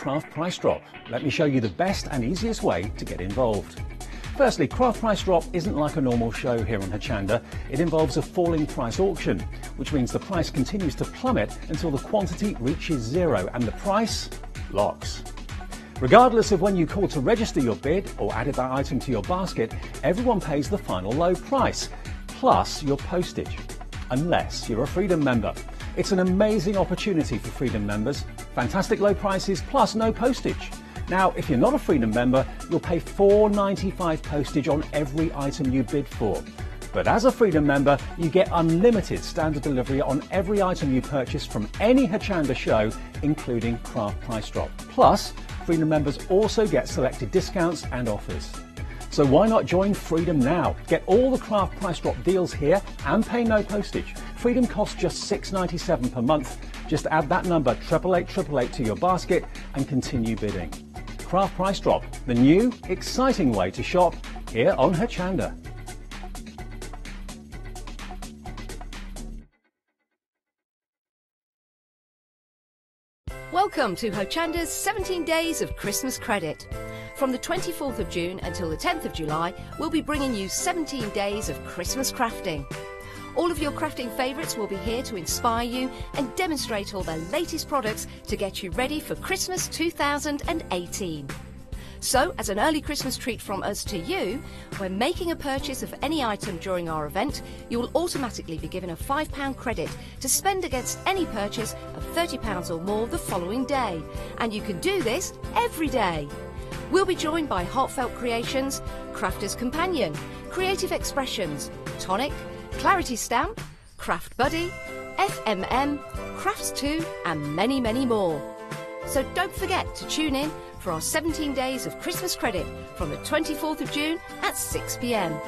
Craft Price Drop. Let me show you the best and easiest way to get involved. Firstly, Craft Price Drop isn't like a normal show here on Hochanda. It involves a falling price auction, which means the price continues to plummet until the quantity reaches zero and the price locks. Regardless of when you call to register your bid or added that item to your basket, everyone pays the final low price, plus your postage, unless you're a Freedom member. It's an amazing opportunity for Freedom members. Fantastic low prices plus no postage. Now, if you're not a Freedom member, you'll pay $4.95 postage on every item you bid for. But as a Freedom member, you get unlimited standard delivery on every item you purchase from any Hochanda show, including Craft Price Drop. Plus, Freedom members also get selected discounts and offers. So why not join Freedom now? Get all the Craft Price Drop deals here and pay no postage. Freedom costs just $6.97 per month. Just add that number 88888 to your basket and continue bidding. Craft Price Drop, the new, exciting way to shop here on Hochanda. Welcome to Hochanda's 17 Days of Christmas Credit. From the 24th of June until the 10th of July, we'll be bringing you 17 days of Christmas crafting. All of your crafting favourites will be here to inspire you and demonstrate all their latest products to get you ready for Christmas 2018. So, as an early Christmas treat from us to you, when making a purchase of any item during our event, you will automatically be given a £5 credit to spend against any purchase of £30 or more the following day. And you can do this every day. We'll be joined by Heartfelt Creations, Crafter's Companion, Creative Expressions, Tonic, Clarity Stamp, Craft Buddy, FMM, Crafts 2 and many, many more. So don't forget to tune in for our 17 Days of Christmas Credit from the 24th of June at 6 p.m.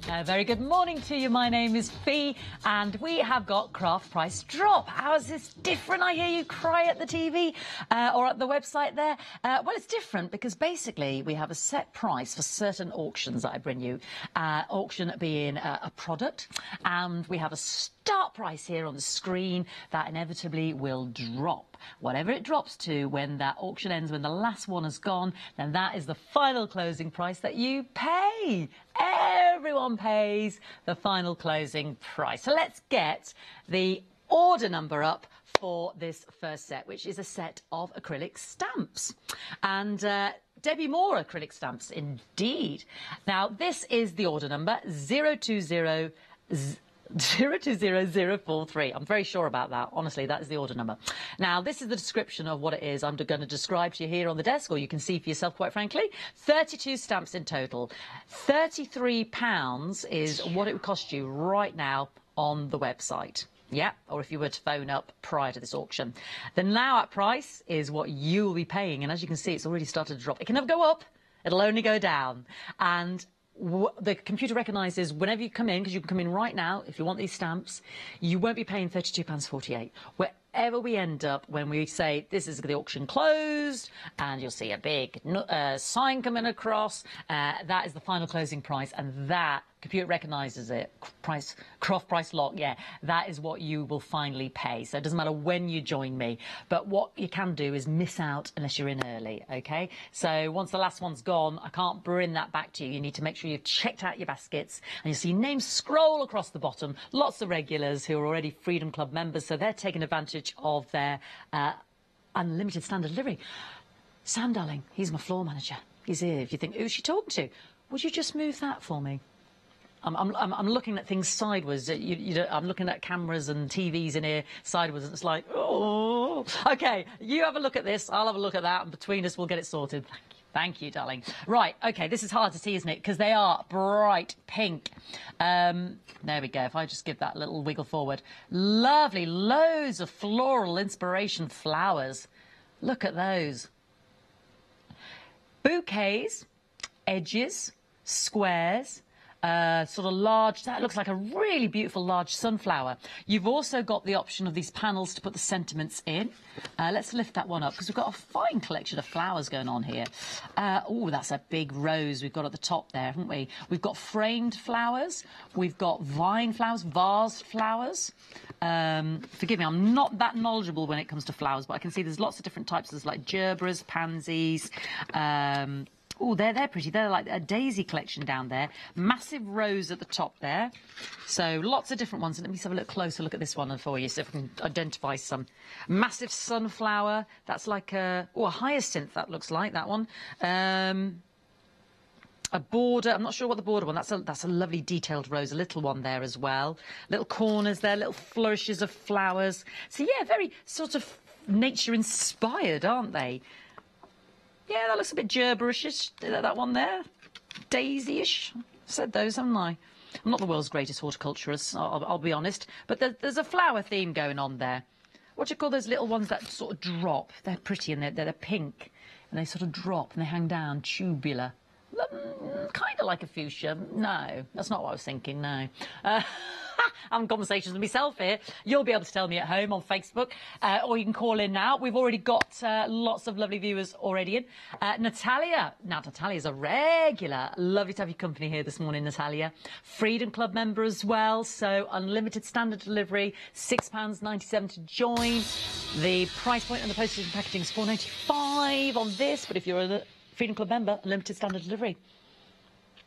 A very good morning to you. My name is Fee, and we have got Craft Price Drop. How is this different? I hear you cry at the TV or at the website there. Well, it's different because basically we have a set price for certain auctions that I bring you. Auction being a product, and we have a start price here on the screen that inevitably will drop. Whatever it drops to when that auction ends, when the last one has gone, then that is the final closing price that you pay. Everyone pays the final closing price. So let's get the order number up for this first set, which is a set of acrylic stamps. And Debbie Moore acrylic stamps, indeed. Now, this is the order number 020043. I'm very sure about that. Honestly, that is the order number. Now, this is the description of what it is I'm going to describe to you here on the desk, or you can see for yourself, quite frankly. 32 stamps in total. £33 is what it would cost you right now on the website. Yeah, or if you were to phone up prior to this auction. The now at price is what you will be paying, and as you can see, it's already started to drop. It can never go up, it'll only go down. And the computer recognises whenever you come in, because you can come in right now if you want these stamps, you won't be paying £32.48. Wherever we end up when we say this is the auction closed, and you'll see a big sign coming across, that is the final closing price, and that computer recognises it. Craft price lock, yeah, that is what you will finally pay. So it doesn't matter when you join me, but what you can do is miss out unless you're in early, okay? So once the last one's gone, I can't bring that back to you. You need to make sure you've checked out your baskets, and you'll see names scroll across the bottom. Lots of regulars who are already Freedom Club members, so they're taking advantage of their unlimited standard delivery. Sam, darling, he's my floor manager. He's here. If you think, who's she talking to? Would you just move that for me? I'm looking at things sideways. I'm looking at cameras and TVs in here sideways, and it's like, oh. OK, you have a look at this, I'll have a look at that, and between us we'll get it sorted. Thank you, darling. Right, OK, this is hard to see, isn't it? Because they are bright pink. There we go. If I just give that a little wiggle forward. Lovely, loads of floral inspiration flowers. Look at those. Bouquets edges, squares, sort of large, that looks like a really beautiful large sunflower. You've also got the option of these panels to put the sentiments in. Let's lift that one up because we've got a fine collection of flowers going on here. Oh, that's a big rose we've got at the top there, haven't we? We've got framed flowers, we've got vine flowers, vased flowers. Forgive me, I'm not that knowledgeable when it comes to flowers, but I can see there's lots of different types. There's like gerberas, pansies, oh, they're pretty. They're like a daisy collection down there. Massive rose at the top there. So lots of different ones. And let me just have a look closer look at this one for you, so if I can identify some. Massive sunflower. That's like a hyacinth, that looks like, that one. A border. I'm not sure what the border one. That's a lovely detailed rose. A little one there as well. Little corners there, little flourishes of flowers. So, yeah, very sort of nature-inspired, aren't they? Yeah, that looks a bit gerberish, that one there. Daisy-ish. Said those, haven't I? I'm not the world's greatest horticulturist, I'll be honest. But there's a flower theme going on there. What do you call those little ones that sort of drop? They're pretty and they're pink. And they sort of drop and they hang down, tubular. Kind of like a fuchsia. No, that's not what I was thinking, no. I'm conversations with myself here. You'll be able to tell me at home on Facebook, or you can call in now. We've already got lots of lovely viewers already in. Natalia. Now, Natalia's a regular. Lovely to have your company here this morning, Natalia. Freedom Club member as well, so unlimited standard delivery, £6.97 to join. The price point on the postage and packaging is £4.95 on this, but if you're a Freedom Club member, unlimited standard delivery.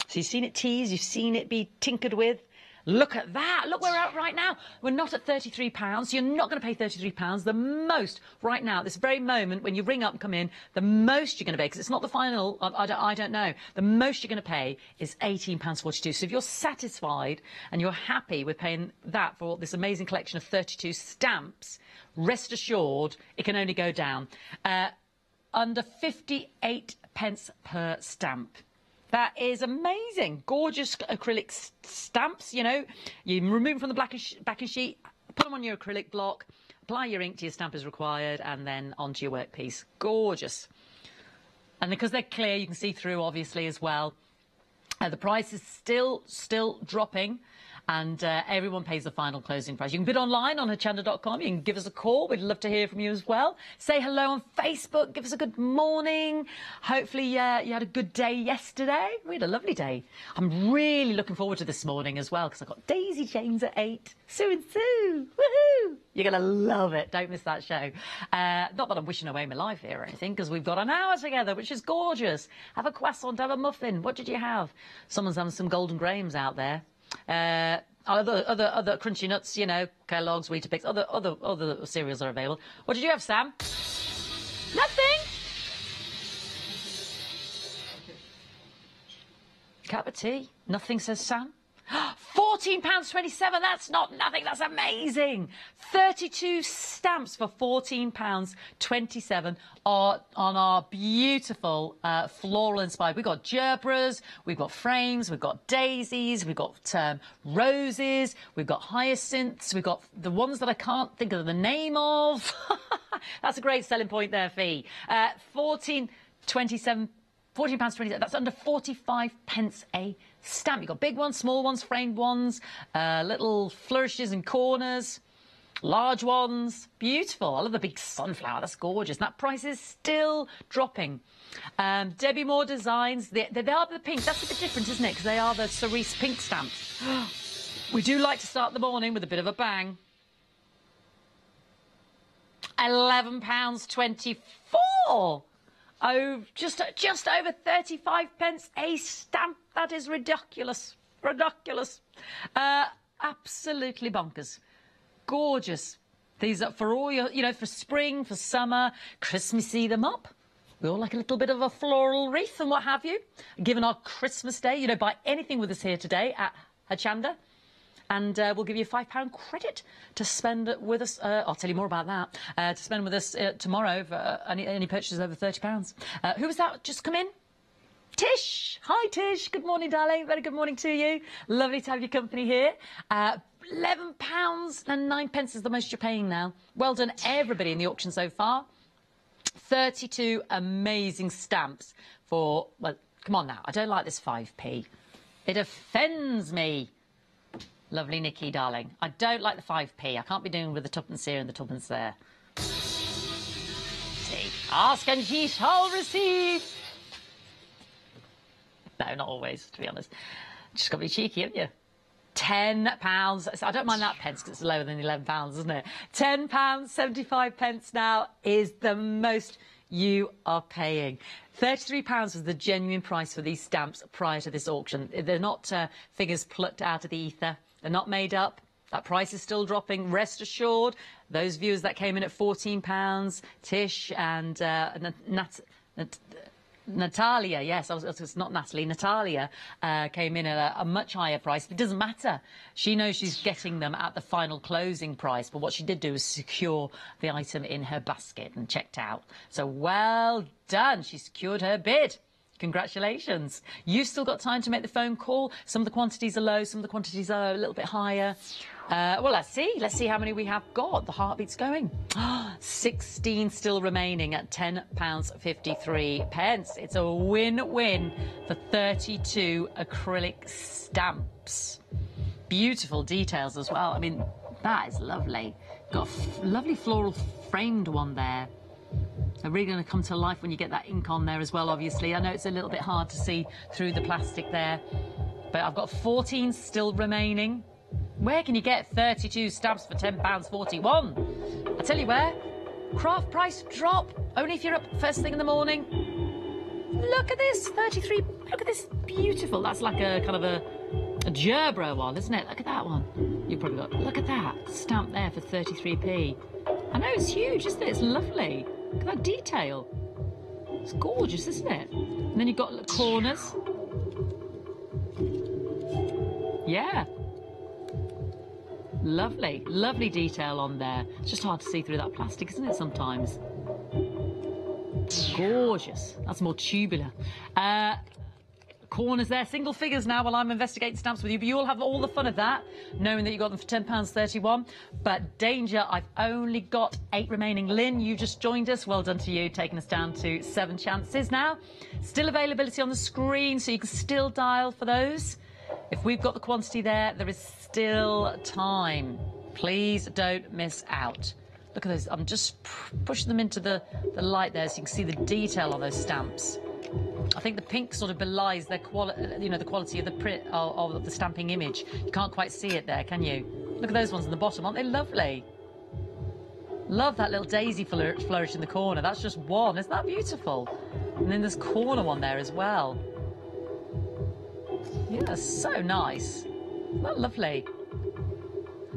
So you've seen it teased, you've seen it be tinkered with. Look at that. Look where we're at right now. We're not at £33. You're not going to pay £33. The most right now, at this very moment, when you ring up and come in, the most you're going to pay, because it's not the final, I don't know, the most you're going to pay is £18.42. So if you're satisfied and you're happy with paying that for this amazing collection of 32 stamps, rest assured it can only go down. Under 58 pence per stamp. That is amazing. Gorgeous acrylic stamps, you know. You remove them from the backing sheet, put them on your acrylic block, apply your ink to your stamp as required, and then onto your workpiece. Gorgeous. And because they're clear, you can see through, obviously, as well. The price is still dropping. And everyone pays the final closing price. You can bid online on Hochanda.com. You can give us a call. We'd love to hear from you as well. Say hello on Facebook. Give us a good morning. Hopefully you had a good day yesterday. We had a lovely day. I'm really looking forward to this morning as well because I've got Daisy James at 8. Sue and Sue. Woohoo! You're going to love it. Don't miss that show. Not that I'm wishing away my life here or anything because we've got an hour together, which is gorgeous. Have a croissant, have a muffin. What did you have? Someone's having some Golden Grahams out there. Other crunchy nuts, you know, Kellogg's, Weetabix, other cereals are available. What did you have, Sam? Nothing. Cup of tea. Nothing, says Sam. £14.27. That's not nothing. That's amazing. 32 stamps for £14.27 on our beautiful floral inspired. We've got gerberas, we've got frames, we've got daisies, we've got roses, we've got hyacinths, we've got the ones that I can't think of the name of. That's a great selling point there, Fee. £14.27. That's under 45 pence a stamp. You've got big ones, small ones, framed ones, little flourishes and corners, large ones. Beautiful. I love the big sunflower. That's gorgeous. And that price is still dropping. Debbie Moore Designs. They are the pink. That's a bit different, isn't it? Because they are the cerise pink stamps. We do like to start the morning with a bit of a bang. £11.24. Oh, just over 35 pence a stamp. That is ridiculous. Ridiculous. Absolutely bonkers. Gorgeous. These are for all your, you know, for spring, for summer, Christmassy them up. We all like a little bit of a floral wreath and what have you. Given our Christmas day, you know, buy anything with us here today at Hochanda. And we'll give you a £5 credit to spend with us. I'll tell you more about that. To spend with us tomorrow for any purchases over £30. Who was that just come in? Tish. Hi, Tish. Good morning, darling. Very good morning to you. Lovely to have your company here. £11.09 is the most you're paying now. Well done, everybody in the auction so far. 32 amazing stamps for, well, Come on now, I don't like this 5p. It offends me. Lovely Nikki, darling. I don't like the 5p. I can't be doing with the tuppence here and the tuppence there. See, ask and ye shall receive. No, not always, to be honest. Just got to be cheeky, haven't you? £10. So I don't mind that pence because it's lower than £11, isn't it? £10.75 now is the most you are paying. £33 was the genuine price for these stamps prior to this auction. They're not figures plucked out of the ether. They're not made up. That price is still dropping. Rest assured, those viewers that came in at £14, Tish and Natalia, yes, it's not Natalie, Natalia came in at a much higher price. But it doesn't matter. She knows she's getting them at the final closing price. But what she did do is secure the item in her basket and checked out. So well done. She secured her bid. Congratulations. You've still got time to make the phone call. Some of the quantities are low, some of the quantities are a little bit higher. Well, let's see. Let's see how many we have got. The heartbeat's going. 16 still remaining at £10.53. It's a win-win for 32 acrylic stamps. Beautiful details as well. I mean, that is lovely. Got a lovely floral framed one there. They're really going to come to life when you get that ink on there as well, obviously. I know it's a little bit hard to see through the plastic there, but I've got 14 still remaining. Where can you get 32 stamps for £10.41? I tell you where. Craft price drop. Only if you're up first thing in the morning. Look at this, 33. Look at this, beautiful. That's like a kind of a Gerbera one, isn't it? Look at that one. You probably got, look at that stamp there for 33p. I know it's huge, isn't it? It's lovely. Look at that detail. It's gorgeous, isn't it? And then you've got the corners. Yeah. Lovely, lovely detail on there. It's just hard to see through that plastic, isn't it, sometimes? Gorgeous. That's more tubular. Corners there, single figures now while I'm investigating stamps with you, but you'll have all the fun of that, knowing that you got them for £10.31. But danger, I've only got 8 remaining. Lynn, you just joined us. Well done to you, taking us down to 7 chances now. Still availability on the screen, so you can still dial for those. If we've got the quantity there, there is still time. Please don't miss out. Look at those. I'm just pushing them into the light there so you can see the detail on those stamps. I think the pink sort of belies their the quality of the print of the stamping image. You can't quite see it there, can you? Look at those ones in the bottom, aren't they lovely? Love that little daisy flourish in the corner. That's just one. Isn't that beautiful? And then there's corner one there as well. Yeah, so nice. Isn't that lovely?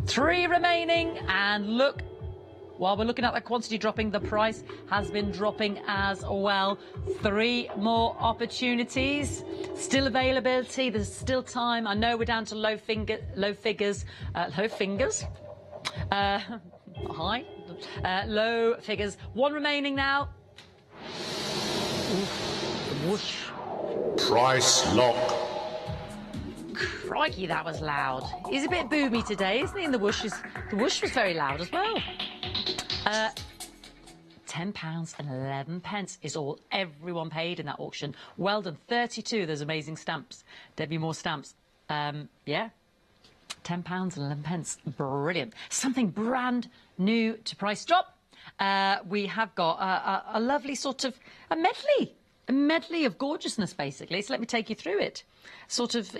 3 remaining, and look. While we're looking at that quantity dropping, the price has been dropping as well. 3 more opportunities. Still availability. There's still time. I know we're down to low fingers. Low figures. Low figures. 1 remaining now. Oof, whoosh. Price lock. Crikey, that was loud. He's a bit boomy today, isn't he? And the whoosh was very loud as well. £10.11 is all everyone paid in that auction. Well done. 32 those amazing stamps. Debbie Moore stamps. Yeah. £10.11. Brilliant. Something brand new to price drop. We have got a lovely sort of a medley of gorgeousness, basically. So let me take you through it. Sort of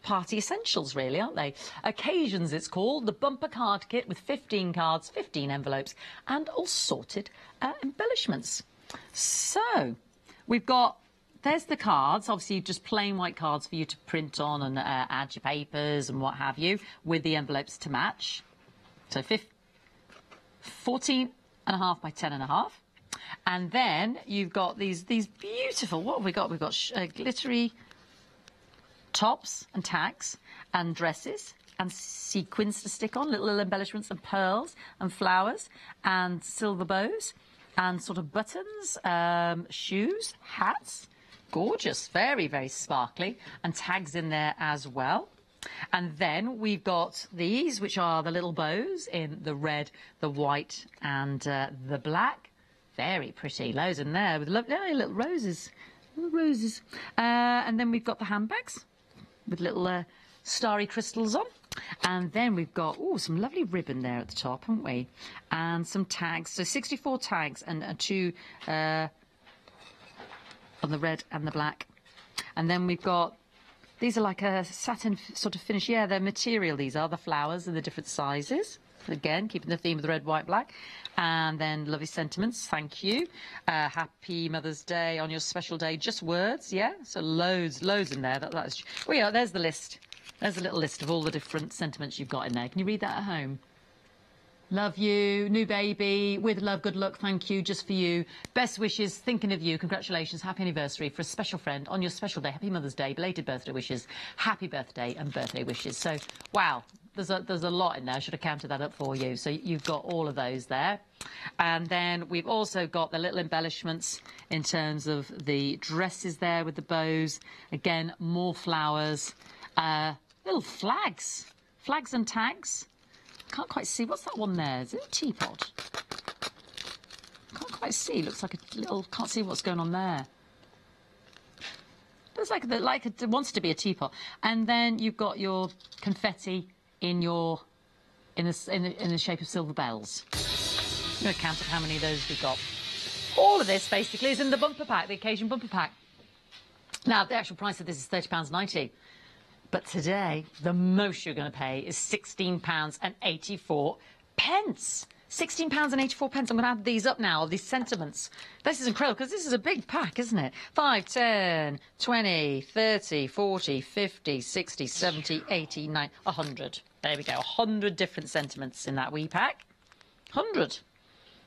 party essentials, really, aren't they? Occasions, it's called. The bumper card kit with 15 cards, 15 envelopes, and all sorted embellishments. So we've got, there's the cards, obviously just plain white cards for you to print on and add your papers and what have you, with the envelopes to match. So 14.5 by 10.5. And then you've got these beautiful, what have we got? We've got glittery tops and tags and dresses and sequins to stick on, little embellishments and pearls and flowers and silver bows and sort of buttons, shoes, hats. Gorgeous, very, very sparkly, and tags in there as well. And then we've got these, which are the little bows in the red, the white and the black. Very pretty. Loads in there with lovely little roses All the roses. And then we've got the handbags with little starry crystals on. And then we've got, some lovely ribbon there at the top, haven't we? And some tags. So 64 tags and 2 on the red and the black. And then we've got, these are like a satin sort of finish. Yeah, they're material, these are, the flowers in the different sizes. Again, keeping the theme of the red, white, black. And then lovely sentiments, thank you. Happy Mother's Day on your special day. Just words, yeah? So loads in there. That's. Oh, yeah, there's the list. There's a little list of all the different sentiments you've got in there. Can you read that at home? Love you, new baby, with love, good luck, thank you, just for you. Best wishes, thinking of you, congratulations, happy anniversary for a special friend on your special day. Happy Mother's Day, belated birthday wishes, happy birthday and birthday wishes. So, wow, there's a lot in there. I should have counted that up for you. So you've got all of those there. And then we've also got the little embellishments in terms of the dresses there with the bows. Again, more flowers, little flags and tags. Can't quite see. What's that one there? Is it a teapot? Can't quite see. Looks like a little. Can't see what's going on there. Looks like it wants to be a teapot. And then you've got your confetti in the shape of silver bells. I'm going to count up how many of those we've got. All of this basically is in the bumper pack, the occasion bumper pack. Now the actual price of this is £30.90. But today, the most you're going to pay is £16.84. £16.84. I'm going to add these up now, these sentiments. This is incredible, because this is a big pack, isn't it? 5, 10, 20, 30, 40, 50, 60, 70, 80, 90, 100. There we go, 100 different sentiments in that wee pack. 100.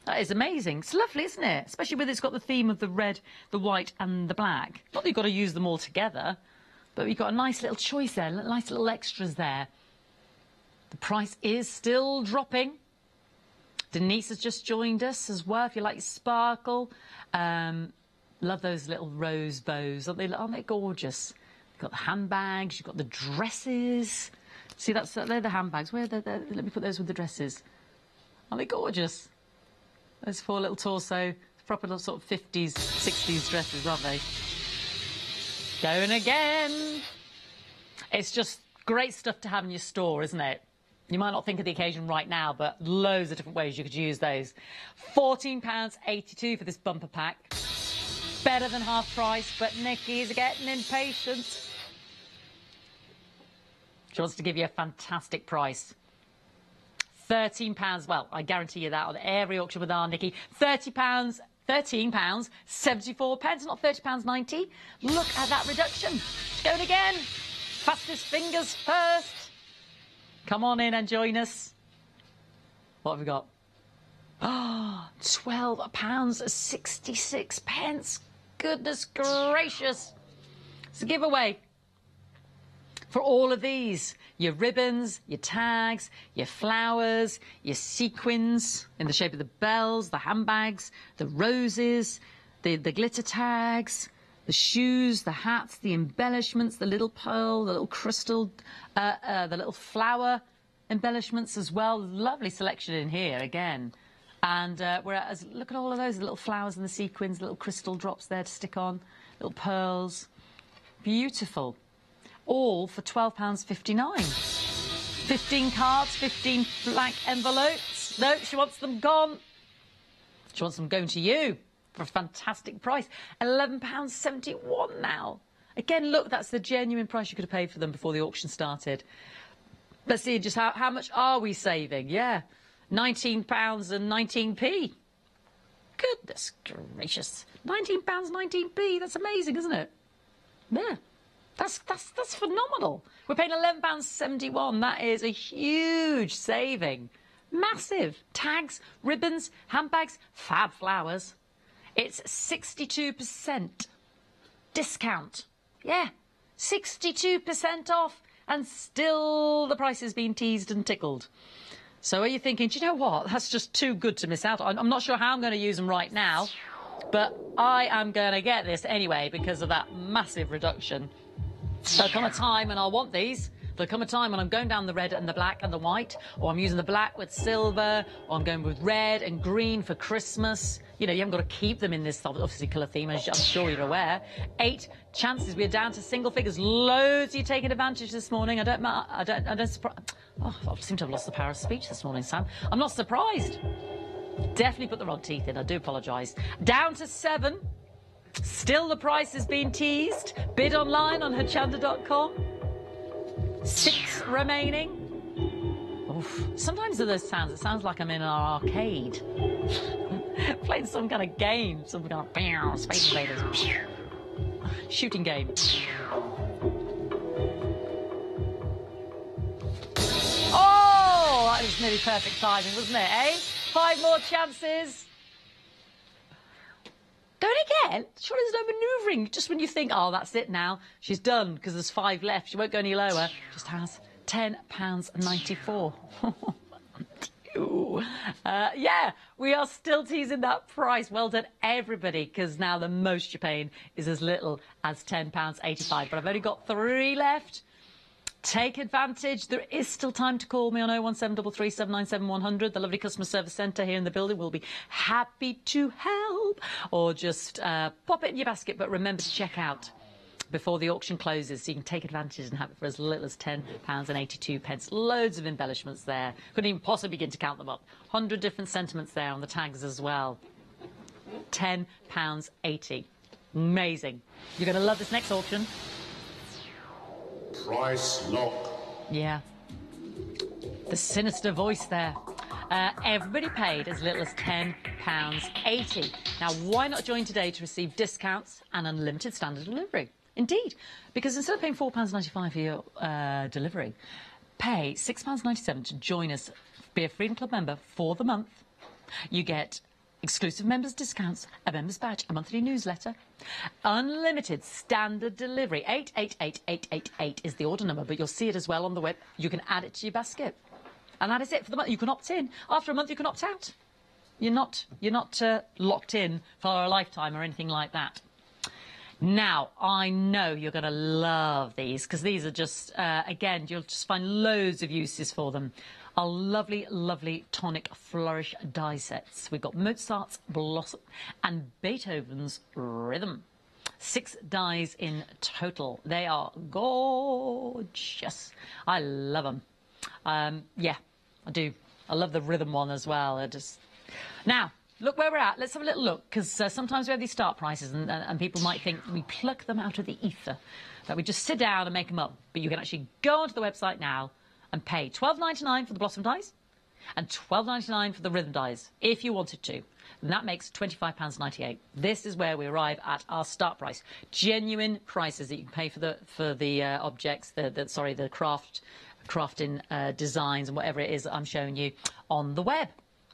That is amazing. It's lovely, isn't it? Especially with it's got the theme of the red, the white and the black. Not that you've got to use them all together. But we've got a nice little choice there, nice little extras there. The price is still dropping. Denise has just joined us as well, if you like sparkle. Love those little rose bows. Aren't they gorgeous? You've got the handbags, you've got the dresses. See, they're the handbags. Where are they? Let me put those with the dresses. Aren't they gorgeous? Those 4 little torso, proper little sort of 50s, 60s dresses, aren't they? Going again. It's just great stuff to have in your store, isn't it? You might not think of the occasion right now, but loads of different ways you could use those. £14.82 for this bumper pack. Better than half price, but Nikki's getting impatient. She wants to give you a fantastic price. £13, well, I guarantee you that on every auction with our Nikki. £13.74, not £30.90. Look at that reduction. Going again. Fastest fingers first. Come on in and join us. What have we got? Oh, £12.66. Goodness gracious. It's a giveaway for all of these. Your ribbons, your tags, your flowers, your sequins in the shape of the bells, the handbags, the roses, the glitter tags, the shoes, the hats, the embellishments, the little pearl, the little crystal, the little flower embellishments as well. Lovely selection in here again. And whereas, look at all of those little flowers and the sequins, little crystal drops there to stick on, little pearls. Beautiful. All for £12.59. 15 cards, 15 blank envelopes. No, she wants them gone. She wants them going to you for a fantastic price. £11.71 now. Again, look, that's the genuine price you could have paid for them before the auction started. Let's see just how much are we saving? Yeah, £19.19p. Goodness gracious. £19.19p. That's amazing, isn't it? Yeah. That's phenomenal. We're paying £11.71. That is a huge saving. Massive. Tags, ribbons, handbags, fab flowers. It's 62% discount. Yeah, 62% off. And still the price is being teased and tickled. So are you thinking, do you know what? That's just too good to miss out on. I'm not sure how I'm going to use them right now, but I am going to get this anyway because of that massive reduction. There'll come a time and I'll want these. There'll come a time when I'm going down the red and the black and the white, or I'm using the black with silver, or I'm going with red and green for Christmas. You know, you haven't got to keep them in this obviously colour theme, as I'm sure you're aware. 8 chances. We're down to single figures. Loads of you taking advantage this morning. I don't oh, I seem to have lost the power of speech this morning, Sam. I'm not surprised. Definitely put the wrong teeth in. I do apologise. Down to 7. Still the price has been teased. Bid online on Hochanda.com. 6 remaining. Oof. Sometimes with those sounds, it sounds like I'm in an arcade. Playing some kind of game. Some kind of Space Invaders. Shooting game. Oh, that was nearly perfect timing, wasn't it, eh? 5 more chances. Going again? Surely there's no manoeuvring. Just when you think, oh, that's it now. She's done because there's 5 left. She won't go any lower. Just has £10.94. Yeah, we are still teasing that price. Well done, everybody, because now the most you're paying is as little as £10.85. But I've only got 3 left. Take advantage. There is still time to call me on 01733 797 100. The lovely customer service centre here in the building will be happy to help. Or just pop it in your basket. But remember to check out before the auction closes so you can take advantage and have it for as little as £10.82. Loads of embellishments there. Couldn't even possibly begin to count them up. 100 different sentiments there on the tags as well. £10.80. Amazing. You're going to love this next auction. Price lock. Yeah. The sinister voice there. Everybody paid as little as £10.80. Now, why not join today to receive discounts and unlimited standard delivery? Indeed, because instead of paying £4.95 for your delivery, pay £6.97 to join us, be a Freedom Club member for the month. You get exclusive members discounts, a members badge, a monthly newsletter, unlimited standard delivery. 888888 is the order number, but you'll see it as well on the web. You can add it to your basket. And that is it for the month. You can opt in. After a month, you can opt out. You're not locked in for a lifetime or anything like that. Now, I know you're going to love these because these are just, again, you'll just find loads of uses for them. Our lovely, lovely tonic flourish die sets. We've got Mozart's Blossom and Beethoven's Rhythm. 6 dies in total. They are gorgeous. I love them. Yeah, I do. I love the rhythm one as well. Now, look where we're at. Let's have a little look, because sometimes we have these start prices and people might think we pluck them out of the ether, that we just sit down and make them up. But you can actually go onto the website now and pay £12.99 for the Blossom dies and £12.99 for the Rhythm dies, if you wanted to. And that makes £25.98. This is where we arrive at our start price. Genuine prices that you can pay for the objects, the crafting designs and whatever it is that I'm showing you on the web.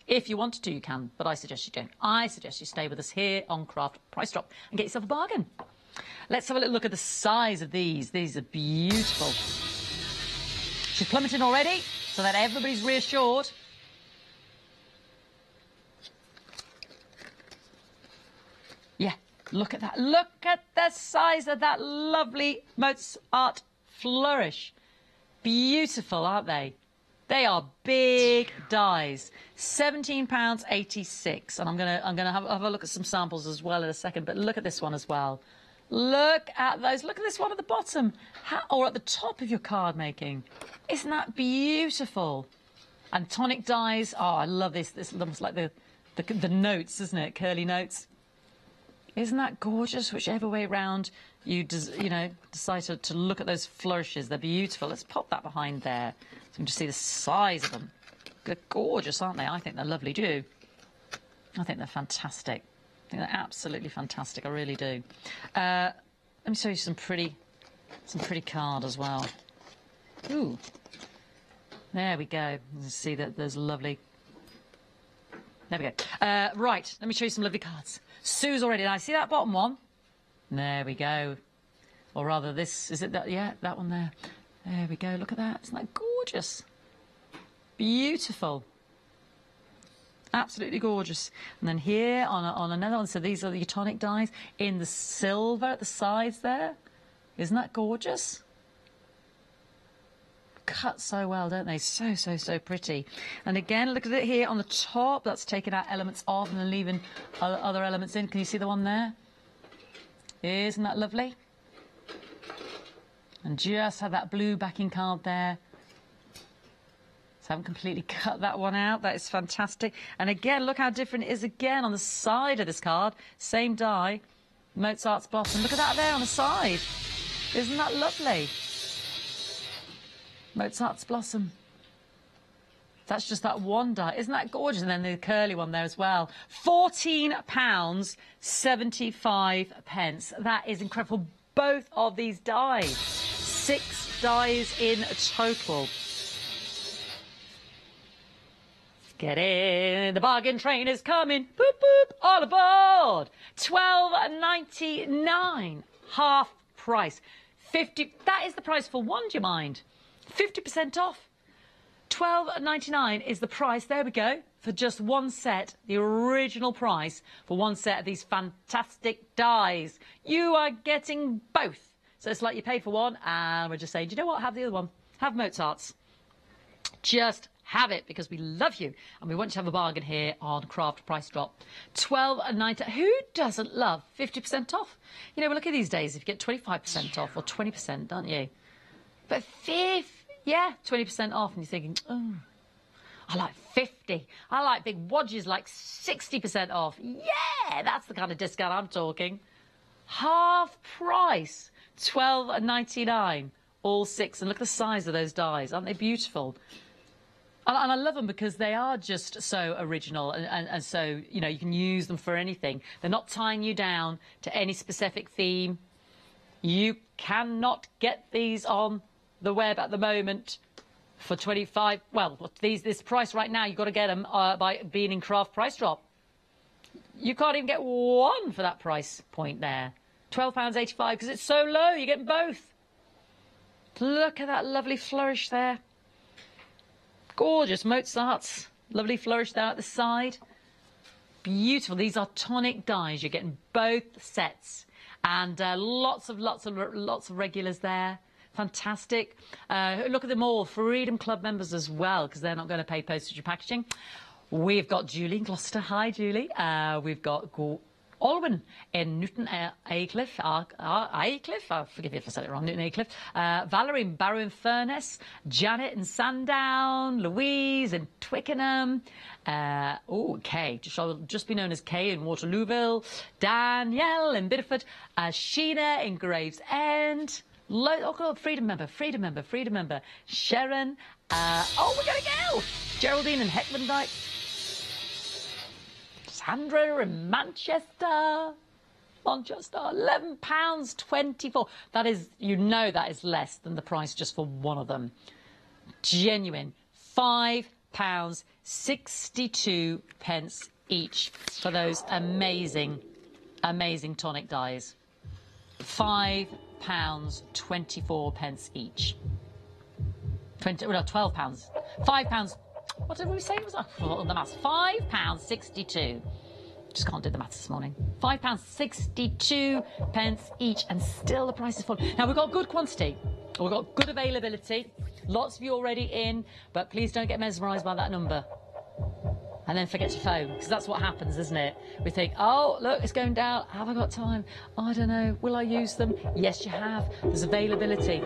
If you wanted to, you can, but I suggest you don't. I suggest you stay with us here on Craft Price Drop and get yourself a bargain. Let's have a little look at the size of these. These are beautiful. She's plummeting already, so that everybody's reassured. Yeah, look at that. Look at the size of that lovely Mozart flourish. Beautiful, aren't they? They are big dies. £17.86. And I'm gonna have a look at some samples as well in a second. But look at this one as well. Look at those. Look at this one at the bottom, or at the top of your card making. Isn't that beautiful? And tonic dies. Oh, I love this. This looks like the notes, isn't it? Curly notes. Isn't that gorgeous? Whichever way round you decide to look at those flourishes, they're beautiful. Let's pop that behind there so you can just see the size of them. They're gorgeous, aren't they? I think they're lovely too. I think they're fantastic. I think they're absolutely fantastic. I really do. Let me show you some pretty card as well. Ooh, there we go. You see that there's lovely. There we go. Right, let me show you some lovely cards. Sue's already. I see that bottom one. There we go. Or rather, this is it. That yeah, that one there. There we go. Look at that. Isn't that gorgeous? Beautiful. Absolutely gorgeous. And then here on another one. So these are the tonic dies in the silver at the sides there. Isn't that gorgeous? cut so well, don't they? So, so, so pretty. And again, look at it here on the top. That's taking out elements off and then leaving other elements in. Can you see the one there? Isn't that lovely? And just have that blue backing card there. So I haven't completely cut that one out. That is fantastic. And again, look how different it is again on the side of this card. Same die, Mozart's Blossom. Look at that there on the side. Isn't that lovely? Mozart's Blossom. That's just that one die. Isn't that gorgeous? And then the curly one there as well. £14.75. That is incredible. Both of these dies. 6 dies in total. Get in, the bargain train is coming. Boop, boop, all aboard. $12.99, half price. 50, that is the price for one, do you mind? 50% off. $12.99 is the price, there we go, for just one set, the original price for one set of these fantastic dies. You are getting both. So it's like you paid for one, and we're just saying, do you know what, have the other one. Have Mozart's. Just have it, because we love you and we want you to have a bargain here on Craft Price Drop. $12.90. Who doesn't love 50% off? You know, well, look at these days, if you get 25% off or 20%, don't you? But 20% off, and you're thinking, oh, I like 50. I like big wadges like 60% off. Yeah, that's the kind of discount I'm talking. Half price, $12.99, all 6. And look at the size of those dies. Aren't they beautiful? And I love them because they are just so original and so, you know, you can use them for anything. They're not tying you down to any specific theme. You cannot get these on the web at the moment for 25. Well, this price right now, you've got to get them by being in Craft Price Drop. You can't even get one for that price point there. £12.85 because it's so low. You're getting both. Look at that lovely flourish there. Gorgeous Mozart's. Lovely flourish there at the side. Beautiful. These are tonic dies. You're getting both sets. And lots of regulars there. Fantastic. Look at them all. Freedom Club members as well, because they're not going to pay postage or packaging. We've got Julie in Gloucester. Hi, Julie. We've got Alwyn in Newton Aycliffe. Forgive me if I said it wrong. Newton Aycliffe. Valerie in Barrow in Furness. Janet in Sandown. Louise in Twickenham. Kay. Just be known as Kay in Waterlooville. Danielle in Bideford. Sheena in Gravesend. Freedom member. Sharon. We got a girl. Geraldine in Heckmondike. Sandra in Manchester, £11.24. That is, you know, that is less than the price just for one of them. Genuine, £5.62 each for those amazing, amazing tonic dies. £5.24 each. £12. £5. What did we say it was? On the maths. £5.62. Just can't do the maths this morning. £5.62 each, and still the price is full. Now, we've got good quantity. We've got good availability. Lots of you already in, but please don't get mesmerised by that number. And then forget to phone, because that's what happens, isn't it? We think, oh, look, it's going down. Have I got time? Oh, I don't know. Will I use them? Yes, you have. There's availability.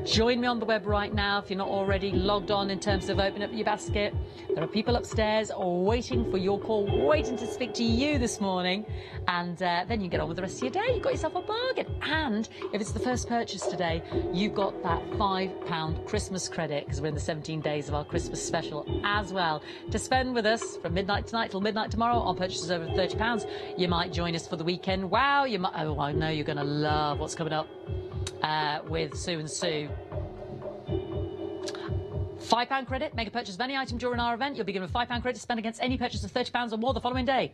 Join me on the web right now if you're not already logged on in terms of opening up your basket. There are people upstairs waiting for your call, waiting to speak to you this morning. And then you get on with the rest of your day. You've got yourself a bargain. And if it's the first purchase today, you've got that £5 Christmas credit, because we're in the 17 days of our Christmas special as well, to spend with us from midnight tonight till midnight tomorrow on purchases over £30. You might join us for the weekend. Wow, you might. Oh, I know you're going to love what's coming up. With Sue and Sue. £5 credit, make a purchase of any item during our event. You'll be given a £5 credit to spend against any purchase of £30 or more the following day.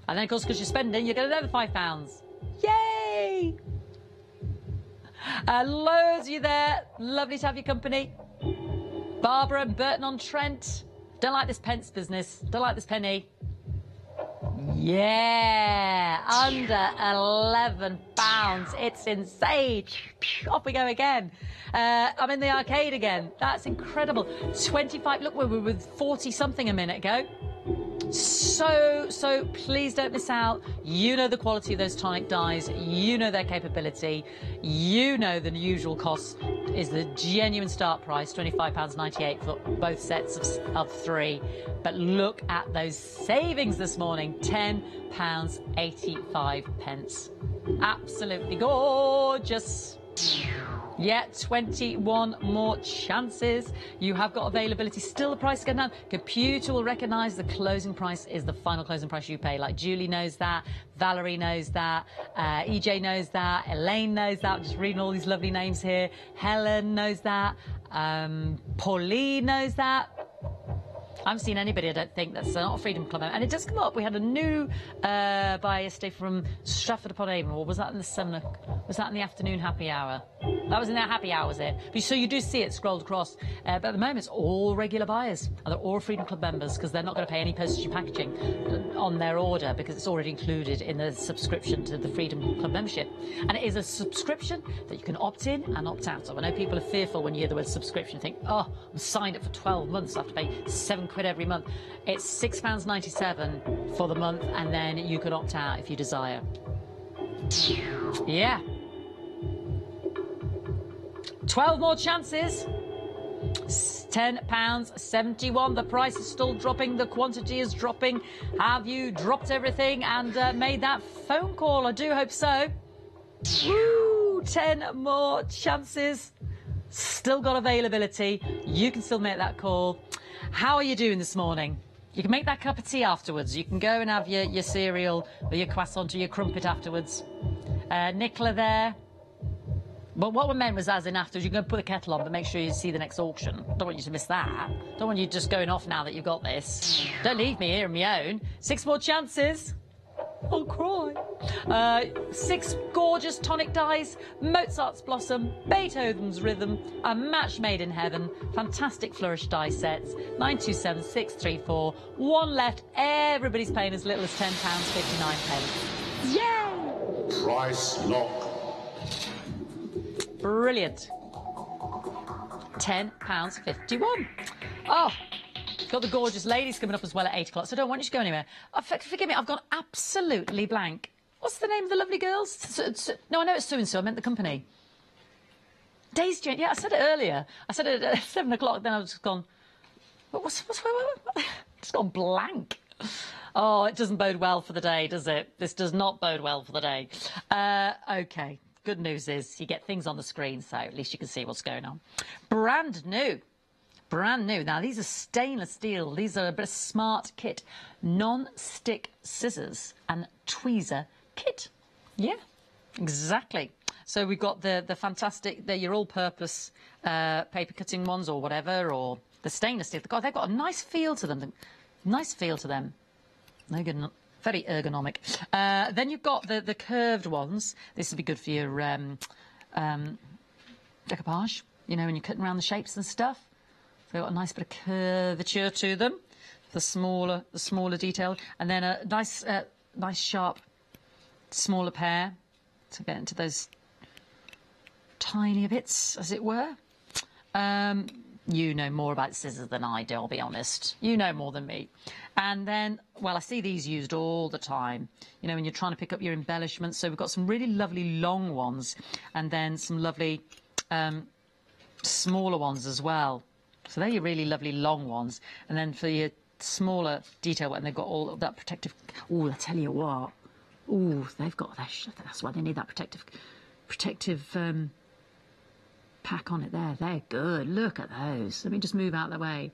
And then, of course, because you're spending, you get another £5. Yay! Loads of you there. Lovely to have your company. Barbara and Burton-on-Trent. Don't like this pence business. Don't like this penny. Yeah, under £11. It's insane. Off we go again. I'm in the arcade again. That's incredible. 25. Look, we were with 40 something a minute ago. So please don't miss out. You know the quality of those tonic dies. You know their capability. You know the usual cost is the genuine start price, £25.98 for both sets of 3. But look at those savings this morning, £10.85. Absolutely gorgeous. Yeah, 21 more chances. You have got availability. Still the price going down. Computer will recognise the closing price is the final closing price you pay. Like Julie knows that, Valerie knows that, EJ knows that, Elaine knows that. I'm just reading all these lovely names here. Helen knows that. Pauline knows that. I haven't seen anybody, I don't think, that's not a Freedom Club member. And it does come up. We had a new buyer yesterday from Stratford-upon-Avon. Or was that in the 7 o'clock? Was that in the afternoon happy hour? That was in their happy hour, was it? But, so you do see it scrolled across. But at the moment, it's all regular buyers. And they're all Freedom Club members because they're not going to pay any postage and packaging on their order because it's already included in the subscription to the Freedom Club membership. And it is a subscription that you can opt in and opt out of. I know people are fearful when you hear the word subscription. Think, oh, I'm signed up for 12 months. I have to pay £7 every month. It's £6.97 for the month, and then you can opt out if you desire. Yeah. 12 more chances. £10.71. The price is still dropping. The quantity is dropping. Have you dropped everything and made that phone call? I do hope so. Woo! 10 more chances. Still got availability. You can still make that call. How are you doing this morning? You can make that cup of tea afterwards. You can go and have your cereal or your croissant or your crumpet afterwards. Nicola there. But what we meant was as in afterwards, you can go put the kettle on, but make sure you see the next auction. Don't want you to miss that. Don't want you just going off now that you've got this. Don't leave me here on my own. 6 more chances. I'll cry. 6 gorgeous tonic dies, Mozart's Blossom, Beethoven's Rhythm, a match made in heaven, fantastic flourish die sets, 927634, 1 left. Everybody's paying as little as £10.59. Yay! Price lock. Brilliant. £10.51. Oh, got the gorgeous ladies coming up as well at 8 o'clock, so I don't want you to go anywhere. Forgive me, I've gone absolutely blank. What's the name of the lovely girls? No, I know it's Sue and Sue. I meant the company. Days Jane. Yeah, I said it earlier. I said it at 7 o'clock, then I was just gone, what's just gone blank. Oh, it doesn't bode well for the day, does it? This does not bode well for the day. OK. Good news is you get things on the screen, so at least you can see what's going on. Brand new. Brand new. Now, these are stainless steel. These are a bit of smart kit. Non-stick scissors and tweezer kit. Yeah, exactly. So we've got the fantastic, they're your all-purpose paper cutting ones or whatever, or the stainless steel. God, they've got a nice feel to them. Nice feel to them. No good. Very ergonomic. Then you've got the curved ones. This would be good for your decoupage, you know, when you're cutting around the shapes and stuff. They've got a nice bit of curvature to them, the smaller detail. And then a nice sharp, smaller pair to get into those tiny bits, as it were. You know more about scissors than I do, I'll be honest. You know more than me. And then, well, I see these used all the time, you know, when you're trying to pick up your embellishments. So we've got some really lovely long ones and then some lovely smaller ones as well. So they're your really lovely long ones. And then for your smaller detail, and they've got all of that protective... Oh, I tell you what. Oh, they've got... That's why they need that protective pack on it there. They're good. Look at those. Let me just move out of the way.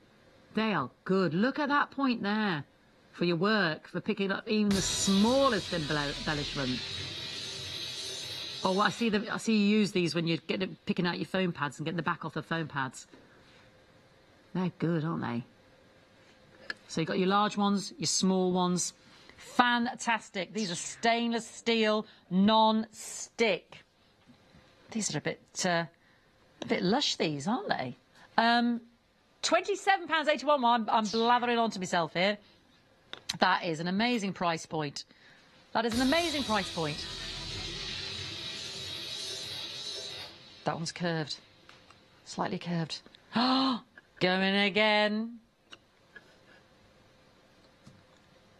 They are good. Look at that point there for your work, for picking up even the smallest embellishment. Oh, well, I see you use these when you're picking out your foam pads and getting the back off the foam pads. They're good, aren't they? So you've got your large ones, your small ones. Fantastic. These are stainless steel, non-stick. These are a bit lush, these, aren't they? £27.81. I'm blathering on to myself here. That is an amazing price point. That is an amazing price point. That one's curved. Slightly curved. Going again.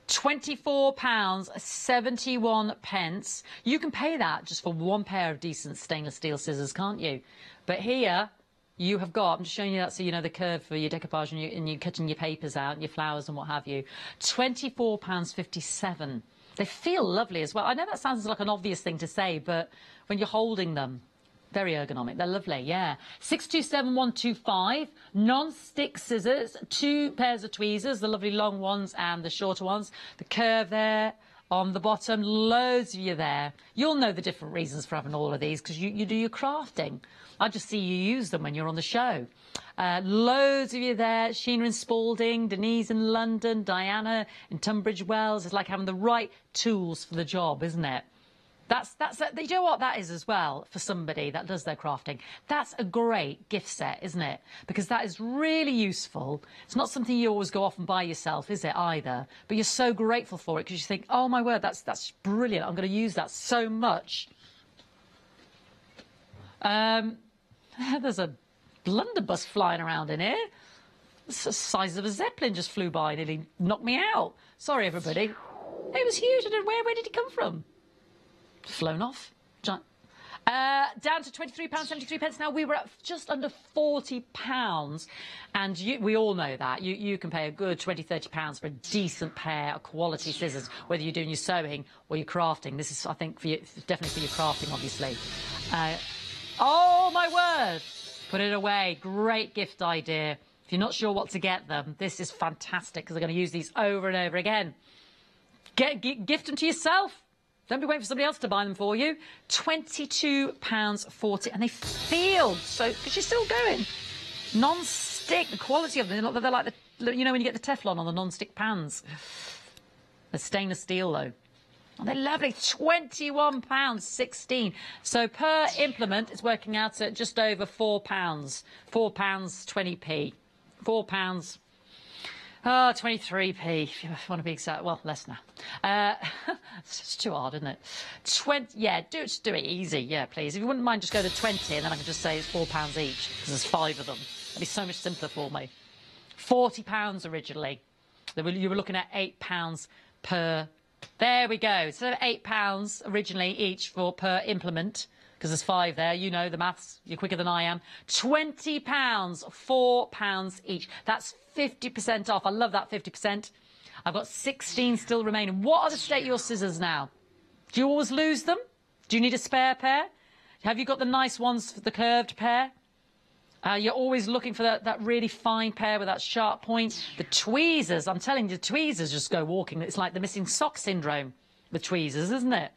£24.71. You can pay that just for one pair of decent stainless steel scissors, can't you? But here you have got, I'm just showing you that so you know the curve for your decoupage and you're cutting your papers out and your flowers and what have you. £24.57. They feel lovely as well. I know that sounds like an obvious thing to say, but when you're holding them, very ergonomic. They're lovely, yeah. 627125, non-stick scissors, 2 pairs of tweezers, the lovely long ones and the shorter ones. The curve there on the bottom, loads of you there. You'll know the different reasons for having all of these because you do your crafting. I just see you use them when you're on the show. Loads of you there. Sheena in Spalding, Denise in London, Diana in Tunbridge Wells. It's like having the right tools for the job, isn't it? You know what that is as well for somebody that does their crafting. That's a great gift set, isn't it? Because that is really useful. It's not something you always go off and buy yourself, is it, either? But you're so grateful for it because you think, oh, my word, that's brilliant. I'm going to use that so much. There's a blunderbuss flying around in here. It's the size of a Zeppelin just flew by, nearly knocked me out. Sorry, everybody. It was huge. Where did it come from? Flown off. Down to £23.73 now. We were at just under £40, and we all know that you can pay a good £20–30 for a decent pair of quality scissors, whether you're doing your sewing or your crafting. This is, I think, for you, definitely for your crafting, obviously. Oh my word! Put it away. Great gift idea. If you're not sure what to get them, this is fantastic because they're going to use these over and over again. Gift them to yourself. Don't be waiting for somebody else to buy them for you. £22.40, and they feel so, because you're still going. Non-stick, the quality of them, they're like the, you know when you get the Teflon on the non-stick pans. They're stainless steel though. And they're lovely, £21.16. So per implement, it's working out at just over £4. £4.20p. £4. Oh, 23p, if you want to be exact. Well, less now. It's too hard, isn't it? Yeah, do it easy. Yeah, please. If you wouldn't mind, just go to 20, and then I can just say it's £4 each, because there's 5 of them. That'd be so much simpler for me. £40 originally. You were looking at £8 per... There we go. So £8 originally each per implement, because there's 5 there. You know the maths. You're quicker than I am. £20, £4 each. That's 50% off. I love that 50%. I've got 16 still remaining. What are the state of your scissors now? Do you always lose them? Do you need a spare pair? Have you got the nice ones for the curved pair? You're always looking for that really fine pair with that sharp point. The tweezers, I'm telling you, the tweezers just go walking. It's like the missing sock syndrome with tweezers, isn't it?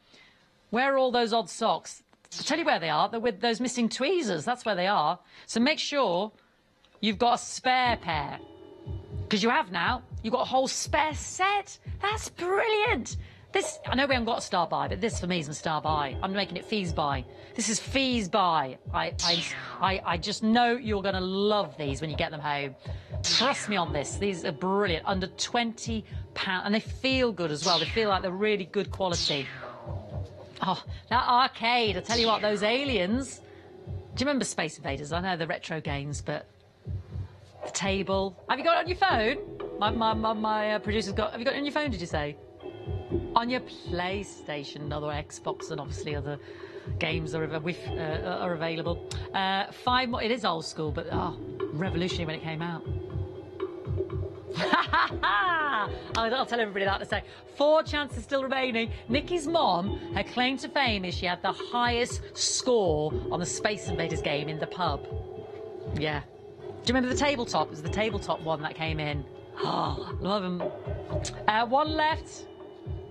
Where are all those odd socks? I'll tell you where they are. They're with those missing tweezers. That's where they are. So make sure you've got a spare pair. Because you have now. You've got a whole spare set. That's brilliant. This, I know we haven't got a star buy, but this for me is a star buy. I'm making it fees buy. This is fees buy. I just know you're going to love these when you get them home. Trust me on this. These are brilliant. Under £20. And they feel good as well. They feel like they're really good quality. Oh, that arcade. I tell you what, those aliens. Do you remember Space Invaders? I know the retro games, but... The table. Have you got it on your phone? My producer's got... Have you got it on your phone, did you say? On your PlayStation, other Xbox, and obviously other games are available. 5 more... It is old school, but revolutionary when it came out. I'll tell everybody that in a sec. 4 chances still remaining. Nikki's mom, her claim to fame is she had the highest score on the Space Invaders game in the pub. Yeah. Do you remember the tabletop? It was the tabletop one that came in. Oh, love him. 1 left.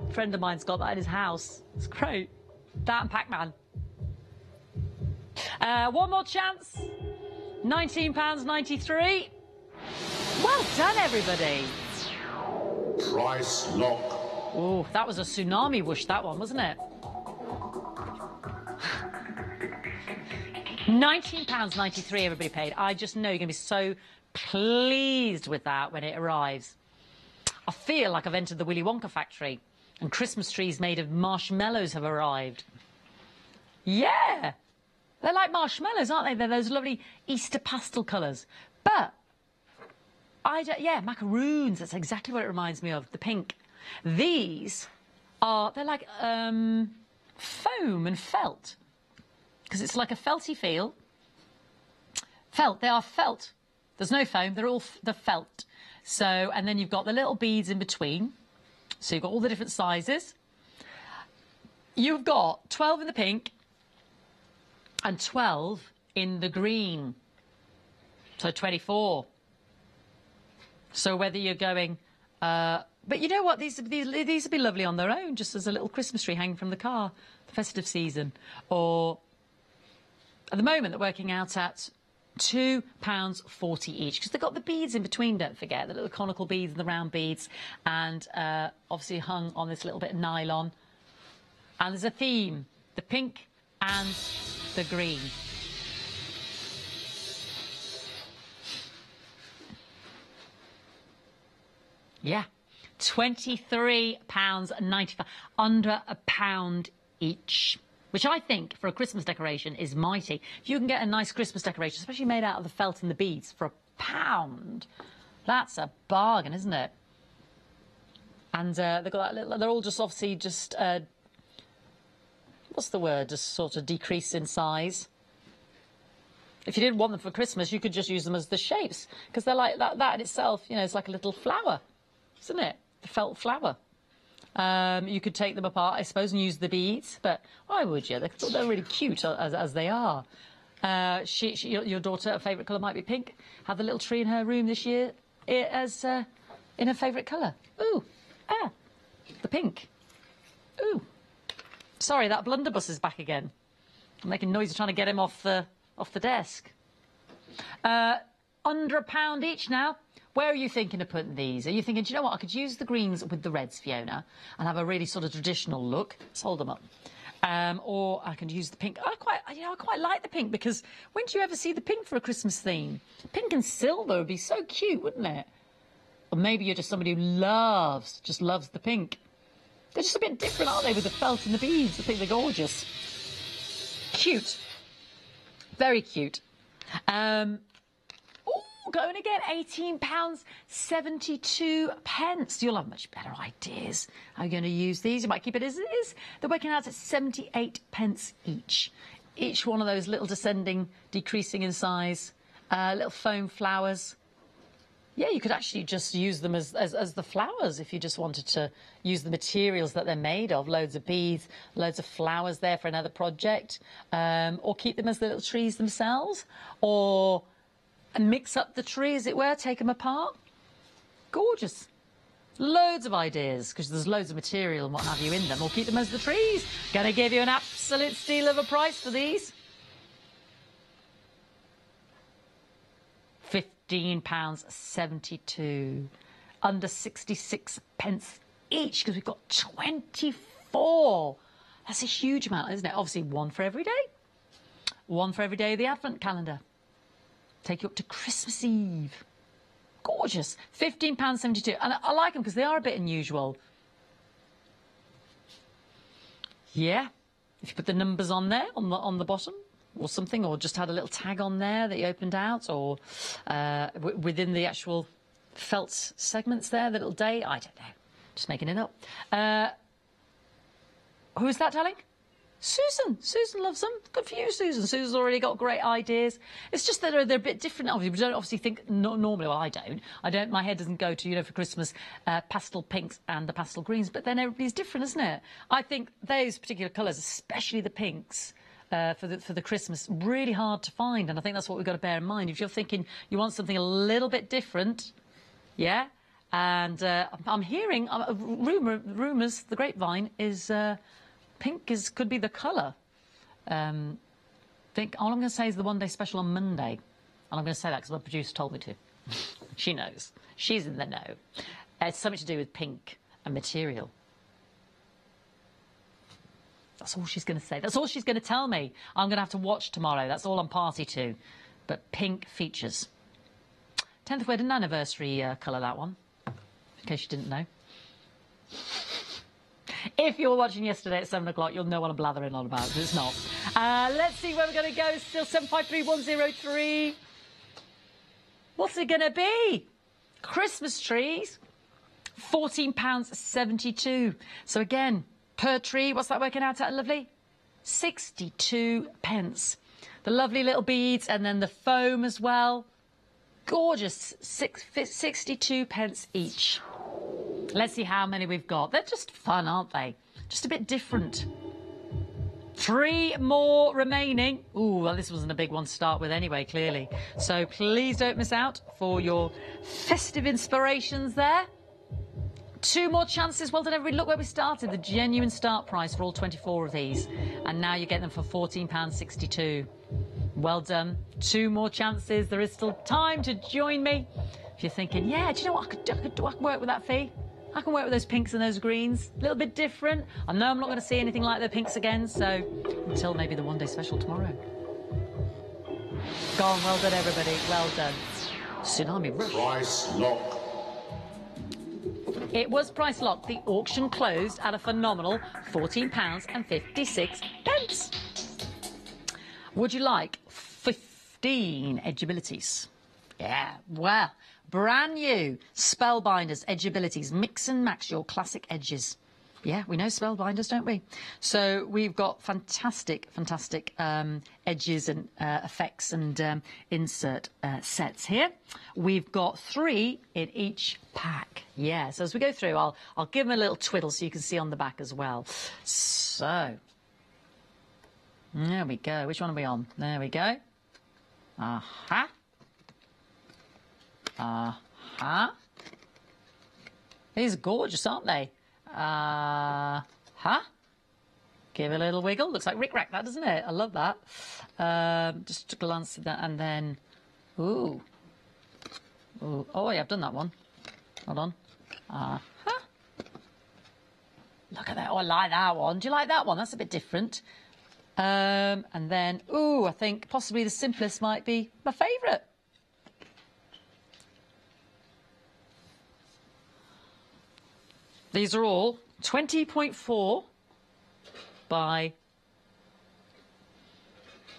A friend of mine's got that in his house. It's great. That and Pac-Man. 1 more chance. £19.93. Well done, everybody. Price lock. Oh, that was a tsunami whoosh, that one, wasn't it? £19.93 everybody paid. I just know you're going to be so pleased with that when it arrives. I feel like I've entered the Willy Wonka factory and Christmas trees made of marshmallows have arrived. Yeah, they're like marshmallows, aren't they? They're those lovely Easter pastel colours. But, yeah, macaroons, that's exactly what it reminds me of, the pink. These are, they're like foam and felt, because it's like a felty feel. Felt, they are felt. There's no foam, they're all the felt. So, and then you've got the little beads in between. So you've got all the different sizes. You've got 12 in the pink and 12 in the green. So 24. So whether you're going, but you know what, these would be lovely on their own, just as a little Christmas tree hanging from the car, the festive season. Or at the moment they're working out at £2.40 each, because they've got the beads in between, don't forget, the little conical beads and the round beads, and obviously hung on this little bit of nylon. And there's a theme, the pink and the green. Yeah, £23.95, under £1 each. Which I think, for a Christmas decoration, is mighty. If you can get a nice Christmas decoration, especially made out of the felt and the beads, for £1, that's a bargain, isn't it? And they've got that little, they're all just obviously just, what's the word, just sort of decrease in size. If you didn't want them for Christmas, you could just use them as the shapes, because they're like, that in itself, you know, it's like a little flower, isn't it? The felt flower. You could take them apart, I suppose, and use the beads, but why would you? They're really cute as they are. Your daughter, her favourite colour might be pink. Had the little tree in her room this year as in her favourite colour. Ooh, the pink. Ooh, sorry, that blunderbuss is back again. I'm making noise trying to get him off the desk. Under £1 each now. Where are you thinking of putting these? Are you thinking, do you know what, I could use the greens with the reds, Fiona, and have a really sort of traditional look? Let's hold them up. Or I can use the pink. I quite like the pink, because when do you ever see the pink for a Christmas theme? Pink and silver would be so cute, wouldn't it? Or maybe you're just somebody who just loves the pink. They're just a bit different, aren't they, with the felt and the beads? I think they're gorgeous. Cute. Very cute. Going again, £18.72. You'll have much better ideas how you're going to use these. You might keep it as it is. They're working out at 78p each. Each one of those little descending, decreasing in size, little foam flowers. Yeah, you could actually just use them as the flowers if you just wanted to use the materials that they're made of. Loads of beads, loads of flowers there for another project. Or keep them as the little trees themselves. Or and mix up the tree, as it were, take them apart. Gorgeous. Loads of ideas, because there's loads of material and what have you in them. Or keep them as the trees. Gonna give you an absolute steal of a price for these. £15.72. Under 66p each, because we've got 24. That's a huge amount, isn't it? Obviously, one for every day. One for every day of the Advent calendar. Take you up to Christmas Eve. Gorgeous. £15.72. And I like them because they are a bit unusual. Yeah. If you put the numbers on there, on the bottom, or something, or just had a little tag on there that you opened out, or within the actual felt segments there, the little date, I don't know. Just making it up. Who is that telling? Susan. Susan loves them. Good for you, Susan. Susan's already got great ideas. It's just that they're a bit different. Obviously, we don't obviously think normally. Well, I don't. My head doesn't go to, for Christmas, pastel pinks and the pastel greens. But then everybody's different, isn't it? I think those particular colours, especially the pinks, for the Christmas, really hard to find. And I think that's what we've got to bear in mind. If you're thinking you want something a little bit different, yeah. And I'm hearing rumours. The grapevine is. Pink could be the colour. All I'm going to say is the one-day special on Monday. And I'm going to say that because my producer told me to. She knows. She's in the know. It's something to do with pink and material. That's all she's going to say. That's all she's going to tell me. I'm going to have to watch tomorrow. That's all I'm party to. But pink features. 10th wedding anniversary colour, that one. in case you didn't know. If you were watching yesterday at 7 o'clock, you'll know what I'm blathering on about, because it's not. Let's see where we're going to go. Still 753103. What's it going to be? Christmas trees, £14.72. So again, per tree, what's that working out at, lovely? 62 pence. The lovely little beads and then the foam as well. Gorgeous, 62 pence each. Let's see how many we've got. They're just fun, aren't they? Just a bit different. 3 more remaining. Ooh, well, this wasn't a big one to start with anyway, clearly. So please don't miss out for your festive inspirations there. 2 more chances. Well done, everybody. Look where we started. The genuine start price for all 24 of these. And now you get them for £14.62. Well done. 2 more chances. There is still time to join me. If you're thinking, yeah, do you know what? I can work with that fee. I can work with those pinks and those greens. A little bit different. I know I'm not going to see anything like the pinks again, so until maybe the one-day special tomorrow. Go on, well done, everybody. Well done. Tsunami Rush. Price lock. It was price locked. The auction closed at a phenomenal £14.56. Would you like 15 edgeabilities? Yeah, well, brand new Spellbinders edgeabilities. Mix and match your classic edges. Yeah, we know Spellbinders, don't we? So we've got fantastic edges and effects and insert sets here. We've got 3 in each pack. Yeah, so as we go through, I'll give them a little twiddle so you can see on the back as well. So, there we go. Which one are we on? There we go. Aha. Uh-huh. These are gorgeous, aren't they? Give it a little wiggle. Looks like Rick Rack, that, doesn't it? I love that. Just to glance at that and then... Ooh. Ooh. Oh, yeah, I've done that one. Hold on. Look at that. Oh, I like that one. Do you like that one? That's a bit different. And then, ooh, I think possibly the simplest might be my favourite. These are all 20.4 by...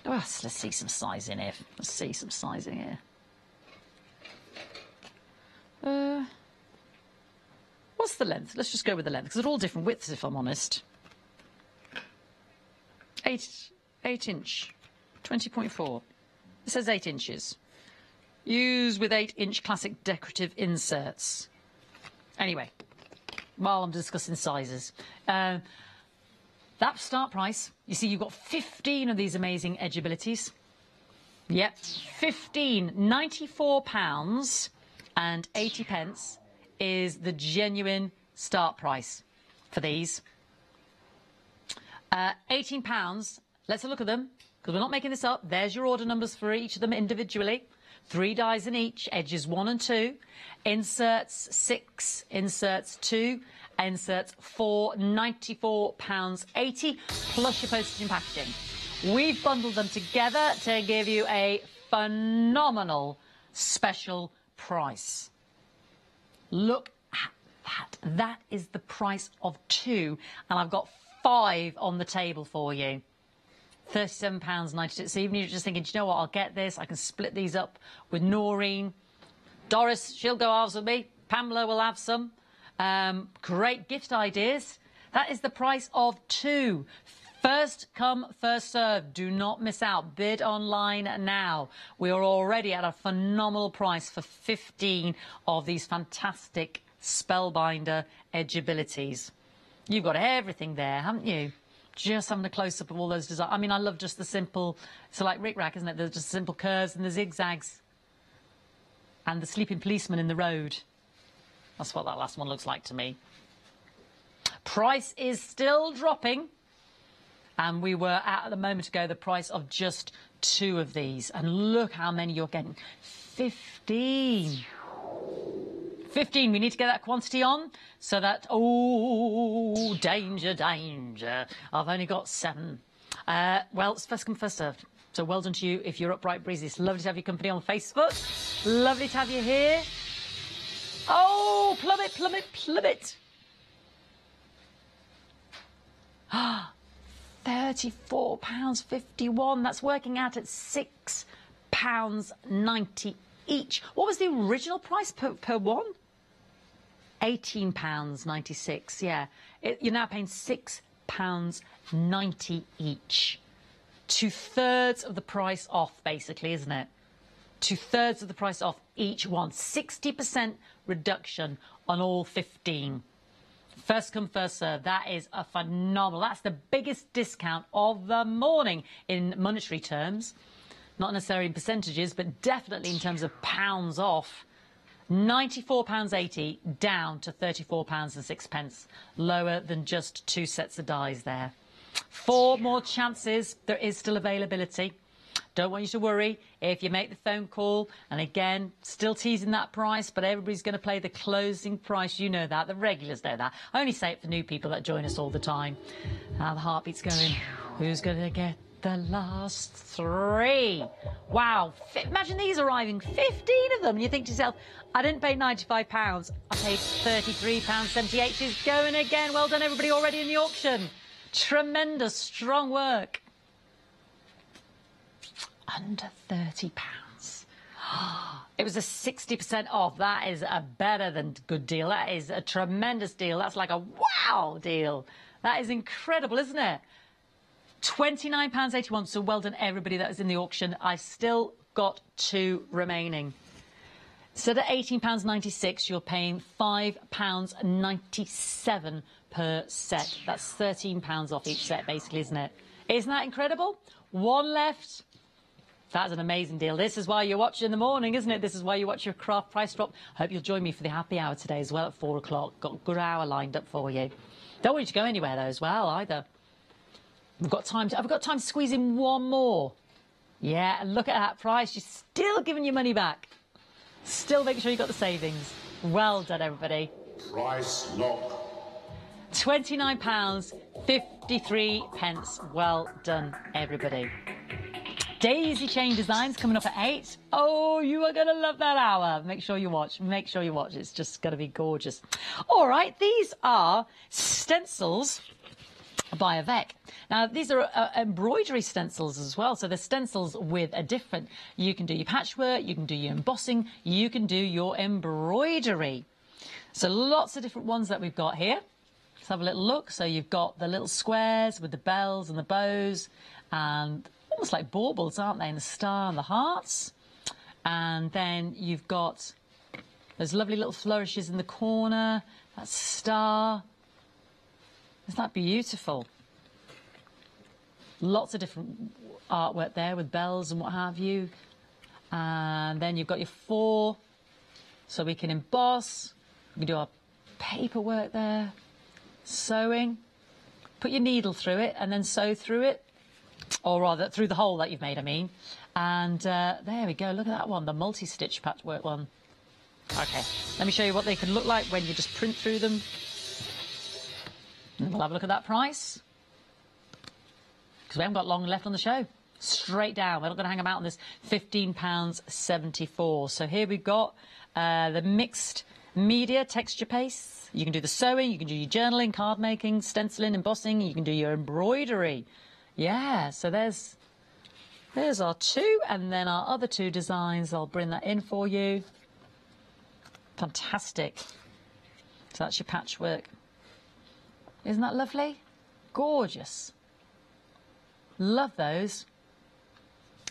Oh, let's see some size in here. Let's see some size in here. What's the length? Let's just go with the length, because they're all different widths, if I'm honest. 8 inch, 20.4. It says 8 inches. Used with 8-inch classic decorative inserts. Anyway, while I'm discussing sizes, that start price, you see you've got 15 of these amazing edgeabilities. Yep, 15, £94.80 is the genuine start price for these. £18, let's have a look at them, because we're not making this up. There's your order numbers for each of them individually. 3 dies in each, edges 1 and 2, inserts 6, inserts 2, inserts 4, £94.80, plus your postage and packaging. We've bundled them together to give you a phenomenal special price. Look at that. That is the price of 2, and I've got 5 on the table for you. £37.92. So even if you're just thinking, do you know what, I'll get this, I can split these up with Noreen. Doris, she'll go halves with me. Pamela will have some. Great gift ideas. That is the price of 2. First come, first served. Do not miss out. Bid online now. We are already at a phenomenal price for 15 of these fantastic Spellbinder edgeabilities. You've got everything there, haven't you? Just having a close-up of all those designs. I mean, I love just the simple... It's like Rick Rack, isn't it? There's just simple curves and the zigzags. And the sleeping policeman in the road. That's what that last one looks like to me. Price is still dropping. And we were at the moment ago the price of just 2 of these. And look how many you're getting. 15. 15, we need to get that quantity on so that, oh, danger, danger. I've only got 7. Well, it's first come, first served. So well done to you if you're upright breezy. It's lovely to have your company on Facebook. Lovely to have you here. Oh, plummet, plummet, plummet. £34.51. That's working out at £6.90 each. What was the original price per one? £18.96. Yeah, you're now paying £6.90 each. 2/3 of the price off, basically, isn't it? 2/3 of the price off each one. 60% reduction on all 15. First come, first serve. That is a phenomenal. That's the biggest discount of the morning in monetary terms. Not necessarily in percentages, but definitely in terms of pounds off. £94.80 down to £34.06. Lower than just 2 sets of dies there. 4 more chances. There is still availability. Don't want you to worry if you make the phone call. And again, still teasing that price, but everybody's going to play the closing price. You know that. The regulars know that. I only say it for new people that join us all the time. Now the heartbeat's going. Who's going to get the last 3? Wow. Imagine these arriving. 15 of them. And you think to yourself, I didn't pay £95. I paid £33.78. She's going again. Well done, everybody, already in the auction. Tremendous, strong work. Under £30. It was a 60% off. That is a better than good deal. That is a tremendous deal. That's like a wow deal. That is incredible, isn't it? £29.81. So well done, everybody that was in the auction. I've still got 2 remaining. Instead of £18.96, you're paying £5.97 per set. That's £13 off each set, basically, isn't it? Isn't that incredible? 1 left. That's an amazing deal. This is why you watch in the morning, isn't it? This is why you watch your craft price drop. I hope you'll join me for the happy hour today as well at 4 o'clock. Got a good hour lined up for you. Don't want you to go anywhere, though, as well, either. I've got time to squeeze in 1 more. Yeah, and look at that price. You're still giving your money back. Still making sure you got the savings. Well done, everybody. Price lock. £29.53. Well done, everybody. Daisy chain designs coming up at 8. Oh, you are going to love that hour. Make sure you watch. Make sure you watch. It's just going to be gorgeous. All right, these are stencils by Avec. Now, these are embroidery stencils as well. So they're stencils with a different... You can do your patchwork, you can do your embossing, you can do your embroidery. So lots of different ones that we've got here. Let's have a little look. So you've got the little squares with the bells and the bows and almost like baubles, aren't they? And the star and the hearts. And then you've got those lovely little flourishes in the corner. That star. Isn't that beautiful? Lots of different artwork there with bells and what have you. And then you've got your 4. So we can emboss. We can do our paperwork there. Sewing. Put your needle through it and then sew through it. Or rather, through the hole that you've made, I mean. And there we go. Look at that one, the multi-stitch patchwork one. OK, let me show you what they can look like when you just print through them. And we'll have a look at that price. Because we haven't got long left on the show. Straight down. We're not going to hang them out on this. £15.74. So here we've got the mixed media texture paste. You can do the sewing, you can do your journaling, card making, stenciling, embossing. You can do your embroidery. Yeah, so there's our 2, and then our other 2 designs. I'll bring that in for you. Fantastic. So that's your patchwork. Isn't that lovely? Gorgeous. Love those.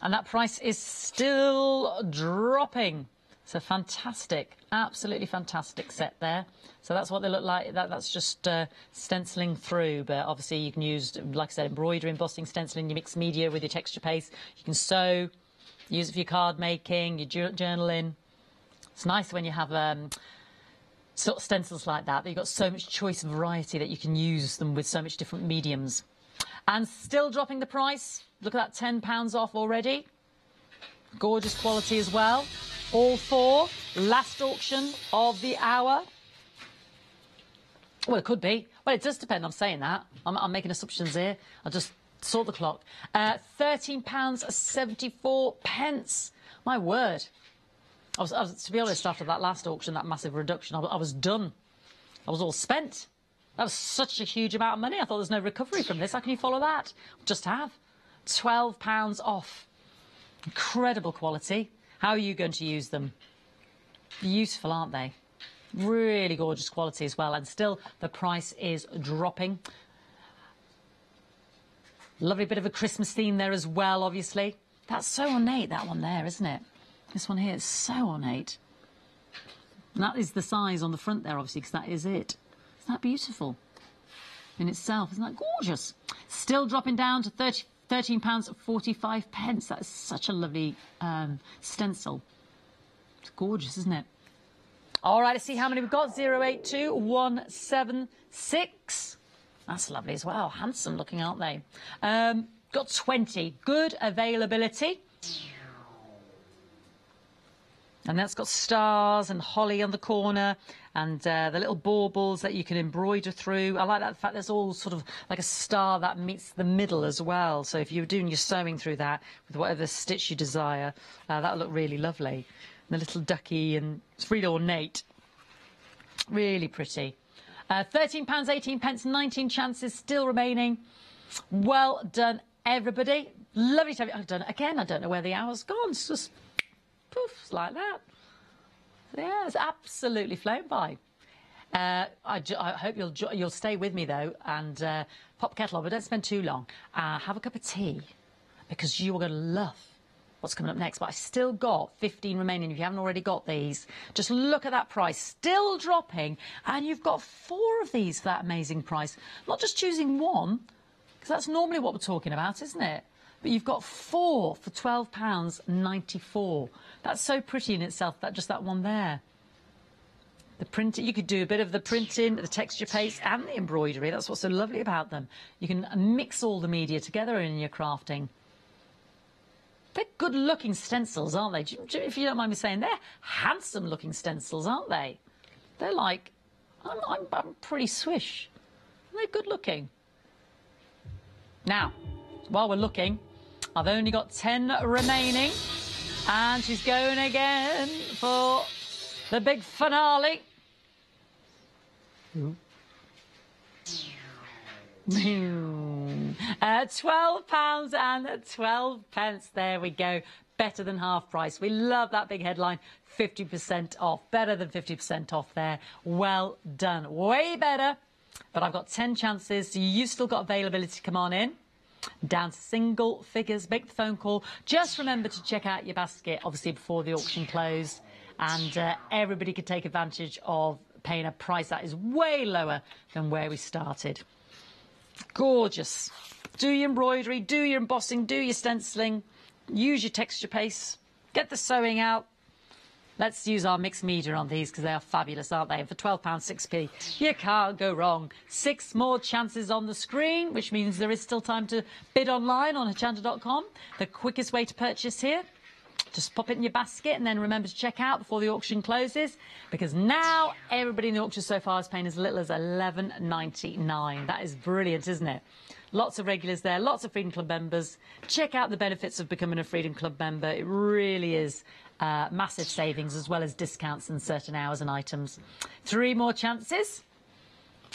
And that price is still dropping. So fantastic, absolutely fantastic set there. So that's what they look like. That's just stenciling through, but obviously you can use, like I said, embroidery, embossing, stenciling, your mixed media with your texture paste. You can sew, use it for your card making, your journaling. It's nice when you have sort of stencils like that you've got so much choice and variety that you can use them with so much different mediums. And still dropping the price. Look at that, £10 off already. Gorgeous quality as well. All 4. Last auction of the hour. Well, it could be. Well, it does depend. I'm saying that. I'm making assumptions here. I'll just sort the clock. £13.74. My word. To be honest, after that last auction, that massive reduction, I was done. I was all spent. That was such a huge amount of money. I thought there's no recovery from this. How can you follow that? Just have. £12 off. Incredible quality. How are you going to use them? Beautiful, aren't they? Really gorgeous quality as well. And still, the price is dropping. Lovely bit of a Christmas theme there as well, obviously. That's so ornate, that one there, isn't it? This one here is so ornate. And that is the size on the front there, obviously, because that is it. Isn't that beautiful in itself? Isn't that gorgeous? Still dropping down to £13.45. That is such a lovely stencil. It's gorgeous, isn't it? All right, let's see how many we've got. 082176. That's lovely as well. Handsome looking, aren't they? Got 20. Good availability. And that's got stars and holly on the corner and the little baubles that you can embroider through. I like that fact there's all sort of like a star that meets the middle as well. So if you're doing your sewing through that with whatever stitch you desire, that'll look really lovely. And the little ducky, and it's really ornate. Really pretty. £13.18, 19 chances still remaining. Well done, everybody. Lovely to have you. I've done it again. I don't know where the hour's gone. It's just poof, like that. Yeah, it's absolutely flown by. I hope you'll stay with me though and pop kettle on, but don't spend too long. Have a cup of tea because you are going to love what's coming up next. But I've still got 15 remaining. If you haven't already got these, just look at that price, still dropping, and you've got 4 of these for that amazing price. Not just choosing one, because that's normally what we're talking about, isn't it? But you've got 4 for £12.94. That's so pretty in itself, just that one there. The printing, you could do a bit of the printing, the texture paste and the embroidery. That's what's so lovely about them. You can mix all the media together in your crafting. They're good-looking stencils, aren't they? If you don't mind me saying, they're handsome-looking stencils, aren't they? They're like, I'm pretty swish. They're good-looking. Now, while we're looking, I've only got 10 remaining, and she's going again for the big finale. £12.12. There we go. Better than half price. We love that big headline. 50% off. Better than 50% off there. Well done. Way better. But I've got 10 chances. So you've still got availability to come on in. Down to single figures. Make the phone call. Just remember to check out your basket, obviously, before the auction close. And everybody could take advantage of paying a price that is way lower than where we started. Gorgeous. Do your embroidery, do your embossing, do your stenciling, use your texture paste, get the sewing out. Let's use our mixed media on these because they are fabulous, aren't they? And for £12.6p, you can't go wrong. 6 more chances on the screen, which means there is still time to bid online on Hochanda.com. The quickest way to purchase here. Just pop it in your basket and then remember to check out before the auction closes, because now everybody in the auction so far is paying as little as £11.99. That is brilliant, isn't it? Lots of regulars there, lots of Freedom Club members. Check out the benefits of becoming a Freedom Club member. It really is massive savings, as well as discounts in certain hours and items. 3 more chances.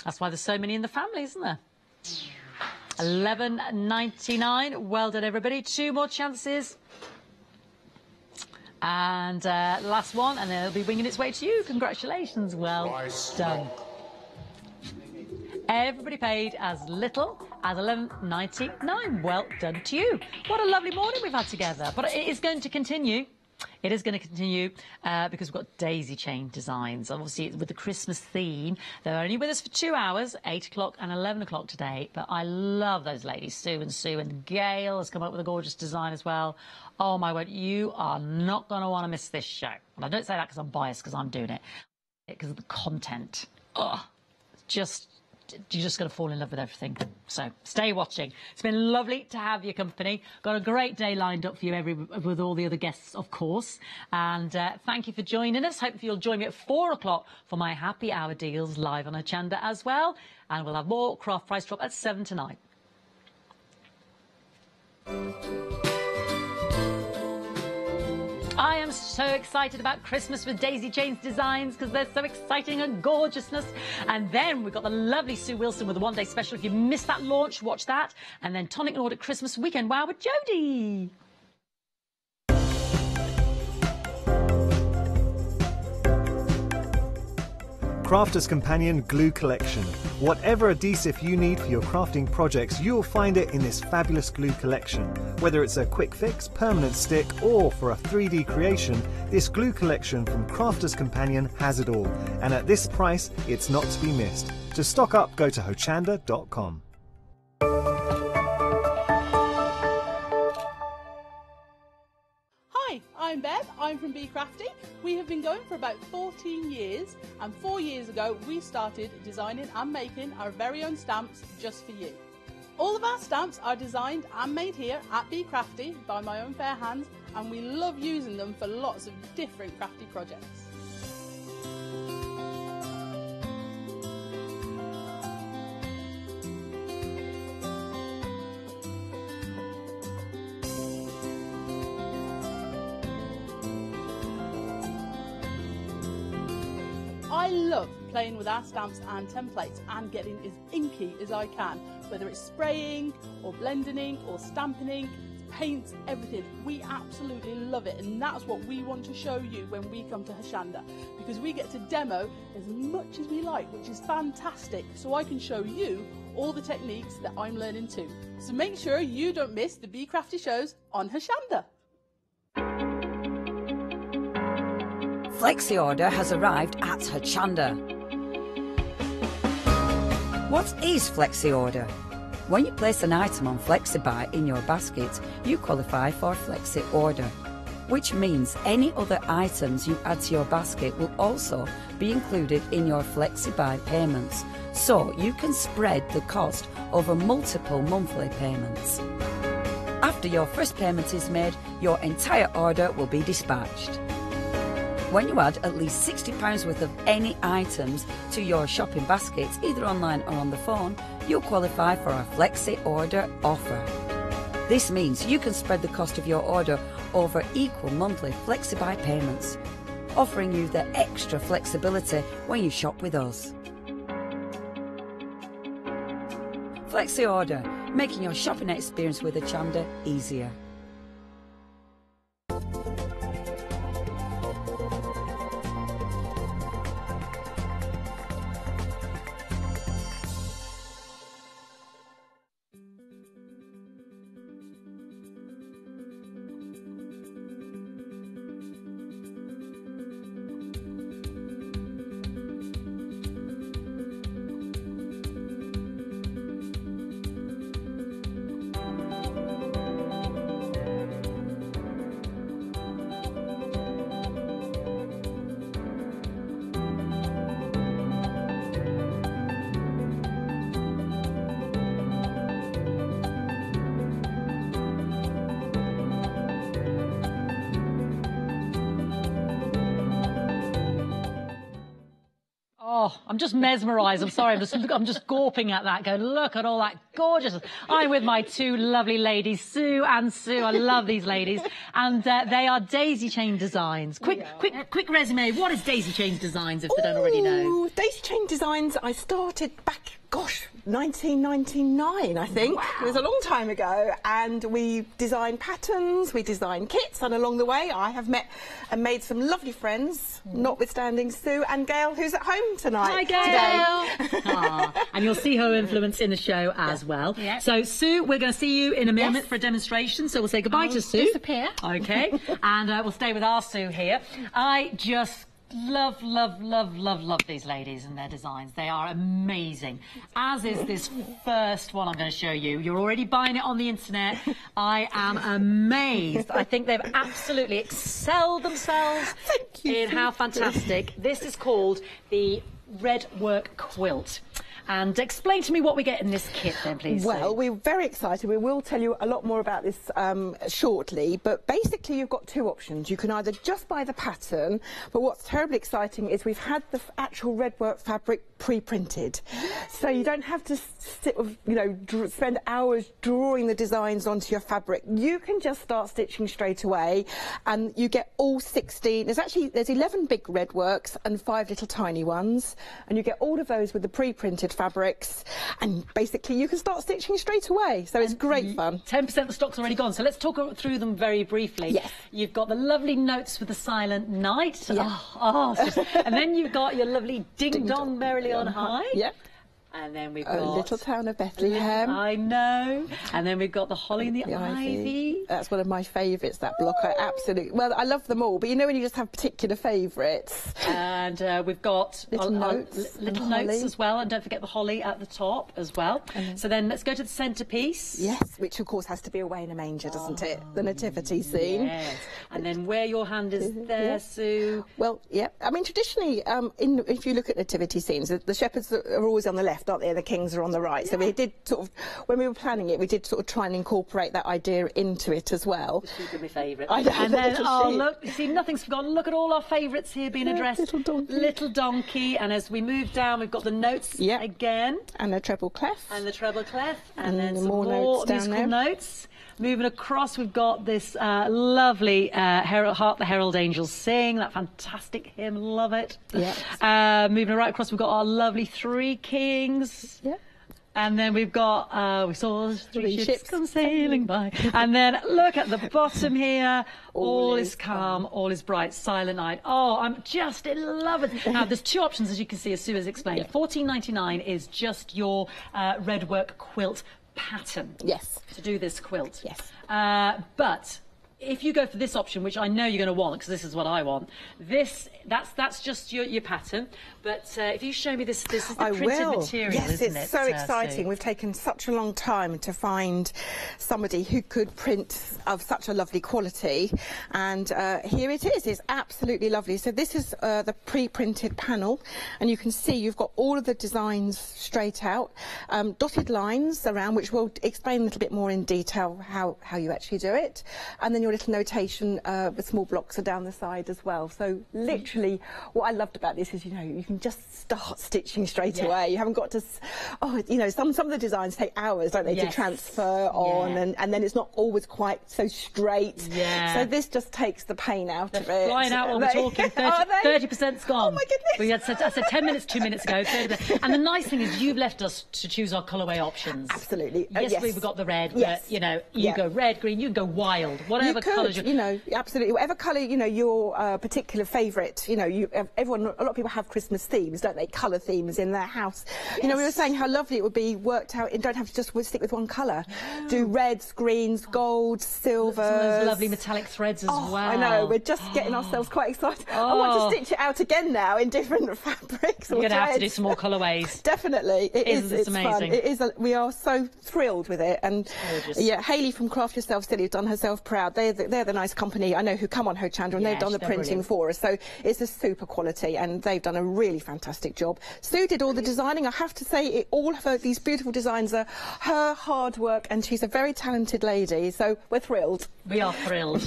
That's why there's so many in the family, isn't there? £11.99. Well done, everybody. 2 more chances. And last one, and then it'll be winging its way to you. Congratulations, well done. Everybody paid as little as £11.99. Well done to you. What a lovely morning we've had together. But it is going to continue. It is going to continue because we've got daisy chain designs. Obviously, with the Christmas theme. They're only with us for 2 hours, 8 o'clock and 11 o'clock today. But I love those ladies, Sue, and Gail has come up with a gorgeous design as well. Oh, my word, you are not going to want to miss this show. And I don't say that because I'm biased, because I'm doing it. Because of the content. Oh, you're just going to fall in love with everything. So stay watching. It's been lovely to have your company. Got a great day lined up for you with all the other guests, of course. And thank you for joining us. Hope you'll join me at 4 o'clock for my happy hour deals live on Hochanda as well. And we'll have more craft price drop at 7 tonight. I am so excited about Christmas with Daisy Chain's designs because they're so exciting and gorgeousness. And then we've got the lovely Sue Wilson with a one-day special. If you missed that launch, watch that. And then Tonic Nordic Christmas Weekend Wow with Jodie. Crafter's Companion Glue Collection. Whatever adhesive you need for your crafting projects, you'll find it in this fabulous glue collection. Whether it's a quick fix, permanent stick, or for a 3D creation, this glue collection from Crafter's Companion has it all. And at this price, it's not to be missed. To stock up, go to hochanda.com. Hi, I'm Bev. I'm from Be Crafty. We have been going for about 14 years, and 4 years ago we started designing and making our very own stamps just for you. All of our stamps are designed and made here at Be Crafty by my own fair hands, and we love using them for lots of different crafty projects. I love playing with our stamps and templates and getting as inky as I can, whether it's spraying or blending ink or stamping ink, paints, everything. We absolutely love it, and that's what we want to show you when we come to Hochanda, because we get to demo as much as we like, which is fantastic, so I can show you all the techniques that I'm learning too. So make sure you don't miss the Be Crafty shows on Hochanda. Flexi order has arrived at Hochanda. What is Flexi order? When you place an item on FlexiBuy in your basket, you qualify for Flexi order, which means any other items you add to your basket will also be included in your FlexiBuy payments, so you can spread the cost over multiple monthly payments. After your first payment is made, your entire order will be dispatched. When you add at least £60 worth of any items to your shopping baskets, either online or on the phone, you'll qualify for our Flexi Order offer. This means you can spread the cost of your order over equal monthly FlexiBuy payments, offering you the extra flexibility when you shop with us. Flexi Order, making your shopping experience with Hochanda easier. Oh, I'm just mesmerised. I'm sorry, I'm just gawping at that. Go, look at all that gorgeousness. I'm with my two lovely ladies, Sue and Sue. I love these ladies. And they are Daisy Chain Designs. Quick resume. What is Daisy Chain Designs, if they don't already know? Daisy Chain Designs, I started back, 1999, I think. Wow. It was a long time ago, and we designed patterns, we designed kits, and along the way I have met and made some lovely friends, notwithstanding Sue and Gail, who's at home tonight. Hi, Gail! And you'll see her influence in the show as well. Yeah. So, Sue, we're going to see you in a moment for a demonstration, so we'll say goodbye to Sue. Disappear. Okay, and we'll stay with our Sue here. I just love these ladies and their designs. They are amazing, as is this first one I'm going to show you. You're already buying it on the internet. I am amazed. I think they've absolutely excelled themselves in how fantastic. This is called the Red Work Quilt. And explain to me what we get in this kit then, please. Well, Sue. we're very excited. We will tell you a lot more about this shortly, but basically you've got two options. You can either just buy the pattern, but what's terribly exciting is we've had the actual redwork fabric pre-printed. So you don't have to sit with, you know, spend hours drawing the designs onto your fabric. You can just start stitching straight away, and you get all 16. There's 11 big redworks and 5 little tiny ones, and you get all of those with the pre-printed fabrics, and basically you can start stitching straight away. So it's great fun. 10% of the stock's already gone, so let's talk through them very briefly. Yes. You've got the lovely notes with the silent night. Yeah. And then you've got your lovely ding dong merrily on high. Yep. And then we've got A little town of Bethlehem. I know. And then we've got the holly and the ivy. That's one of my favourites, that block. I absolutely, well, I love them all, but you know when you just have particular favourites. And we've got little notes as well, and don't forget the holly at the top as well. So then let's go to the centrepiece. Yes, which of course has to be away in a manger, doesn't it? The nativity scene. Yes. And then where your hand is there, Sue. Well, yeah. I mean, traditionally, if you look at nativity scenes, the shepherds are always on the left, aren't they? The kings are on the right. So we did sort of, when we were planning it, we did sort of try and incorporate that idea into it as well. She's my favourite. And then, look, you see, nothing's forgotten. Look at all our favourites here being addressed. Little donkey. And as we move down, we've got the notes again. And the treble clef. And the treble clef. And then some more more notes musical down there. notes. Moving across, we've got this lovely Hark the Herald Angels Sing, that fantastic hymn, love it. Yeah. Moving right across, we've got our lovely Three Kings. Yeah. And then we've got, we saw three ships come sailing by. And then look at the bottom here. All is calm, all is bright, silent night. Oh, I'm just in love with it. Now, there's two options, as you can see, as Sue has explained. $14.99 is just your redwork quilt pattern. Yes. To do this quilt. Yes. But if you go for this option, which I know you're going to want, because this is what I want, that's just your pattern. But if you show me this is the printed material, yes, isn't it? It's so exciting. We've taken such a long time to find somebody who could print of such a lovely quality, and here it is. It's absolutely lovely. So this is the pre-printed panel, and you can see you've got all of the designs straight out, dotted lines around, which we'll explain a little bit more in detail how you actually do it, and then your little notation with small blocks are down the side as well. So literally, what I loved about this is, you know, you can just start stitching straight away. You haven't got to, you know, some of the designs take hours, don't they, to transfer on, and then it's not always quite so straight. So this just takes the pain out of it. Flying out while we're talking. 30%'s gone. Oh my goodness. We had I said 10 minutes 2 minutes ago. 30%. And the nice thing is you've left us to choose our colourway options. Absolutely. Yes, we've got the red, but, you know, you go red, green, you can go wild, whatever colours you know, absolutely, whatever colour, you know, your particular favourite, you know, a lot of people have Christmas themes, don't they? Colour themes in their house. You know, we were saying how lovely it would be worked out, and don't have to just stick with one colour. Do reds, greens, golds, silvers. Some of those lovely metallic threads as well. I know, we're just getting ourselves quite excited. I want to stitch it out again now in different fabrics. You're going to have to do some more colourways. Definitely. It's amazing. Fun. It is. We are so thrilled with it. And yeah, Hayley from Craft Yourself Silly has done herself proud. They're the nice company I know who come on Hochanda, and they've done the printing for us. So it's a super quality, and they've done a really fantastic job. Sue did all the designing. I have to say, all of these beautiful designs are her hard work, and she's a very talented lady. So we're thrilled. We are thrilled.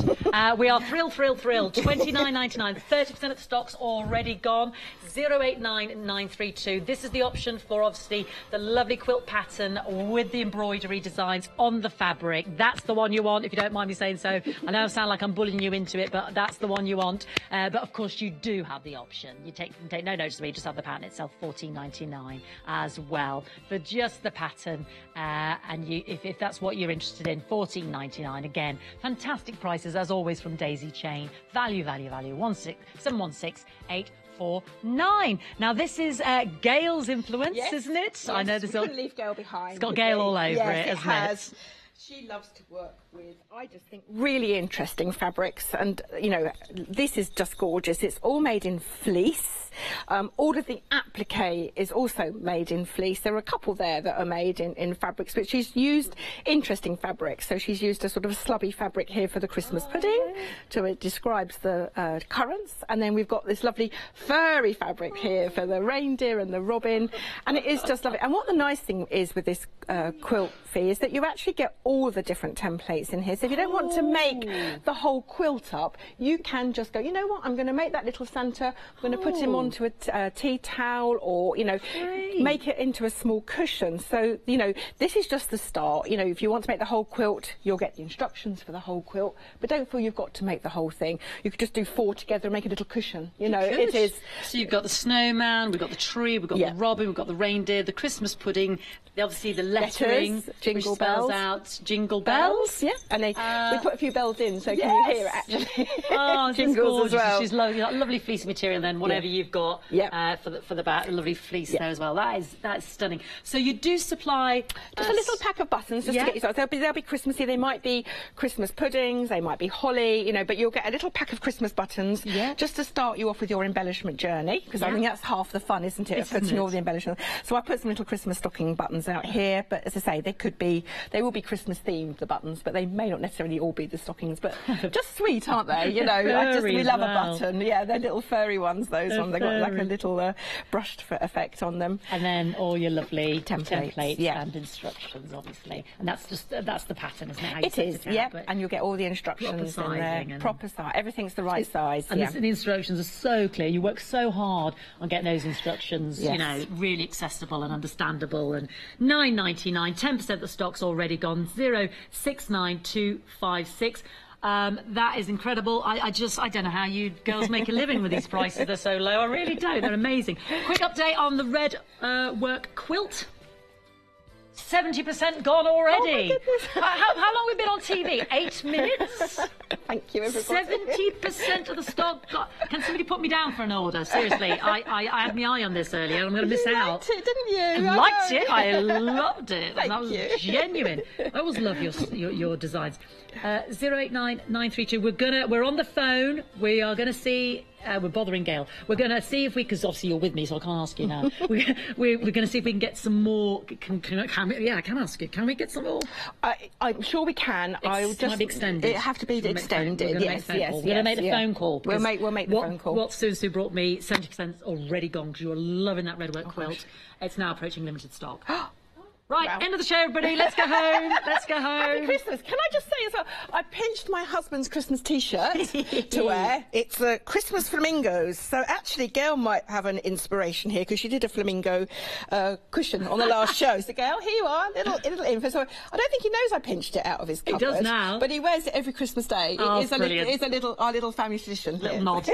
We are thrilled. $29.99. 30% of the stock's already gone. 089932. This is the option for, obviously, the lovely quilt pattern with the embroidery designs on the fabric. That's the one you want, if you don't mind me saying so. I know I sound like I'm bullying you into it, but that's the one you want. But of course, you do have the option. You take no notice of me, just have the pattern itself, $14.99 as well for just the pattern. And if that's what you're interested in, $14.99 again. Fantastic prices as always from Daisy Chain. Value. 716-849. Now this is Gail's influence, isn't it? Yes, I know this. Couldn't leave Gail behind. It's got Gail all over it, it hasn't has. it? She loves to work with, I just think, really interesting fabrics, and you know, this is just gorgeous. It's all made in fleece. All of the applique is also made in fleece. There are a couple there that are made in fabrics, but she's used interesting fabrics. So she's used a sort of a slubby fabric here for the Christmas pudding, so it describes the currants. And then we've got this lovely furry fabric here for the reindeer and the robin, and it is just lovely. And what the nice thing is with this quilt, Fee, is that you actually get all the different templates in here. So if you don't want to make the whole quilt up, you can just go, you know what, I'm going to make that little Santa, I'm going to put him onto a tea towel, or, you know, make it into a small cushion. So, you know, this is just the start. You know, if you want to make the whole quilt, you'll get the instructions for the whole quilt, but don't feel you've got to make the whole thing. You could just do 4 together and make a little cushion. You know, it is. So you've got the snowman, we've got the tree, we've got the robin, we've got the reindeer, the Christmas pudding, obviously the lettering, jingle which spells bells. out jingle bells. Yeah, and we put a few bells in, so can you hear it actually? Oh, it's Jingles gorgeous. as well. She's lovely, lovely fleece material. And then whatever you've got for the back, lovely fleece there as well. That's stunning. So you do supply just a little pack of buttons just to get you started. They'll be Christmassy. They might be Christmas puddings. They might be holly. You know, but you'll get a little pack of Christmas buttons just to start you off with your embellishment journey, because I think that's half the fun, isn't it? Putting all the embellishments. So I put some little Christmas stocking buttons out here, but as I say, they will be Christmas themed, the buttons, but they may not necessarily all be the stockings, but just sweet, aren't they? You know, we love a button. Yeah, they're little furry ones, those ones. They've got like a little brushed effect on them. And then all your lovely templates yeah. and instructions, obviously. And that's the pattern, isn't it? It is, yeah. And you'll get all the instructions in there. Proper size. Everything's the right size. And the instructions are so clear. You work so hard on getting those instructions, yes. you know, really accessible and understandable. And £9.99, 10% of the stock's already gone, 069256. That is incredible. I don't know how you girls make a living with these prices. They're so low. I really don't. They're amazing. Quick update on the red work quilt. 70% gone already. Oh my goodness. How long have we been on TV? 8 minutes? Thank you, everybody. 70% of the stock. Can somebody put me down for an order? Seriously, I had my eye on this earlier. I'm going to miss out. You liked it, didn't you? I liked it. I loved it. Thank that was you. genuine. I always love your designs. 089932. We're on the phone. We are going to see. We're bothering Gail. We're going to see if we, because obviously you're with me, so I can't ask you now. we're going to see if we can get some more. Can we, I can ask you. Can we get some more? I'm sure we can. It might be extended. It have to be extended. Yes. We're going to make the phone call. We'll make the phone call. What Sue brought me, 70% already gone because you are loving that red work quilt. It's now approaching limited stock. Right, wow. End of the show, everybody. Let's go home. Let's go home. Happy Christmas. Can I just say as well, I pinched my husband's Christmas T-shirt to wear. It's Christmas flamingos. So actually, Gail might have an inspiration here because she did a flamingo cushion on the last show. So Gail, here you are, little info. So I don't think he knows I pinched it out of his cupboard. He does now. But he wears it every Christmas day. Oh, it is our little family tradition. Little nod.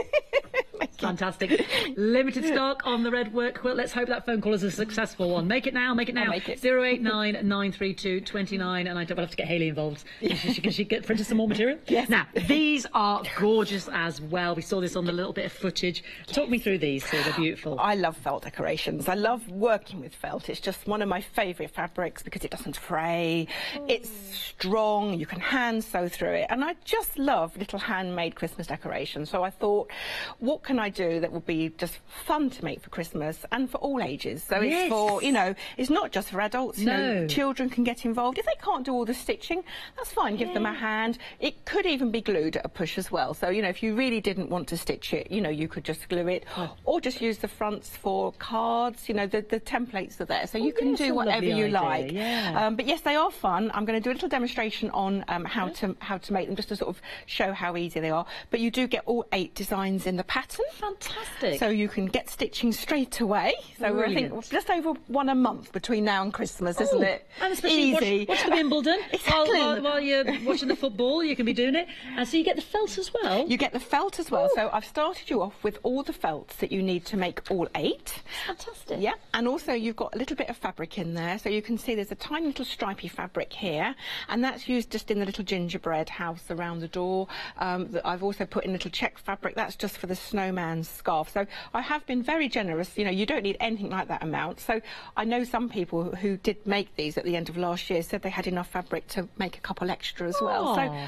Fantastic. Limited stock on the red work quilt. Let's hope that phone call is a successful one. Make it now. Make it now. 08993229, and we'll have to get Hayley involved. Can she get printed some more material? Yes. Now, these are gorgeous as well. We saw this on the little bit of footage. Talk me through these, Sue. They're beautiful. I love felt decorations. I love working with felt. It's just one of my favourite fabrics because it doesn't fray. It's strong. You can hand sew through it. And I just love little handmade Christmas decorations. So I thought, what can I do that would be just fun to make for Christmas and for all ages? So it's for, you know, it's not just for adults. You know, children can get involved. If they can't do all the stitching, that's fine. Give them a hand. It could even be glued at a push as well. So, you know, if you really didn't want to stitch it, you know, you could just glue it or just use the fronts for cards. You know, the templates are there. So you can do whatever you like. Yeah. But yes, they are fun. I'm going to do a little demonstration on how to make them, just to sort of show how easy they are. But you do get all 8 designs in the pattern. Fantastic. So you can get stitching straight away. So we're, I think, just over one a month between now and Christmas, isn't it? And especially easy. watch the Wimbledon. Exactly. While you're watching the football, you can be doing it. And so you get the felt as well. You get the felt as well. So I've started you off with all the felts that you need to make all 8. Fantastic. Yeah. And also you've got a little bit of fabric in there. So you can see there's a tiny little stripy fabric here. And that's used just in the little gingerbread house around the door. I've also put in little check fabric. That's just for the snowman and scarf. So I have been very generous. You know, you don't need anything like that amount. So I know some people who did make these at the end of last year said they had enough fabric to make a couple extra as well. So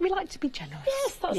we like to be generous. Yes, that's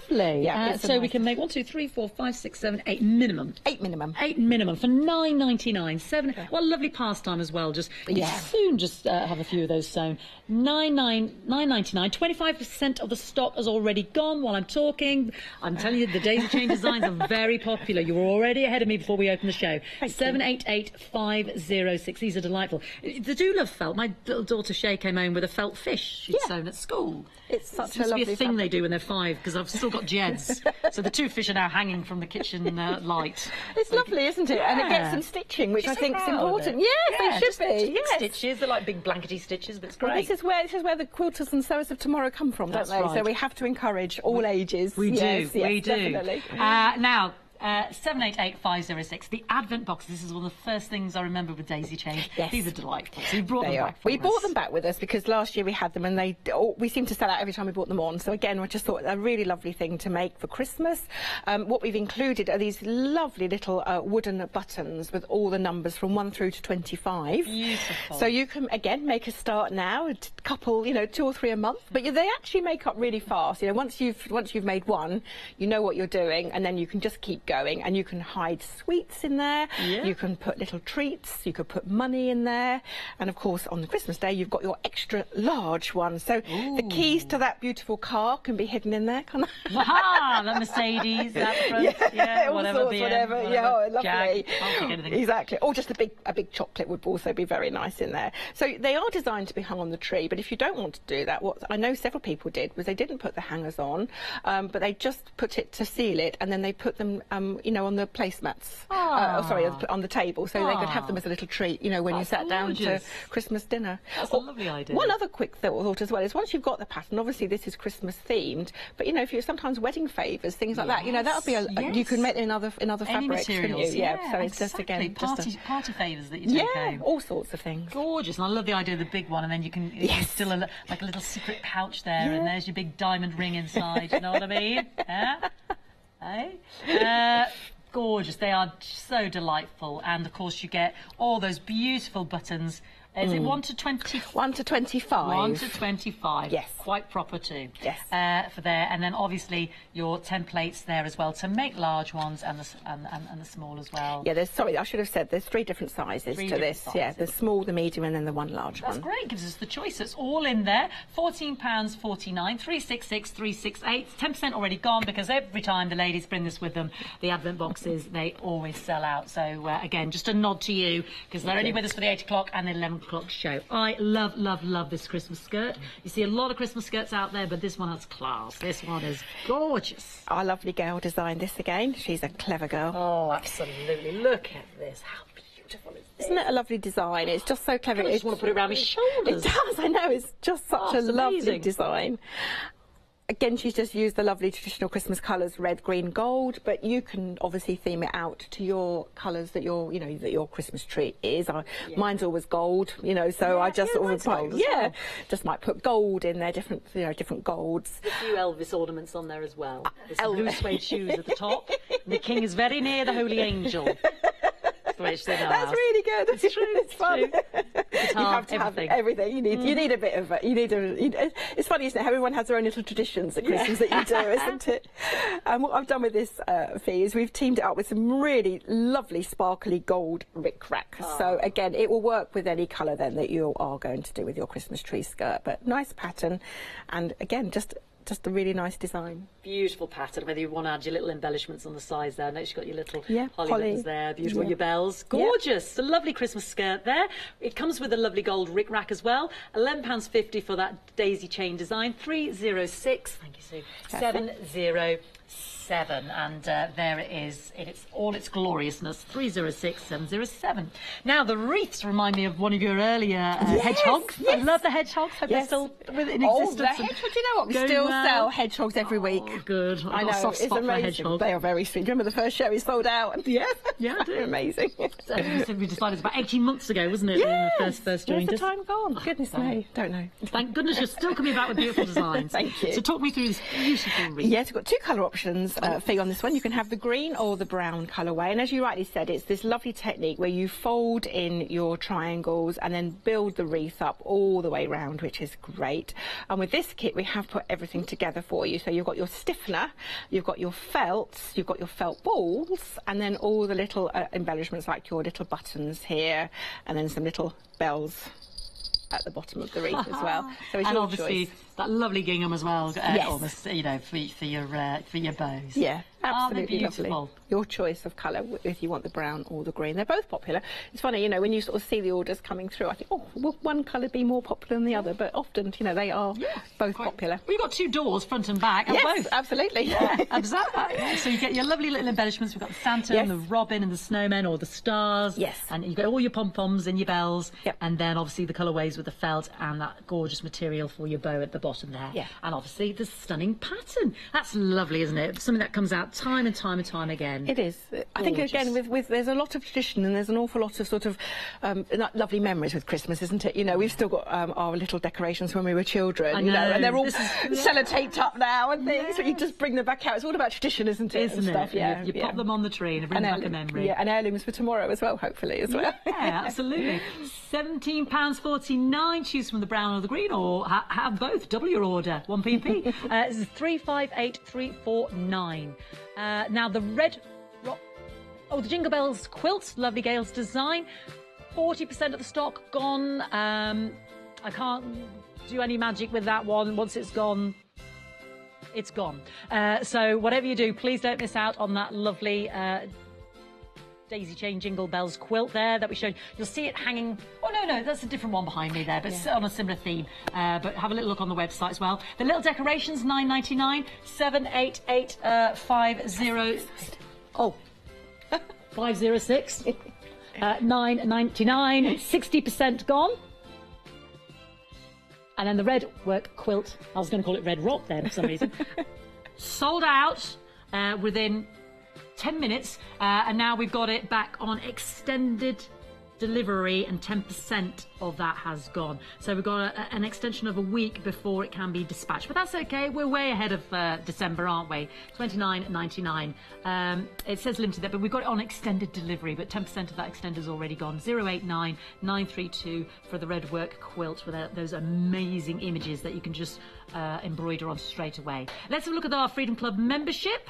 lovely. Yeah, so we can make 1, 2, 3, 4, 5, 6, 7, 8 minimum. 8 minimum. 8 minimum for £9.99. 7. What a lovely pastime as well. Just soon have a few of those sewn. $9.99. 25% of the stock has already gone while I'm talking. I'm telling you, the daisy chain designs are very popular. You were already ahead of me before we opened the show. 788506. These are delightful. They do love felt. My little daughter Shay came home with a felt fish she'd sewn at school. It's such a lovely thing they do when they're 5, because I've still got jeds. So the 2 fish are now hanging from the kitchen light. It's lovely, isn't it? And it gets some stitching, which I think is important. Yes, they should be. Yes. Stitches. They're like big blankety stitches, but it's great. Well, this is where the quilters and sewers of tomorrow come from, don't they? Right. So we have to encourage all ages. We do. Definitely. Now. 788506. The Advent box. This is one of the first things I remember with daisy chains. Yes. These are delightful. So you brought them back. We brought them back with us because last year we had them and we seemed to sell out every time we brought them on. So again, we just thought a really lovely thing to make for Christmas. What we've included are these lovely little wooden buttons with all the numbers from 1 through to 25. Beautiful. So you can again make a start now, a couple, you know, 2 or 3 a month. But they actually make up really fast. You know, once you've made one, you know what you're doing, and then you can just keep going, and you can hide sweets in there. You can put little treats. You could put money in there, and of course on the Christmas day you've got your extra large one. So the keys to that beautiful car can be hidden in there. Can Aha! The Mercedes, that front, whatever, sorts, whatever. Yeah, lovely. Jag. I'll pick anything. Exactly. Or just a big chocolate would also be very nice in there. So they are designed to be hung on the tree. But if you don't want to do that, what I know several people did was they didn't put the hangers on, but they just put it to seal it, and then they put them, you know, on the placemats. On the table, so they could have them as a little treat, you know, when you sat down to Christmas dinner. That's a lovely idea. One other quick thought as well is once you've got the pattern, obviously this is Christmas themed, but you know, if you're sometimes wedding favours, things like that, you know, that would be you can make in other fabrics, couldn't you? Yeah, so it's just again party favours that you take home. All sorts of things. Gorgeous, and I love the idea of the big one, and then you can still like a little secret pouch there, and there's your big diamond ring inside. You know what I mean? Gorgeous. They are so delightful, and of course you get all those beautiful buttons. Is it 1 to 20? 1 to 25. 1 to 25. Yes. Quite proper too. Yes. For there, and then obviously your templates there as well to make large ones and the small as well. Yeah. I should have said there's 3 different sizes to this. Sizes. Yeah. The small, the medium, and then the one large one. That's great. Gives us the choice. It's all in there. £14.49. 366 368. 10% already gone because every time the ladies bring this with them, the Advent boxes, they always sell out. So again, just a nod to you because they're only with us for the 8 o'clock and the 11 o'clock show. I love this Christmas skirt. You see a lot of Christmas skirts out there, but this one has class. This one is gorgeous. Our lovely girl designed this again. She's a clever girl. Oh, absolutely. Look at this. How beautiful is this? Isn't it a lovely design? It's just so clever. I just want to put it around my shoulders. It does, I know. It's just such a lovely design. Again, she's just used the lovely traditional Christmas colours, red, green, gold, but you can obviously theme it out to your colours that your Christmas tree is. Mine's always gold, you know, so I just just might put gold in there, different golds. A few Elvis ornaments on there as well. There's some blue suede shoes at the top. And the king is very near the holy angel. That's really good. It's true. It's fun. True. You have to have everything. You need a bit of it. It's funny, isn't it? How everyone has their own little traditions at Christmas that you do, isn't it? And what I've done with this Fee is we've teamed it up with some really lovely sparkly gold ric-rac. So again, it will work with any colour then that you are going to do with your Christmas tree skirt. But nice pattern, and again, just a really nice design. Beautiful pattern, whether you want to add your little embellishments on the sides there. Notice you've got your little holly buttons there, beautiful, your bells. Gorgeous. A lovely Christmas skirt there. It comes with a lovely gold ric-rac as well. £11.50 for that daisy chain design. 306, thank you, Sue, 707, and there it is in all its gloriousness. 306707. Now the wreaths remind me of one of your earlier hedgehogs. I love the hedgehogs. Hope they're still in existence. The hedgehogs, do you know what? We still sell hedgehogs every week. Good. I know, got a soft spot for a hedgehog. They are very sweet. Do you remember the first show we sold out? Yeah, I do. They're amazing. So we decided about 18 months ago, wasn't it? Yeah. When we first joined us. Where's the time gone? Goodness me. Don't know. Thank goodness you're still coming back with beautiful designs. Thank you. So talk me through this beautiful wreath. Yes, we've got 2 colour options. options for you on this one. You can have the green or the brown colourway, and as you rightly said, it's this lovely technique where you fold in your triangles and then build the wreath up all the way round, which is great. And with this kit we have put everything together for you. So you've got your stiffener, you've got your felts, you've got your felt balls, and then all the little embellishments like your little buttons here, and then some little bells at the bottom of the wreath as well. So it's and your obviously choice. that lovely gingham as well, Yes. almost, you know, for your bows. Yeah, absolutely they're beautiful. lovely. Your choice of colour, if you want the brown or the green. They're both popular. It's funny, you know, when you sort of see the orders coming through, I think, oh, will one colour be more popular than the other? But often, you know, they are both popular. We've got two doors, front and back, and Yes, both. absolutely. Yeah, exactly. So you get your lovely little embellishments. We've got the Santa and the Robin and the snowmen or the stars. Yes. And you get all your pom-poms and your bells. Yep. And then obviously the colourways with the felt and that gorgeous material for your bow at the bottom there. Yeah. And obviously the stunning pattern. That's lovely, isn't it? Something that comes out time and time and time again. It is. I think again with there's a lot of tradition and there's an awful lot of sort of lovely memories with Christmas, isn't it? You know, we've still got our little decorations when we were children, you know, and they're all sellotaped up now and things. So you just bring them back out. It's all about tradition, isn't it? Isn't and stuff. it? Yeah. You pop them on the tree and it brings back a memory. Yeah, and heirlooms for tomorrow as well, hopefully as well. Yeah, absolutely. £17.49. Choose from the brown or the green, or have both. Double your order. 1pp. This is 358349. Now the red rock. Oh, the Jingle Bells quilt. Lovely Gale's design. 40% of the stock gone. I can't do any magic with that one. Once it's gone, it's gone. So whatever you do, please don't miss out on that lovely daisy chain Jingle Bells quilt there that we showed. You'll see it hanging. Oh no, that's a different one behind me there, but it's on a similar theme. But have a little look on the website as well. The little decorations, $9.99. 78850. Oh, 506. $9.99. 60% gone. And then the red work quilt. I was going to call it Red Rock then for some reason. Sold out within 10 minutes, and now we've got it back on extended delivery, and 10% of that has gone. So we've got an extension of a week before it can be dispatched, but that's okay. We're way ahead of December, aren't we? $29.99. It says limited there, but we've got it on extended delivery, but 10% of that extender's already gone. 089932 for the red work quilt with those amazing images that you can just embroider on straight away. Let's have a look at our Freedom Club membership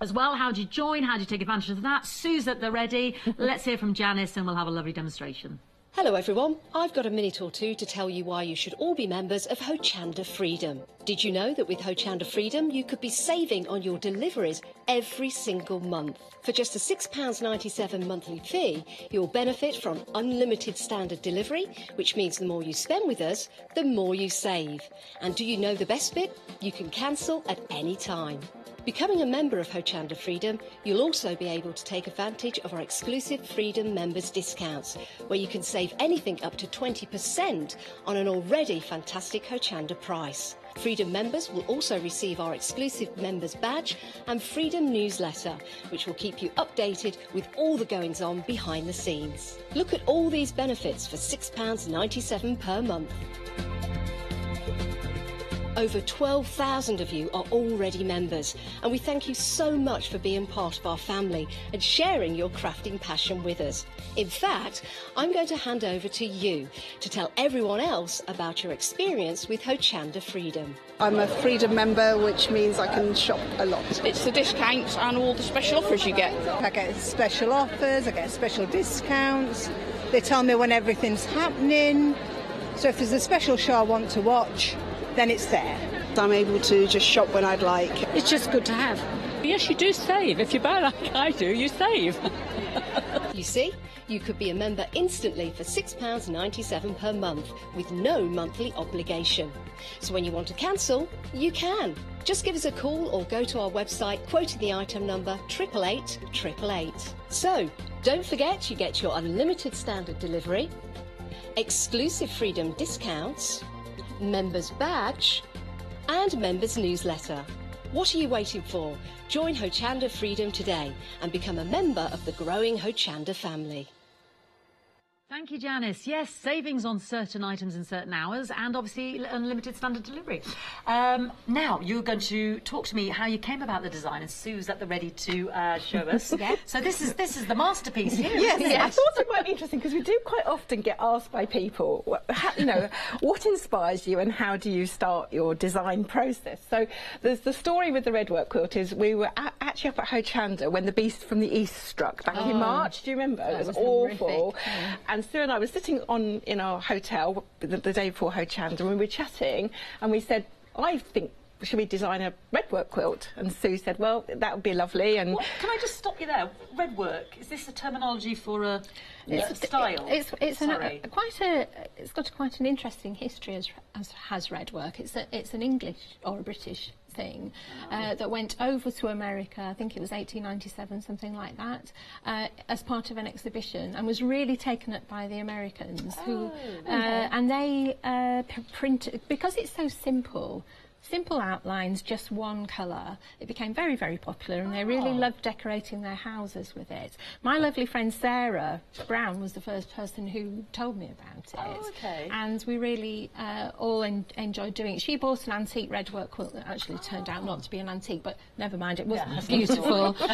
as well. How do you join? How do you take advantage of that? Sue's at the ready. Let's hear from Janice and we'll have a lovely demonstration. Hello everyone, I've got a minute or two to tell you why you should all be members of Hochanda Freedom. Did you know that with Hochanda Freedom you could be saving on your deliveries every single month? For just a £6.97 monthly fee, you'll benefit from unlimited standard delivery, which means the more you spend with us, the more you save. And do you know the best bit? You can cancel at any time. Becoming a member of Hochanda Freedom, you'll also be able to take advantage of our exclusive Freedom members discounts, where you can save anything up to 20% on an already fantastic Hochanda price. Freedom members will also receive our exclusive members badge and Freedom newsletter, which will keep you updated with all the goings-on behind the scenes. Look at all these benefits for £6.97 per month. Over 12,000 of you are already members, and we thank you so much for being part of our family and sharing your crafting passion with us. In fact, I'm going to hand over to you to tell everyone else about your experience with Hochanda Freedom. I'm a Freedom member, which means I can shop a lot. It's the discounts and all the special offers you get. I get special offers, I get special discounts. They tell me when everything's happening. So if there's a special show I want to watch, then it's there. I'm able to just shop when I'd like. It's just good to have. Yes, you do save. If you buy like I do, you save. You see, you could be a member instantly for £6.97 per month with no monthly obligation. So when you want to cancel, you can. Just give us a call or go to our website quoting the item number 888 So, don't forget you get your unlimited standard delivery, exclusive Freedom discounts, members badge and members newsletter. What are you waiting for? Join Hochanda Freedom today and become a member of the growing Hochanda family. Thank you, Janice. Yes, savings on certain items in certain hours and obviously unlimited standard delivery. Now, you're going to talk to me how you came about the design, and Sue's at the ready to show us. Yeah. So this is the masterpiece here. Yes, isn't it? I thought it might be interesting because we do quite often get asked by people, what inspires you and how do you start your design process? So there's the story with the red work quilt is we were actually up at Hochanda when the beast from the east struck back in March. Do you remember? It was awful. Yeah. And Sue and I were sitting in our hotel the day before Hochanda, and we were chatting, and we said, I think, should we design a red work quilt? And Sue said, well, that would be lovely. And Can I just stop you there? Red work, is this a terminology for a style? It's got quite an interesting history as has red work. It's an English or a British thing that went over to America, I think it was 1897, something like that, as part of an exhibition, and was really taken up by the Americans and they printed, because it's so simple outlines, just one colour. It became very, very popular, and they really loved decorating their houses with it. My lovely friend Sarah Brown was the first person who told me about it. And we really all enjoyed doing it. She bought an antique red work quilt that actually turned out not to be an antique, but never mind, it wasn't beautiful. It's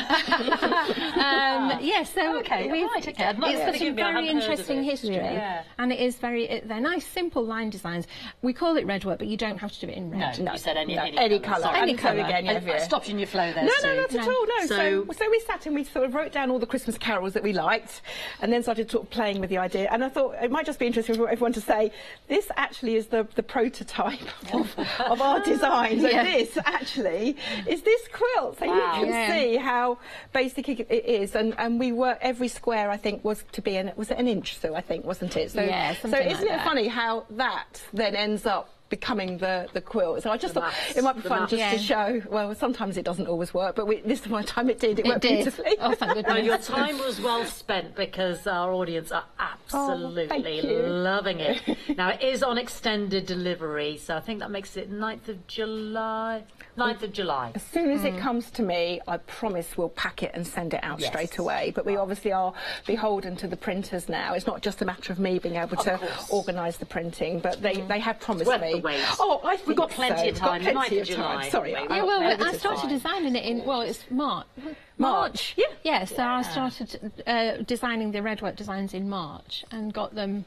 got some very interesting history, and it is they're nice, simple line designs. We call it red work, but you don't have to do it in red. No. Said any colour. Any colour. Again, stopped you in your flow there, No, not at all, no. So we sat and we sort of wrote down all the Christmas carols that we liked, and then started sort of playing with the idea. And I thought it might just be interesting for everyone to say, this actually is the prototype of our design. So this actually is this quilt. So you can see how basic it is. And we were, every square, I think, was to be was it an inch, so I think, wasn't it? So, isn't it funny how that then ends up becoming the quilt? So I just thought it might be fun just to show. Well, sometimes it doesn't always work, but this time it did. It worked beautifully. Oh, thank goodness. Your time was well spent, because our audience are absolutely loving it. Now, it is on extended delivery, so I think that makes it 9th of July. 9th of July. As soon as it comes to me, I promise we'll pack it and send it out straight away. But we obviously are beholden to the printers now. It's not just a matter of me being able to organise the printing, but they have promised me. I think we've got plenty of time. 9th of July. Sorry. I started designing it in, it's March. Yeah, so I started designing the red work designs in March and got them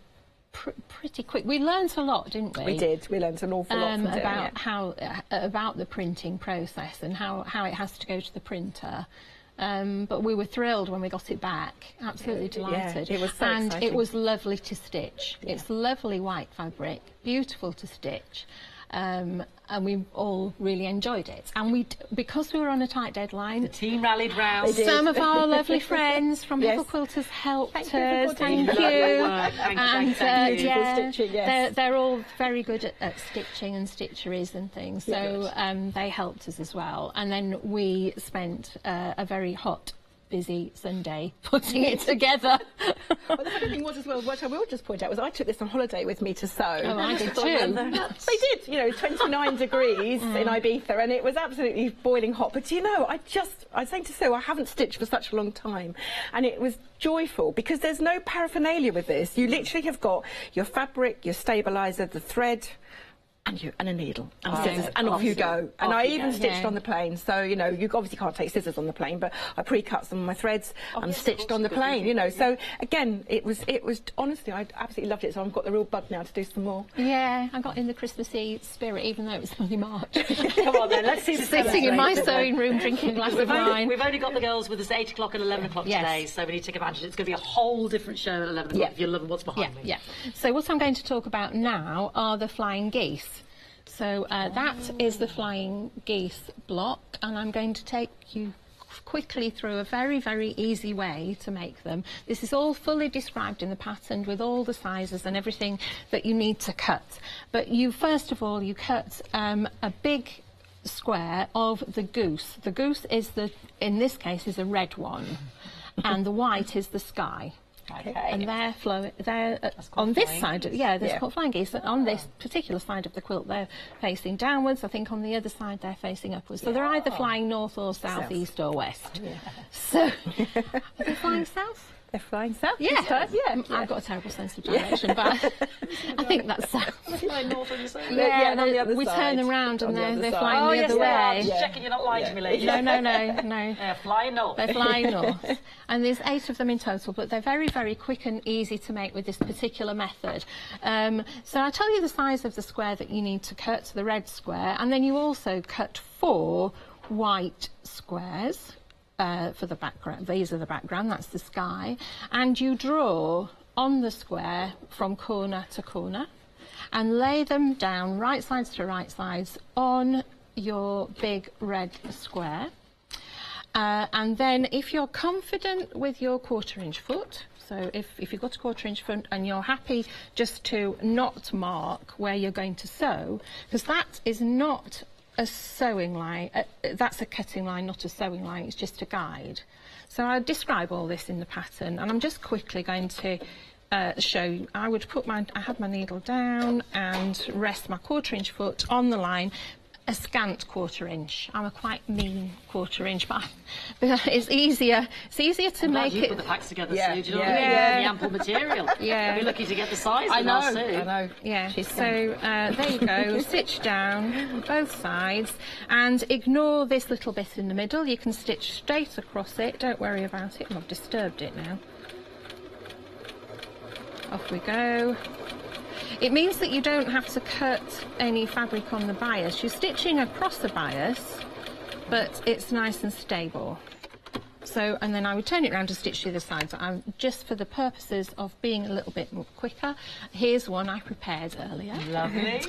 pretty quick. We learnt a lot, didn't we? We did. We learnt an awful lot from about the printing process and how it has to go to the printer. But we were thrilled when we got it back. Absolutely delighted. It was so exciting. It was lovely to stitch. It's lovely white fabric, beautiful to stitch. And we all really enjoyed it. And because we were on a tight deadline, the team rallied round. Some of our lovely friends from Little Quilters helped us. Thank you. They're all very good at stitching and stitcheries and things. So they helped us as well. And then we spent a very hot, busy Sunday putting it togetger. Well, the funny thing was as well, what I will just point out was I took this on holiday with me to sew. Oh, I did too. They did, 29 degrees in Ibiza, and it was absolutely boiling hot. But I was saying to Sue, I haven't stitched for such a long time, and it was joyful because there's no paraphernalia with this. You literally have got your fabric, your stabiliser, the thread, and a needle and scissors, and off you go. And I even stitched on the plane, so you obviously can't take scissors on the plane, but I pre-cut some of my threads and stitched on the plane. So again, it was honestly, I absolutely loved it. So I've got the real bug now to do some more. Yeah, I got in the Christmassy spirit, even though it was only March. Come on then, let's see the sitting in my sewing room drinking a glass of wine. We've only got the girls with us at 8 o'clock and 11 o'clock today, so we need to take advantage. It's going to be a whole different show at 11 o'clock if you're loving what's behind me. So what I'm going to talk about now are the flying geese. So that is the flying geese block, and I'm going to take you quickly through a very, very easy way to make them. This is all fully described in the pattern with all the sizes and everything that you need to cut. But first of all, you cut a big square of the goose. The goose is in this case, is a red one, and the white is the sky. And they're on this side, there's called flying geese. On this particular side of the quilt, they're facing downwards. I think on the other side, they're facing upwards. So they're either flying north or south, east or west. So, are they flying south? They're flying south. Yeah, Yeah. I've got a terrible sense of direction, but I think that's south. Flying north and south. Yeah, and on the other we side. turn them round and they're side. flying the other way. Just checking you're not lying to me, lady. No. They're flying north. They're flying north. And there's 8 of them in total, but they're very, very quick and easy to make with this particular method. So I'll tell you the size of the square that you need to cut, the red square, and then you also cut 4 white squares. For the background, these are the background, that's the sky, and you draw on the square from corner to corner and lay them down right sides to right sides on your big red square. And then if you're confident with your 1/4 inch foot, so if you've got a 1/4 inch foot and you're happy just to not mark where you're going to sew, because that is not a sewing line, that's a cutting line, not a sewing line, it's just a guide. So I describe all this in the pattern, and I'm just quickly going to show you. I have my needle down and rest my 1/4 inch foot on the line, a scant 1/4 inch. I'm a quite mean 1/4 inch, but it's easier to make it. Put the packs together, Yeah, Sue. Do you know yeah, what I mean? yeah. The ample material. Yeah. You'll be lucky to get the size. I know. Sue. Yeah, so there you go, stitch down both sides and ignore this little bit in the middle. You can stitch straight across it, don't worry about it. I've disturbed it now. Off we go. It means that you don't have to cut any fabric on the bias. You're stitching across the bias, but it's nice and stable. So, and then I would turn it around to stitch the other side. So just for the purposes of being a little bit more quicker, here's one I prepared earlier. Lovely.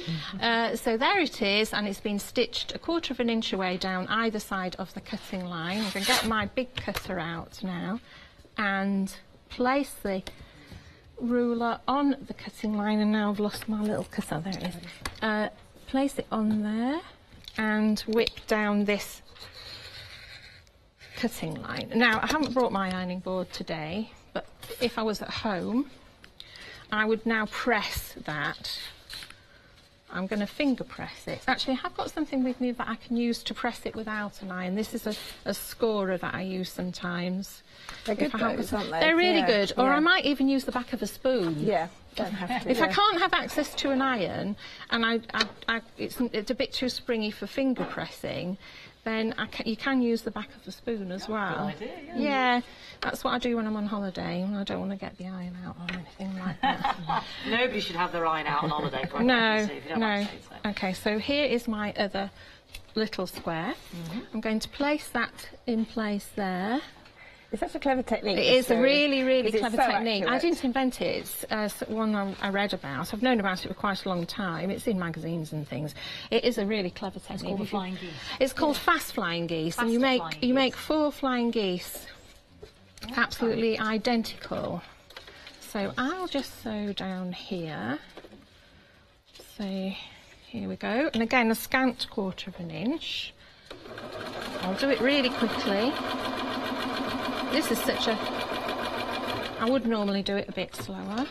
So there it is, and it's been stitched 1/4 inch away down either side of the cutting line. I'm going to get my big cutter out now and place the ruler on the cutting line, and now I've lost my little cutter. There it is. Place it on there and whip down this cutting line. Now I haven't brought my ironing board today, but if I was at home I would now press that. I'm going to finger press it. Actually, I have got something with me that I can use to press it without an iron. This is a scorer that I use sometimes. They're good those, aren't they? They're really Yeah, good. Or yeah. I might even use the back of a spoon. Yeah, don't have to. If I can't have access to an iron and it's a bit too springy for finger pressing, then you can use the back of the spoon as well. Good idea, yeah, that's what I do when I'm on holiday, and I don't want to get the iron out or anything like that. Nobody should have their iron out on holiday. No. Okay, so here is my other little square. I'm going to place that in place there. It's such a clever technique. It is a really, really clever so technique. accurate. I didn't invent it. It's one I read about. I've known about it for quite a long time. It's in magazines and things. It is a really clever technique. It's called flying geese. It's called fast flying geese, and you make 4 flying geese, absolutely identical. So I'll just sew down here. So here we go, and again a scant 1/4 inch. I'll do it really quickly. This is such a... I would normally do it a bit slower.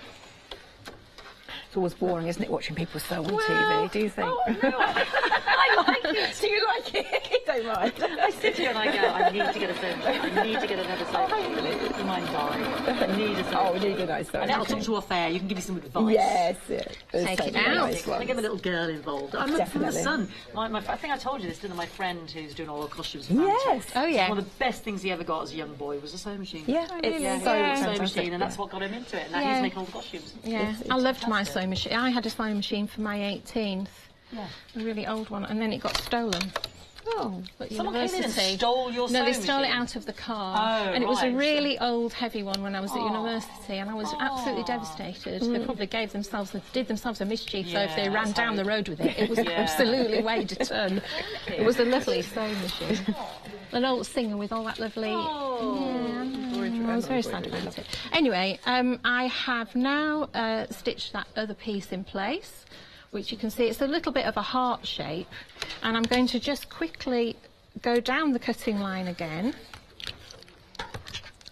It's always boring, isn't it, watching people sew on TV, do you think? Oh, no. I like it. Do you like it? Don't mind. I sit here and I go, I need to get a sewing machine. I need to get another sewing machine. You mind dying? I need a sewing Oh, we need a nice sewing And I'll machine. come to a fair, you can give me some advice. Yes, yeah. Take it out. I get my little girl involved. I'm from the Definitely. Sun. I think I told you this, didn't I? My friend who's doing all the costumes. For Yes. Fantasy. Oh, yeah. One of the best things he ever got as a young boy was a sewing machine. Yeah, it's Yeah, so he got a sewing fantastic. machine, and that's what got him into it. And now Yeah. he's making all the costumes. Yeah, I loved my sewing machine. I had a sewing machine for my 18th. Yeah. A really old one, and then it got stolen. Oh, At someone came in and university. stole your No, sewing they stole it machine? out of the car. Oh, and it was a right. really old, heavy one when I was at university, and I was absolutely devastated. They probably did themselves a mischief, so if they Yeah, ran that's down how the road with it, it was Yeah. absolutely way to turn. It was a lovely sewing machine. An old singer with all that lovely... I was very sad about it. Anyway, I have now stitched that other piece in place, which you can see it's a little bit of a heart shape, and I'm going to just quickly go down the cutting line again,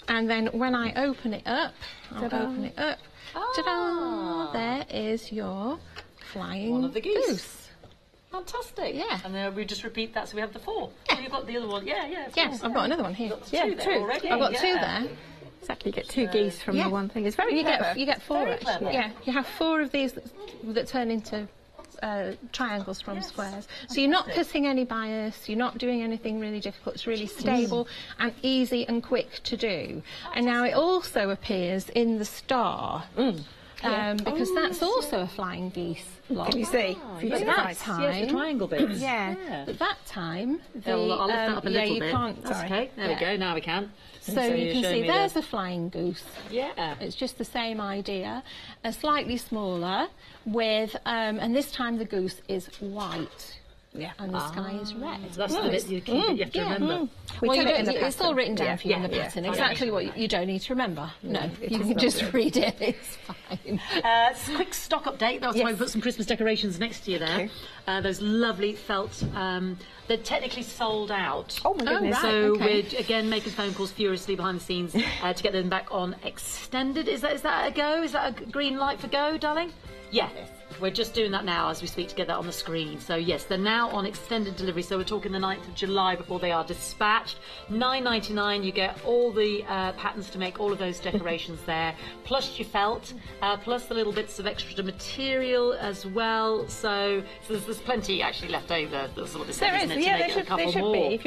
and then when I open it up, I'll open it up. Ta-da! There is your flying One of the geese. goose. Fantastic. Yeah. And then we just repeat that, so we have the 4. Yeah. Oh, you've got the other one. Yeah, yeah. of Yes, course. I've got another one here. You've got two there already. I've got 2 yeah. there. Exactly, you get 2 geese from the one thing. It's very clever. You get 4 Very actually. clever. Yeah, you have 4 of these that turn into triangles from squares. So you're not cutting any bias, you're not doing anything really difficult, it's really stable and easy and quick to do. And now it also appears in the star. Because that's also a flying geese block. Can you see? But that time, yes, the triangle bits. But that time, I'll lift that up a little you bit. can't. That's okay. There we go. Now we can. So you can see there's a flying goose. Yeah. It's just the same idea, a slightly smaller, with and this time the goose is white. Yeah. And the sky is red. So that's the bit you have to remember. Well, it's all written down for you in the pattern. Exactly what you don't need to remember. No, you can just read it. It's fine. Quick stock update. That's why we put some Christmas decorations next to you there. Those lovely felt. They're technically sold out. Oh my goodness! So we're again making phone calls furiously behind the scenes to get them back on extended. Is that a go? Is that a green light for go, darling? Yeah. We're just doing that now as we speak to get that on the screen. So yes, they're now on extended delivery. So we're talking the 9th of July before they are dispatched. $9.99. You get all the patterns to make all of those decorations there, plus your felt, plus the little bits of extra material as well. So there's plenty actually left over. That's what this There is. there should be. If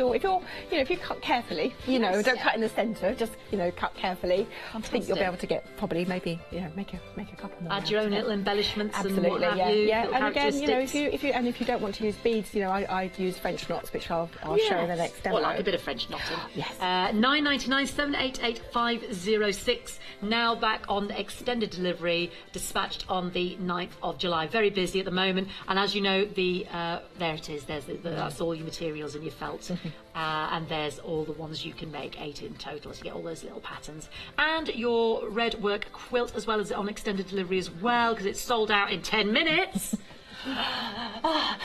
you cut carefully, don't cut in the centre. Just cut carefully. I think you'll be able to get probably maybe make a couple more. Add your own little embellishments. Absolutely. And what have you, and again, if you don't want to use beads, I use French knots, which I'll show in the next demo. Well, like a bit of French knotting. Yes. $9.99, 788-506. Now back on extended delivery, dispatched on the 9th of July. Very busy at the moment, and as you know, there it is. That's all your materials and your felt, and there's all the ones you can make, 8 in total. So you get all those little patterns and your red work quilt as well as on extended delivery as well, because it's sold out in 10 minutes.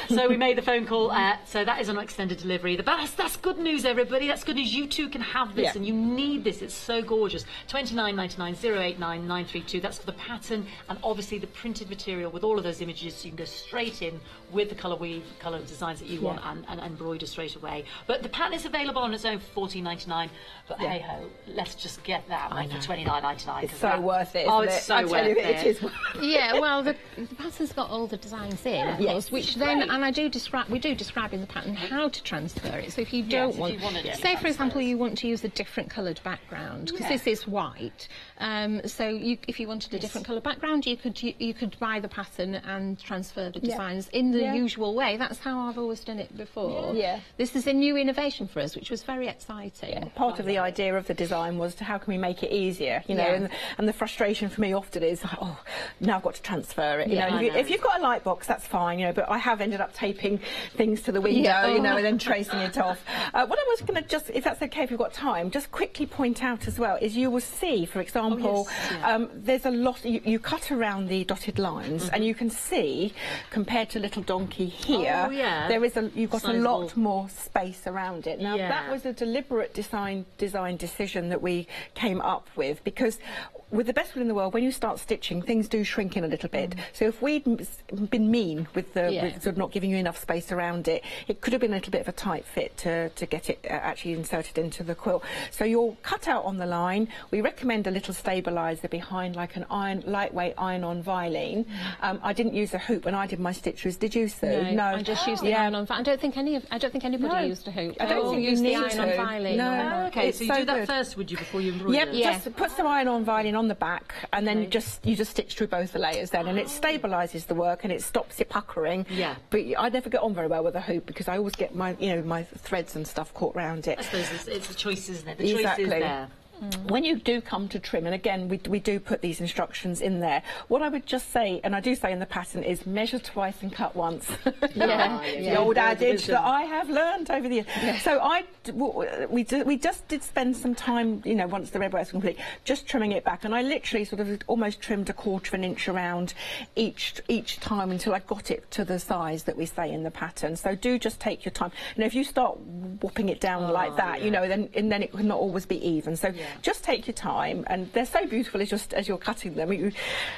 So we made the phone call. So that is on extended delivery. That's good news, everybody. That's good news. You too can have this, and you need this. It's so gorgeous. $29.99, 089-932. That's for the pattern and obviously the printed material with all of those images. So you can go straight in with the colour weave, colour designs that you want, and embroider straight away. But the pattern is available on its own for $14.99. But hey ho, let's just get that one for $29.99. It's so worth it. Oh, it's so worth it. It is. Yeah, well, the pattern's got all the designs in, of course, which then, and we do describe in the pattern how to transfer it. So if you don't want, say for example, you want to use a different coloured background, because this is white. So if you wanted a different colour background, you could buy the pattern and transfer the designs in the usual way. That's how I've always done it before. This is a new innovation for us, which was very exciting. Part of the idea of the design was how can we make it easier, and the frustration for me often is, now I've got to transfer it. If you've got a light box, that's fine, but I have ended up taping things to the window, and then tracing it off. What I was going to just, if that's okay, if you've got time, just quickly point out as well is you will see, for example, there's a lot, you cut around the dotted lines, and you can see, compared to Little Donkey here, you've got a lot more space around it. Now, that was a deliberate design decision that we came up with, because with the best will in the world, when you start stitching, things do shrink in a little bit. So if we'd been mean with sort of not giving you enough space around it, it could have been a little bit of a tight fit to get it actually inserted into the quilt. So you'll cut out on the line. We recommend a little stabiliser behind, like an lightweight iron-on Vilene. I didn't use a hoop when I did my stitches. Did you, Sue? No, I just used the iron-on. I don't think anybody used a hoop. I don't think you used need the iron-on Vilene. No. Okay, so you do that first, would you, before you embroider? Yep. Just put some iron-on Vilene on the back, and then you just stitch through both the layers then, and it stabilises the work and it stops it puckering. But I never get on very well with a hoop because I always get my my threads and stuff caught around it. I suppose it's the choice, isn't it? The choice is there. When you do come to trim, and again we do put these instructions in there, what I would just say, and I do say in the pattern, is measure twice and cut once. The old adage that I have learned over the years. So we just did spend some time, once the red work was complete, just trimming it back, and I literally sort of almost trimmed 1/4 of an inch around each time until I got it to the size that we say in the pattern. So do just take your time. If you start whopping it down like that, then it will not always be even. So just take your time, and they're so beautiful as you're cutting them. You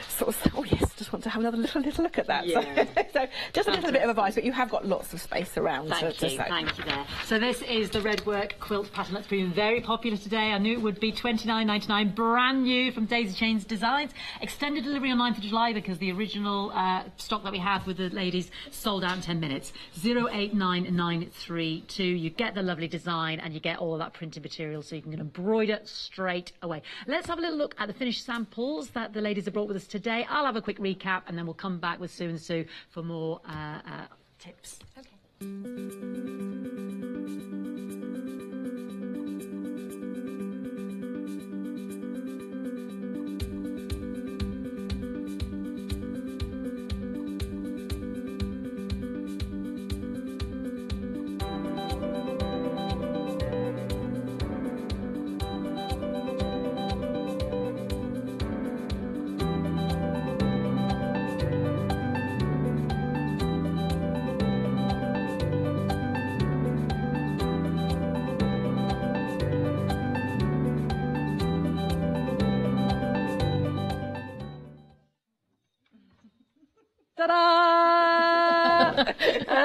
sort of say, oh yes, just want to have another little look at that. Yeah. So just a little bit of advice, but you have got lots of space around to sew. Thank you there. So this is the red work quilt pattern that's been very popular today. I knew it would be £29.99, brand new from Daisy Chains Designs. Extended delivery on 9th of July because the original stock that we had with the ladies sold out in 10 minutes. 089932. You get the lovely design and you get all that printed material so you can embroider straight away. Let's have a little look at the finished samples that the ladies have brought with us today. I'll have a quick recap and then we'll come back with Sue and Sue for more tips. Okay.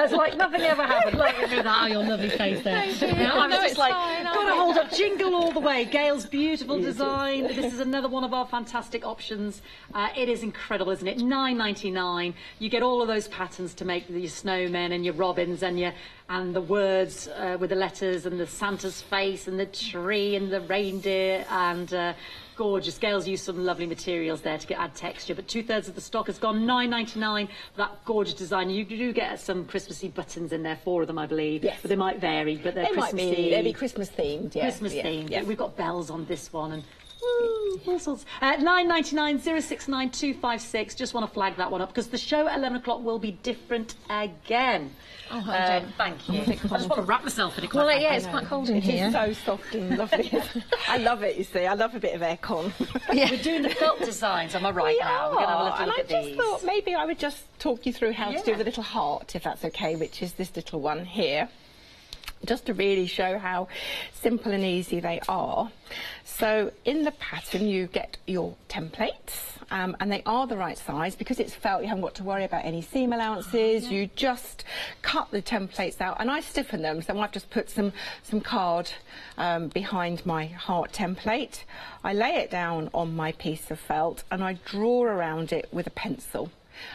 It's like nothing ever happened. Look at that, your lovely face there. I was just like, got to hold up, jingle all the way. Gail's beautiful design. This is another one of our fantastic options. It is incredible, isn't it? £9.99. You get all of those patterns to make your snowmen and your robins and the words with the letters and the Santa's face and the tree and the reindeer and. Gorgeous. Gail's used some lovely materials there to add texture, but 2/3 of the stock has gone. £9.99 for that gorgeous design. You do get some Christmassy buttons in there, 4 of them, I believe. Yes. But they might vary, but they're Christmassy. They'll be Christmas themed, yeah. Christmas themed. Yeah. We've got bells on this one and all sorts. £9.99 069256. Just want to flag that one up because the show at 11 o'clock will be different again. Oh, hi, thank you. I just want to wrap myself in it. Well, yeah, it's quite cold in here. It is so soft and lovely. I love it, you see. I love a bit of aircon. Yeah. We're doing the felt designs, am I right now? We're going to have a little look at these. I just thought maybe I would just talk you through how to do the little heart, if that's okay, which is this little one here. Just to really show how simple and easy they are. So in the pattern you get your templates and they are the right size because it's felt. You haven't got to worry about any seam allowances. You just cut the templates out and I stiffen them. So I've just put some card behind my heart template. I lay it down on my piece of felt and I draw around it with a pencil.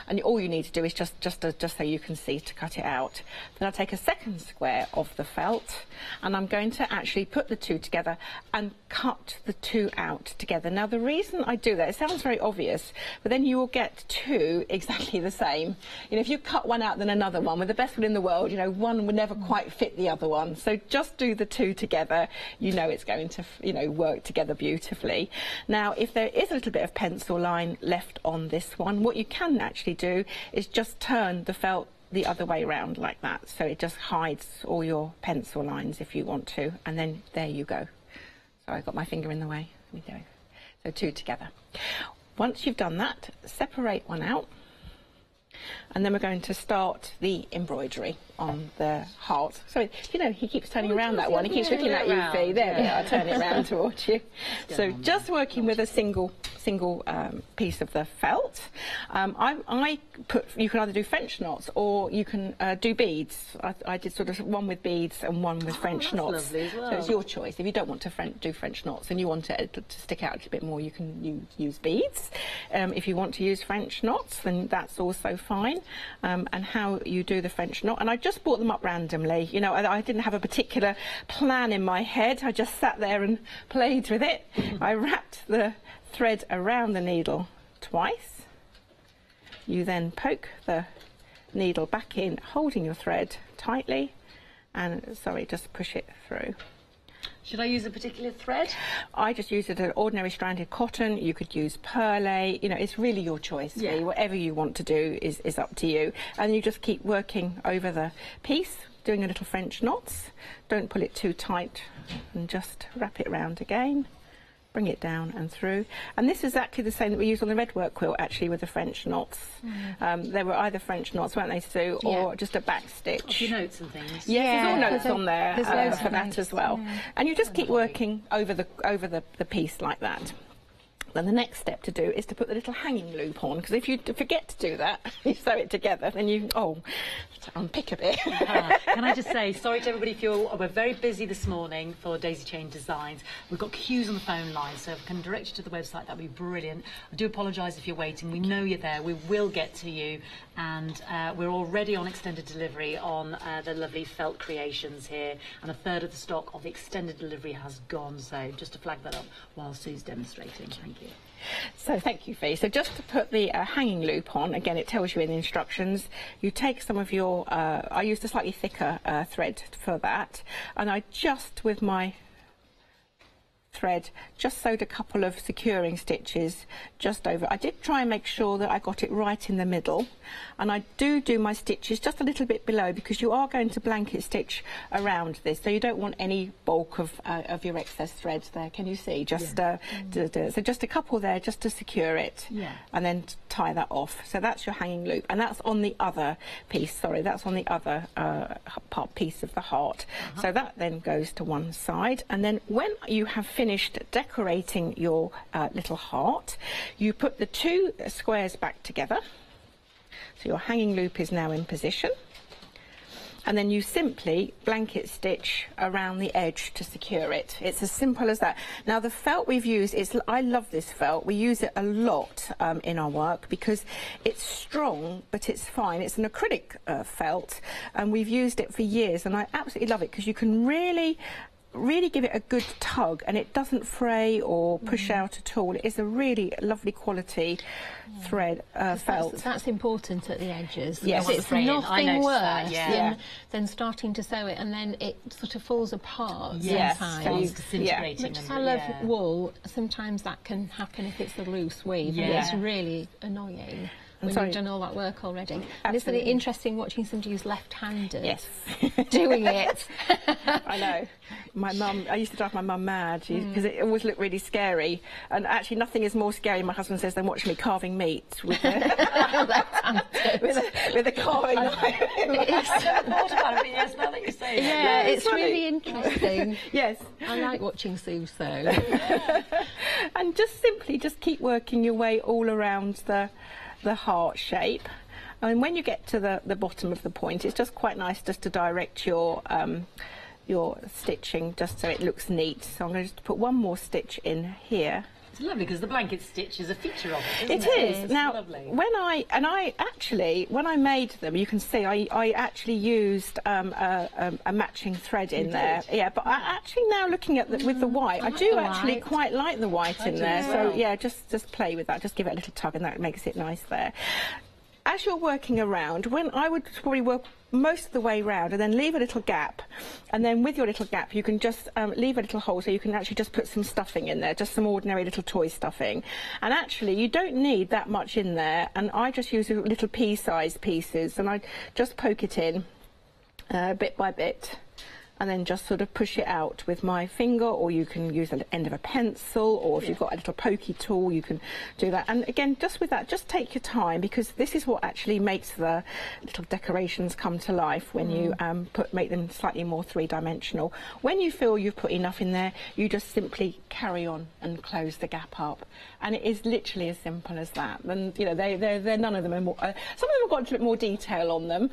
And all you need to do is just so you can see to cut it out. Then I take a second square of the felt and I'm going to actually put the two together and cut the two out together. Now the reason I do that, it sounds very obvious, but then you will get two exactly the same. You know, if you cut one out then another one, with the best will in the world, you know, one would never quite fit the other one. So just do the two together, you know it's going to, you know, work together beautifully. Now if there is a little bit of pencil line left on this one, what you can actually do is just turn the felt the other way around like that, so it just hides all your pencil lines if you want to, and then there you go. Sorry, I got my finger in the way. There we go. So two together. Once you've done that, separate one out and then we're going to start the embroidery on the heart. So, you know, he keeps turning around that one. He keeps looking at you, Fee. There we are, turn it around towards you. So just working with a single piece of the felt. I put, you can either do French knots or you can do beads. I did sort of one with beads and one with French knots. Lovely as well. So it's your choice. If you don't want to do French knots and you want it to stick out a little bit more, you can use beads. If you want to use French knots, then that's also fine. And how you do the French knot. And I just brought them up randomly. You know, I didn't have a particular plan in my head. I just sat there and played with it. I wrapped the thread around the needle twice. You then poke the needle back in, holding your thread tightly, and just push it through. Should I use a particular thread? I just use an ordinary stranded cotton. You could use perlé. You know, it's really your choice. Yeah. Really. Whatever you want to do is up to you. And you just keep working over the piece, doing a little French knots. Don't pull it too tight, and just wrap it round again. Bring it down and through. And this is actually the same that we used on the red work quilt, actually, with the French knots. They were either French knots, weren't they, Sue, or just a back stitch. Your notes and things. Yeah, there's all notes on there for that as well. And you just keep working over the piece like that. then the next step to do is to put the little hanging loop on, because if you forget to do that, you sew it together, then you, to unpick a bit. Can I just say, sorry to everybody if we're very busy this morning for Daisy Chain Designs. We've got queues on the phone line, so if I can direct you to the website, that'd be brilliant. I do apologise if you're waiting. We know you're there. We will get to you, and we're already on extended delivery on the lovely felt creations here, and a third of the stock of the extended delivery has gone, so just to flag that up while Sue's demonstrating. Thank you. So thank you, Fee. So just to put the hanging loop on, again, it tells you in the instructions, you take some of your, I used a slightly thicker thread for that, and I just, with my thread, just sewed a couple of securing stitches just over. I did try and make sure that I got it right in the middle, and I do my stitches just a little bit below, because you are going to blanket stitch around this, so you don't want any bulk of your excess threads there. Can you see? Just so just a couple there just to secure it, and then tie that off. So that's your hanging loop, and that's on the other piece. Sorry, that's on the other piece of the heart. So that then goes to one side, and then when you have finished decorating your little heart, you put the two squares back together. So your hanging loop is now in position, and then you simply blanket stitch around the edge to secure it. It's as simple as that. Now the felt we've used, I love this felt. We use it a lot in our work because it's strong, but it's fine. It's an acrylic felt, and we've used it for years, and I absolutely love it because you can really give it a good tug, and it doesn't fray or push out at all. It is a really lovely quality thread felt. That's important at the edges. Yes, it's nothing worse than starting to sew it and then it sort of falls apart. Yes, disintegrating. Much as I love wool, sometimes that can happen if it's a loose weave, and it's really annoying when you've done all that work already. And isn't it interesting watching somebody who's left-handed doing it? I know. My mum, I used to drive my mum mad because it always looked really scary. And actually nothing is more scary, my husband says, than watching me carving meat with a carving knife. I haven't thought about it, but yes, now that you say it. Yeah, it's really interesting. Yes. I like watching Sue sew. And just simply keep working your way all around the heart shape, and when you get to the bottom of the point, it's just quite nice just to direct your stitching just so it looks neat. So I'm going to just put one more stitch in here. It's lovely because the blanket stitch is a feature of it, isn't it? It is. Now, lovely. when I made them, you can see I actually used a matching thread in there. Yeah, but I actually now looking at with the white, I do actually quite like the white in there. So yeah, just play with that. Just give it a little tug, and that makes it nice there. As you're working around, when I would probably work most of the way round and then leave a little gap, and then with your little gap you can just leave a little hole so you can actually just put some stuffing in there, just some ordinary little toy stuffing, and actually you don't need that much in there, and I just use little pea-sized pieces, and I just poke it in bit by bit, and then just sort of push it out with my finger, or you can use the end of a pencil, or if you've got a little pokey tool you can do that. And again, just with that, just take your time, because this is what actually makes the little decorations come to life when you make them slightly more three-dimensional. When you feel you've put enough in there, you just simply carry on and close the gap up, and it is literally as simple as that. And you know, they're none of them are more, some of them have got a bit more detail on them,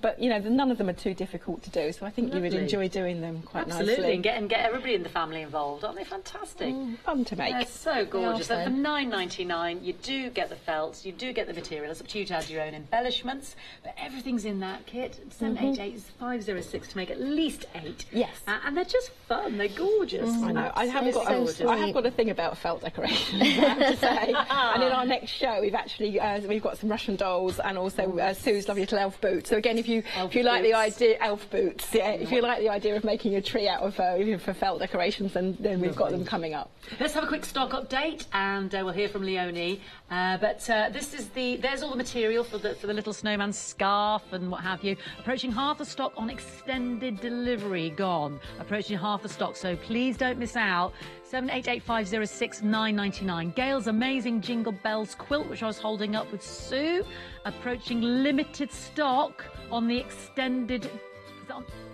but you know, none of them are too difficult to do, so I think you would enjoy doing them quite nicely. And get everybody in the family involved. Aren't they fantastic? Fun to make. They're so gorgeous. And for £9.99 you do get the felts, you do get the material. It's up to you to add your own embellishments, but everything's in that kit. 788506 to make at least 8. Yes. And they're just fun. They're gorgeous. I know. I have got a thing about felt decorations, I have to say. And in our next show we've actually we've got some Russian dolls, and also Sue's lovely little elf boots. So again, if you like the idea, elf boots, if you like the idea of making a tree out of even for felt decorations, then we've got them coming up. Let's have a quick stock update, and we'll hear from Leonie. This is there's all the material for the little snowman scarf and what have you. Approaching half the stock on extended delivery gone. Approaching half the stock, so please don't miss out. 788506 9.99. Gail's amazing Jingle Bells quilt, which I was holding up with Sue. Approaching limited stock on the extended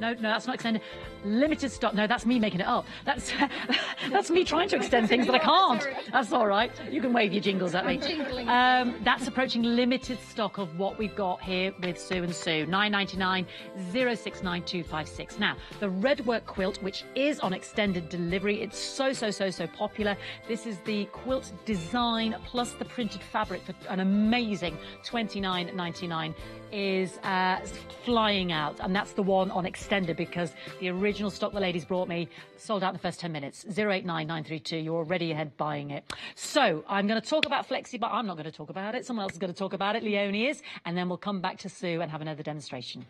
No, that's not extended. Limited stock. No, that's me making it up. That's that's me trying to extend things that I can't. That's all right. You can wave your jingles at me. That's approaching limited stock of what we've got here with Sue and Sue. $9.99, 069256. Now, the red work quilt, which is on extended delivery, it's so popular. This is the quilt design plus the printed fabric for an amazing $29.99. is flying out, and that's the one on extended, because the original stock the ladies brought me sold out in the first 10 minutes. 089932. You're already ahead buying it. So I'm going to talk about Flexi, but I'm not going to talk about it. Someone else is going to talk about it. Leonie is, and then we'll come back to Sue and have another demonstration.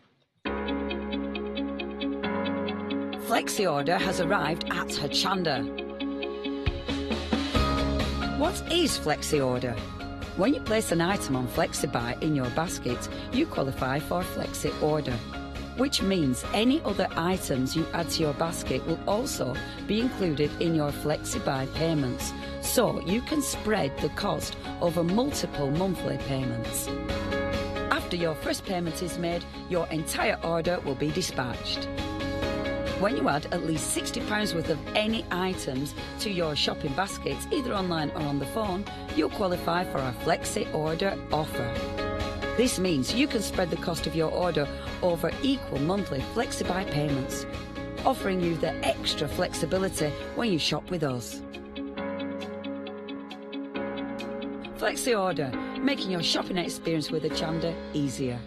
Flexi order has arrived at Hochanda. What is Flexi order? When you place an item on FlexiBuy in your basket, you qualify for Flexi order, which means any other items you add to your basket will also be included in your FlexiBuy payments, so you can spread the cost over multiple monthly payments. After your first payment is made, your entire order will be dispatched. When you add at least £60 worth of any items to your shopping baskets, either online or on the phone, you'll qualify for our Flexi order offer. This means you can spread the cost of your order over equal monthly FlexiBuy payments, offering you the extra flexibility when you shop with us. Flexi order, making your shopping experience with Hochanda easier.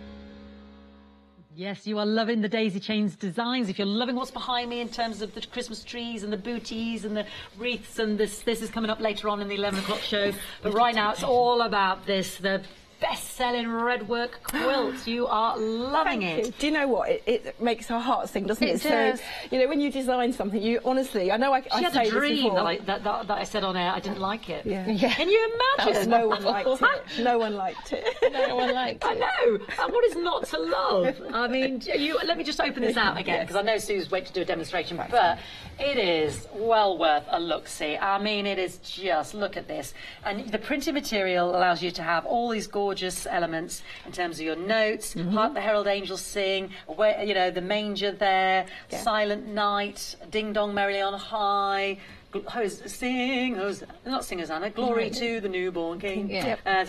Yes, you are loving the daisy chains designs. If you're loving what's behind me in terms of the Christmas trees and the booties and the wreaths, and this is coming up later on in the 11 o'clock show. But right now it's all about this, the best-selling red work quilt. You are loving it. Do you know what? It makes our hearts sing, doesn't it? It does. So, you know, when you design something, you honestly, I know I had say a dream this before. that I said on air I didn't like it. Yeah. Can you imagine? No one liked it. No one liked it. No one liked it. I know. And what is not to love? I mean, let me just open this out again, because I know Sue's waiting to do a demonstration, but it is well worth a look-see. I mean, it is just, look at this. And the printed material allows you to have all these gorgeous elements in terms of your notes, Hark the Herald Angels Sing, where, you know, the manger there, Silent Night, Ding Dong Merrily on High, not sing Hosanna, glory to the newborn King.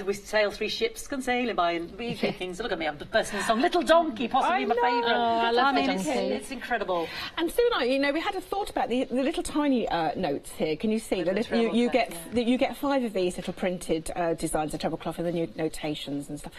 We sail three ships can sailing by and be kings. Look at me, I'm bursting the song. Little Donkey, possibly my favourite. Oh, I love it. Donkey. It's incredible. And Sue and I, you know, we had a thought about the little tiny notes here. Can you see the little? You get 5 of these little printed designs of tablecloth and the new notations and stuff.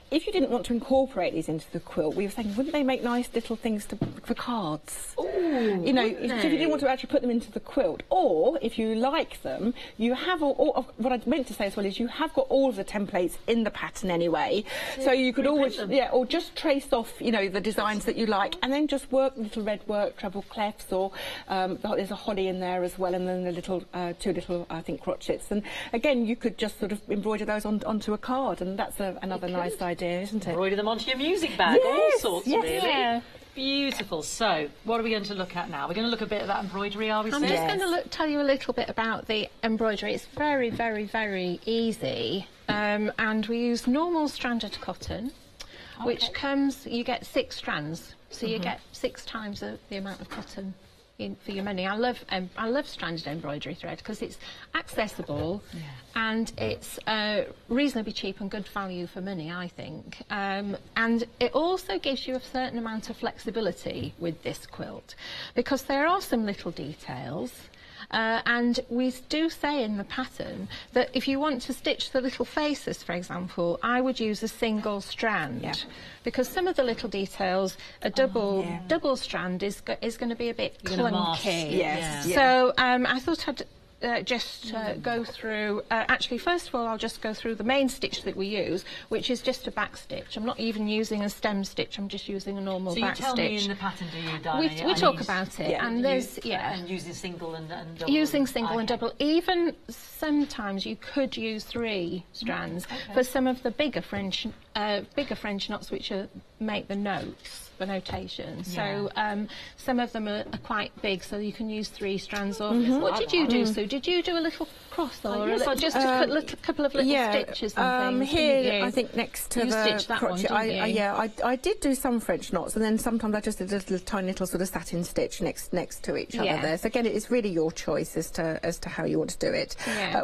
If you didn't want to incorporate these into the quilt, we were thinking, wouldn't they make nice little things for cards? Ooh, you know, if you didn't want to actually put them into the quilt, or if you like them, you have all of what I meant to say as well is you have got all of the templates in the pattern anyway, so you could always or just trace off, you know, the designs that you like, and then just work little red work, treble clefs, or there's a holly in there as well, and then the little 2 little I think crotchets, and again you could just sort of embroider those onto a card, and that's another nice idea, isn't it? Embroider them onto your music bag, all sorts really. Yeah. Beautiful. So, what are we going to look at now? We're going to look a bit at that embroidery, are we? I'm just going to tell you a little bit about the embroidery. It's very, very, very easy. And we use normal stranded cotton, which comes, you get 6 strands. So you get 6 times the amount of cotton for your money. I love stranded embroidery thread because it's accessible and it's reasonably cheap and good value for money, I think. And it also gives you a certain amount of flexibility with this quilt, because there are some little details. And we do say in the pattern that if you want to stitch the little faces, for example, I would use a single strand, because some of the little details, a double strand is going to be a bit clunky. So I thought I'd just go through, actually first of all I'll just go through the main stitch that we use, which is just a back stitch. I'm not even using a stem stitch, I'm just using a normal back stitch. So you tell me in the pattern, do you, Diana? We talk about it, and there's, and using single and double. Using single and double. Even sometimes you could use 3 strands for some of the bigger French knots which make the notes. the notation. So some of them are quite big, so you can use 3 strands of. What did you do, Sue? Did you do a little cross or just a couple of little stitches and things? Here, I think next to you the stitched that crotchet, one, didn't you? I did do some French knots, and then sometimes I just did a little tiny little sort of satin stitch next to each other there. So again, it's really your choice as to how you want to do it.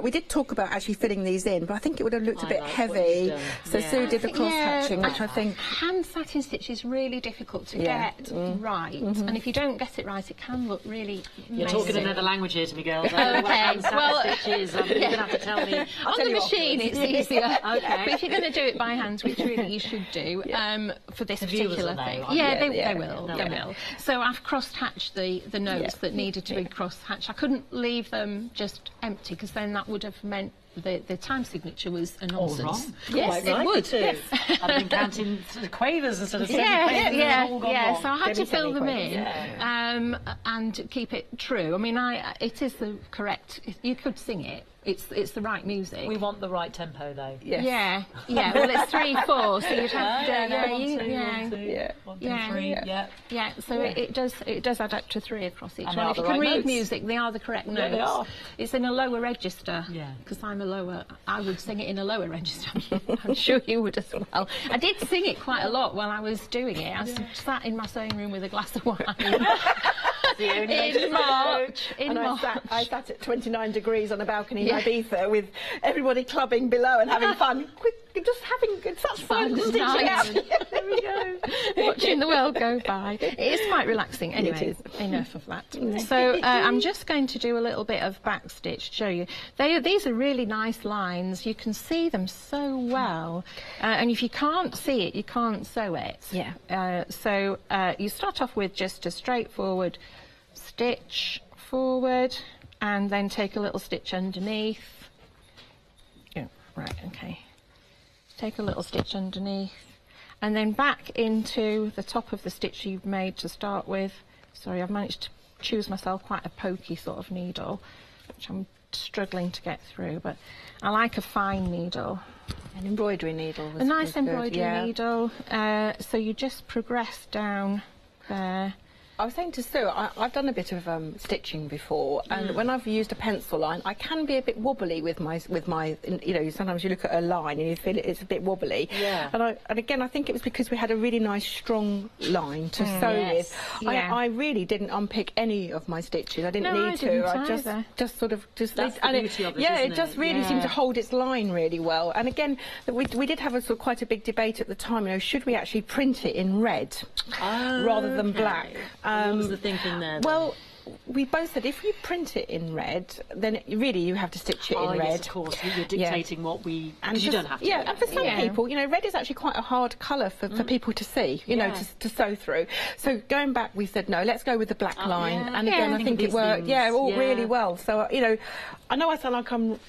We did talk about actually filling these in, but I think it would have looked a bit heavy. So Sue did the cross hatching, which I think hand satin stitch is really difficult to get right, and if you don't get it right, it can look really. You're talking another language here to me, girls. Okay, well, stitches. You're going to have to tell me. On the machine, it's easier. But if you're going to do it by hand, which really you should do for this particular thing, they will. So I've cross-hatched the notes that needed to be cross-hatched. I couldn't leave them just empty because then that would have meant the time signature was a nonsense. Yes, it would. Yes. I've been counting the quavers and sort of quavers so I had to fill them in and keep it true. I mean, it is the correct. You could sing it. It's the right music. We want the right tempo, though. Yes. Yeah. Well, it's 3/4, so you'd have to. 1, 2, 3. Yeah. So it does add up to 3 across each one. If you can read music, they are the correct notes. They are. It's in a lower register. Yeah. Because I'm a lower. I would sing it in a lower register. I'm sure you would as well. I did sing it quite a lot while I was doing it. I sat in my sewing room with a glass of wine. In March. I sat at 29 degrees on a balcony in Ibiza with everybody clubbing below and having fun. Just having such fun. There we go. Watching the world go by. It is quite relaxing. Anyway, enough of that. So I'm just going to do a little bit of back stitch to show you. These are really nice lines. You can see them so well. And if you can't see it, you can't sew it. So you start off with just a straightforward stitch forward and then take a little stitch underneath. Take a little stitch underneath and then back into the top of the stitch you've made to start with. Sorry, I've managed to choose myself quite a pokey sort of needle, which I'm struggling to get through, but I like a fine needle. An embroidery needle. A nice embroidery needle. So you just progress down there. I was saying to Sue, I've done a bit of stitching before, and when I've used a pencil line, I can be a bit wobbly with my, you know, sometimes you look at a line and you feel it's a bit wobbly. And again, I think it was because we had a really nice strong line to sew with. I really didn't unpick any of my stitches. I didn't need to. I just sort of That's the beauty of it, isn't it just really seemed to hold its line really well. And again, we did have quite a big debate at the time. You know, should we actually print it in red rather than black? What was the thinking there? Well, we both said if you print it in red, then really you have to stitch it in red. Yes, of course. You're dictating what we... And you don't have to. And for some people, you know, red is actually quite a hard colour for people to see, you know, to sew through. So going back, we said, no, let's go with the black line. And again, I think it worked, really well. So, you know, I know I sound like I'm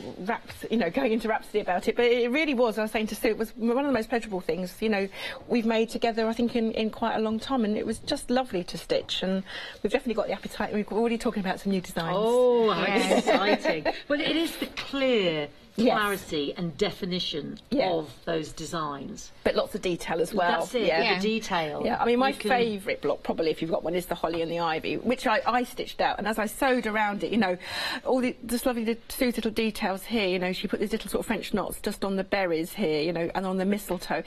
going into rhapsody about it, but it really was, I was saying to Sue, it was one of the most pleasurable things, you know, we've made together, I think, in quite a long time. And it was just lovely to stitch. And we've definitely got the appetite. We're already talking about some new designs. Oh, how exciting. Well, it is the clarity and definition of those designs. But lots of detail as well. That's it, the detail. Yeah, I mean, my favourite block, probably, if you've got one, is the holly and the ivy, which I stitched out. And as I sewed around it, you know, all this lovely Sue's little details here, you know, she put these little sort of French knots just on the berries here, you know, and on the mistletoe.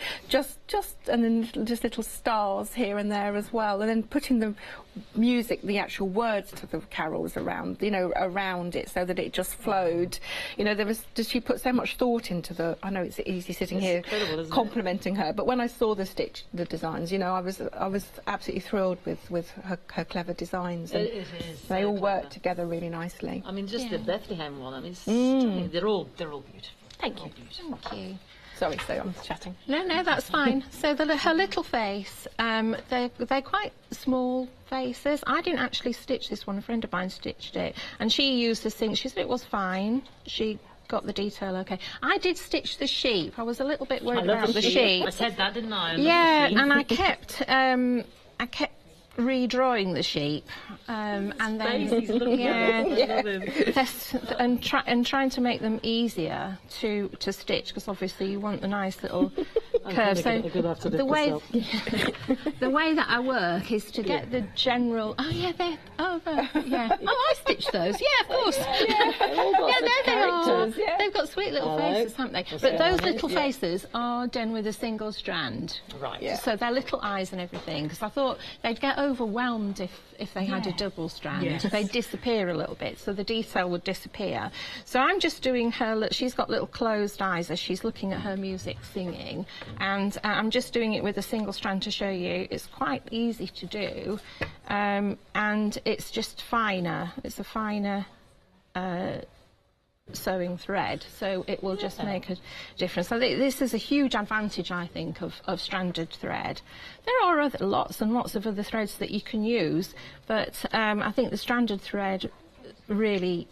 And then just little stars here and there as well. And then putting the music, the actual words to the carols around, you know, around it so that it just flowed. You know, she put so much thought into I know it's easy sitting here complimenting her, but when I saw the designs, you know, I was absolutely thrilled with her clever designs. And it is. They all work together really nicely. I mean, just the Bethlehem one, I mean, they're all beautiful. Thank you. Thank you. Sorry, so I'm chatting. No, that's fine. So her little face, they're quite small faces. I didn't actually stitch this one. A friend of mine stitched it, and she used the thing. She said it was fine. She got the detail okay. I did stitch the sheep. I was a little bit worried about the sheep. I said that, didn't I? And I kept redrawing the sheep, and then trying to make them easier to stitch, because obviously you want the nice little curve. So I'm gonna have to the lift way this the way that I work is to get the general. Oh yeah, they're over. Yeah. Oh, I stitched those. Yeah, of course. Yeah, there they are. Yeah. They've got sweet little faces, haven't they? But those little faces are done with a single strand. Right. Yeah. So they're little eyes and everything. Because I thought they'd get overwhelmed if they had a double strand. Yes. They'd disappear a little bit, so the detail would disappear. So I'm just doing her. She's got little closed eyes as she's looking at her music singing, and I'm just doing it with a single strand to show you. It's quite easy to do, and it's just finer. It's a finer sewing thread, so it will just make a difference. So this is a huge advantage, I think, of stranded thread. There are lots and lots of other threads that you can use, but I think the stranded thread really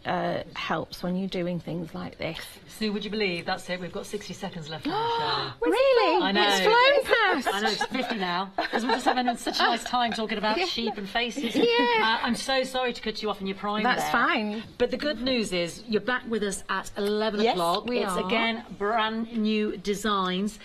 helps when you're doing things like this. Sue, would you believe that's it? We've got 60 seconds left on the show. Really? I know. It's flown past. I know, it's 50 now, because we're just having such a nice time talking about sheep and faces. Yeah. I'm so sorry to cut you off in your prime. That's there. fine. But the good news is you're back with us at 11 o'clock. we It's are. again brand new designs.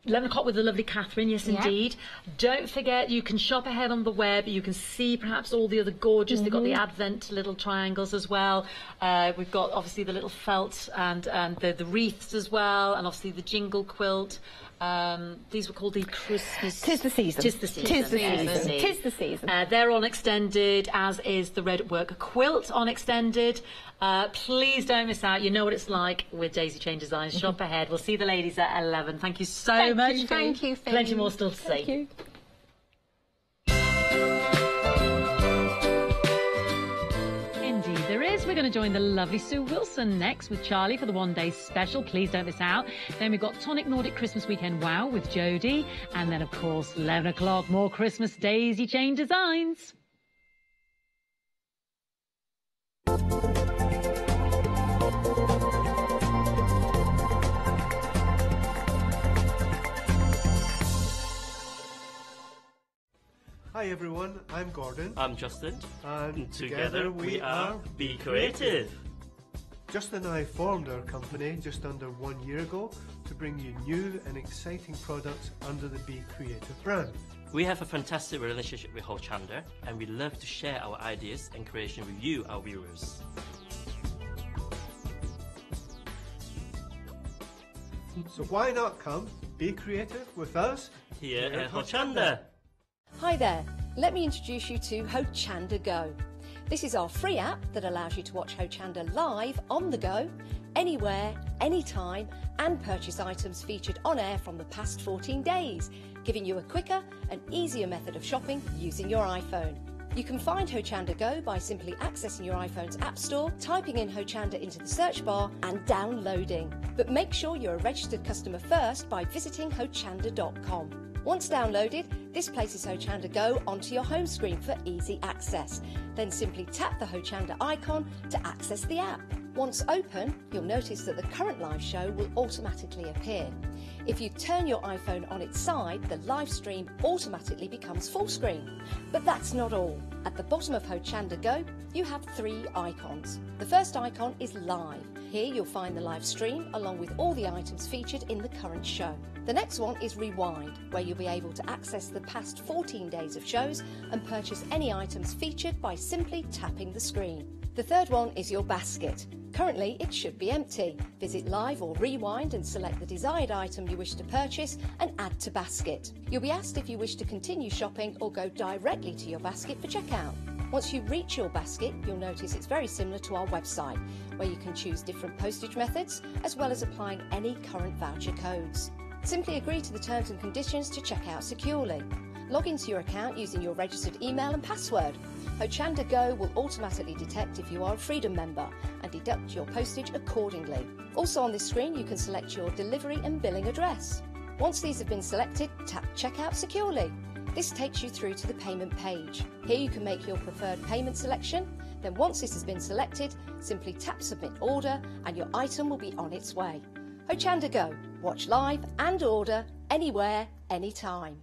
11 o'clock with the lovely Catherine, yes indeed. Don't forget, you can shop ahead on the web. You can see perhaps all the other gorgeous, they've got the Advent little triangles as well. We've got obviously the little felt and the wreaths as well, and obviously the jingle quilt. These were called the Christmas... Tis the season. Tis the season. Tis the season. Yes. Tis the season. They're on extended, as is the red work quilt on extended. Please don't miss out. You know what it's like with Daisy Chain Designs. Shop ahead. We'll see the ladies at 11. Thank you so much. Thank you, Fee. Plenty more still to see. Thank you. Indeed there is. We're going to join the lovely Sue Wilson next with Charlie for the one-day special. Please don't miss out. Then we've got Tonic Nordic Christmas Weekend Wow with Jodie. And then, of course, 11 o'clock, more Christmas Daisy Chain Designs. Hi everyone, I'm Gordon. I'm Justin. And together we are Be Creative. Justin and I formed our company just under 1 year ago to bring you new and exciting products under the Be Creative brand. We have a fantastic relationship with Hochanda, and we love to share our ideas and creation with you, our viewers. So why not come be creative with us Here at Hochanda. Hi there, let me introduce you to Hochanda Go. This is our free app that allows you to watch Hochanda live on the go, anywhere, anytime, and purchase items featured on air from the past 14 days, giving you a quicker and easier method of shopping using your iPhone. You can find Hochanda Go by simply accessing your iPhone's App Store, typing in Hochanda into the search bar and downloading. But make sure you're a registered customer first by visiting hochanda.com. Once downloaded, this places Hochanda Go onto your home screen for easy access. Then simply tap the Hochanda icon to access the app. Once open, you'll notice that the current live show will automatically appear. If you turn your iPhone on its side, the live stream automatically becomes full screen. But that's not all. At the bottom of Hochanda Go, you have 3 icons. The first icon is Live. Here you'll find the live stream along with all the items featured in the current show. The next one is Rewind, where you'll be able to access the past 14 days of shows and purchase any items featured by simply tapping the screen. The third one is your basket. Currently, it should be empty. Visit Live or Rewind and select the desired item you wish to purchase and add to basket. You'll be asked if you wish to continue shopping or go directly to your basket for checkout. Once you reach your basket, you'll notice it's very similar to our website, where you can choose different postage methods, as well as applying any current voucher codes. Simply agree to the terms and conditions to check out securely. Log into your account using your registered email and password. Hochanda Go will automatically detect if you are a Freedom member and deduct your postage accordingly. Also on this screen, you can select your delivery and billing address. Once these have been selected, tap Checkout Securely. This takes you through to the payment page. Here you can make your preferred payment selection. Then once this has been selected, simply tap Submit Order and your item will be on its way. Hochanda Go. Watch live and order anywhere, anytime.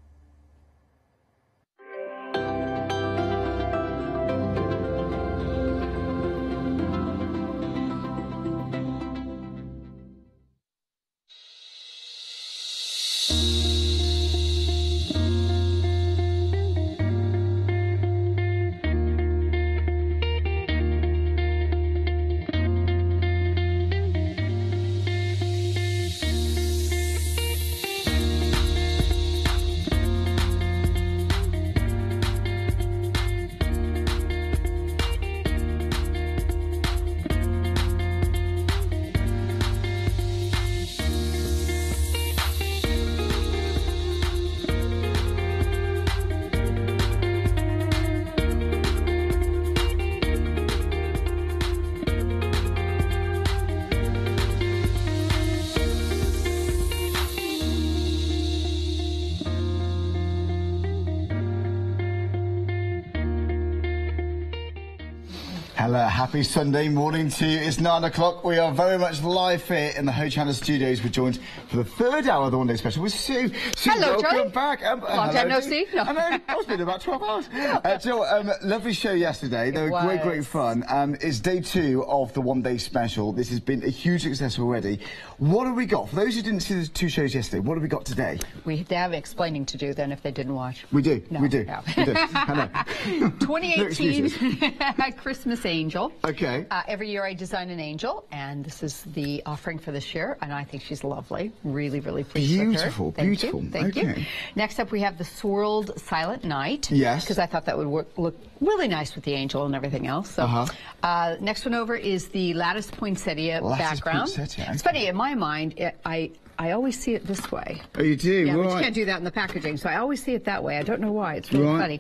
happy Sunday morning to you. It's 9 o'clock. We are very much live here in the Hochanda studios. We're joined for the third hour of the One Day Special with Sue. Sue, hello, welcome back. Long time no see. No. I know. It's been about 12 hours. Jill, lovely show yesterday. They were great fun. It's day 2 of the One Day Special. This has been a huge success already. What have we got? For those who didn't see the 2 shows yesterday, what have we got today? We have explaining to do then if they didn't watch. We do. No, we do. No. We do. I know. 2018 Christmas angel. Okay. Every year I design an angel, and this is the offering for this year, and I think she's lovely. Really, really pleased with her. Beautiful, beautiful. Thank you. Next up we have the swirled Silent Night. Yes. Because I thought that would look really nice with the angel and everything else. So, next one over is the lattice poinsettia background. Poinsettia, okay. It's funny, in my mind, I always see it this way. Oh, you do? Yeah, right. but you can't do that in the packaging, so I always see it that way. I don't know why. It's really funny.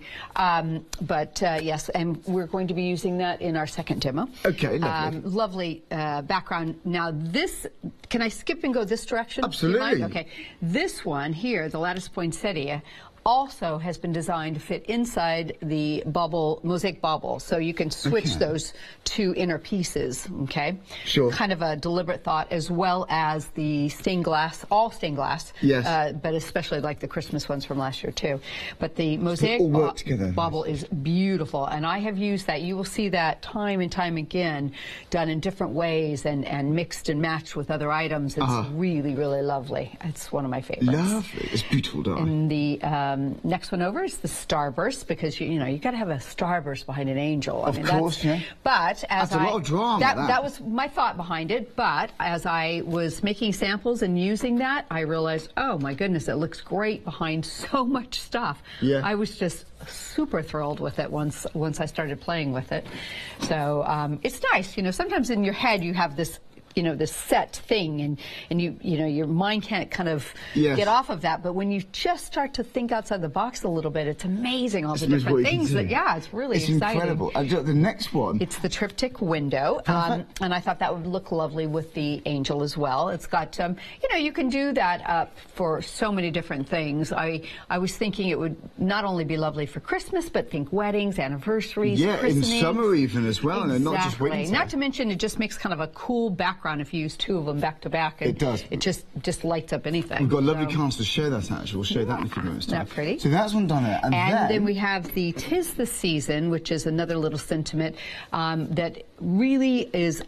Yes, and we're going to be using that in our second demo. Okay, lovely. Lovely background. Now, this, can I skip and go this direction? Absolutely. Okay. This one here, the lattice poinsettia, also has been designed to fit inside the bubble, mosaic bubble, so you can switch those 2 inner pieces, okay? Sure. Kind of a deliberate thought, as well as the stained glass, all stained glass. Yes. But especially like the Christmas ones from last year, too. But the mosaic bubble is beautiful, and I have used that. You will see that time and time again, done in different ways and mixed and matched with other items. It's really, really lovely. It's one of my favorites. Lovely. It's beautiful, darling. And the next one over is the starburst, because you got to have a starburst behind an angel. Of course, yeah. But as that's a lot of drama. That was my thought behind it. But as I was making samples and using that, I realized, oh my goodness, it looks great behind so much stuff. Yeah. I was just super thrilled with it once I started playing with it. So it's nice, sometimes in your head you have this this set thing, and your mind can't kind of get off of that. But when you just start to think outside the box a little bit, it's amazing all the different things. It's really exciting. It's incredible. The next one. It's the triptych window, and I thought that would look lovely with the angel as well. It's got, you can do that for so many different things. I was thinking it would not only be lovely for Christmas, but think weddings, anniversaries, christenings. In summer even as well, and not just winter. Not to mention, it just makes kind of a cool background if you use 2 of them back to back. It does. It just lights up anything. We've got lovely cards to show that, actually. We'll show that in a few minutes. Isn't that pretty? So that's one done there. And then we have the 'Tis the Season, which is another little sentiment that really is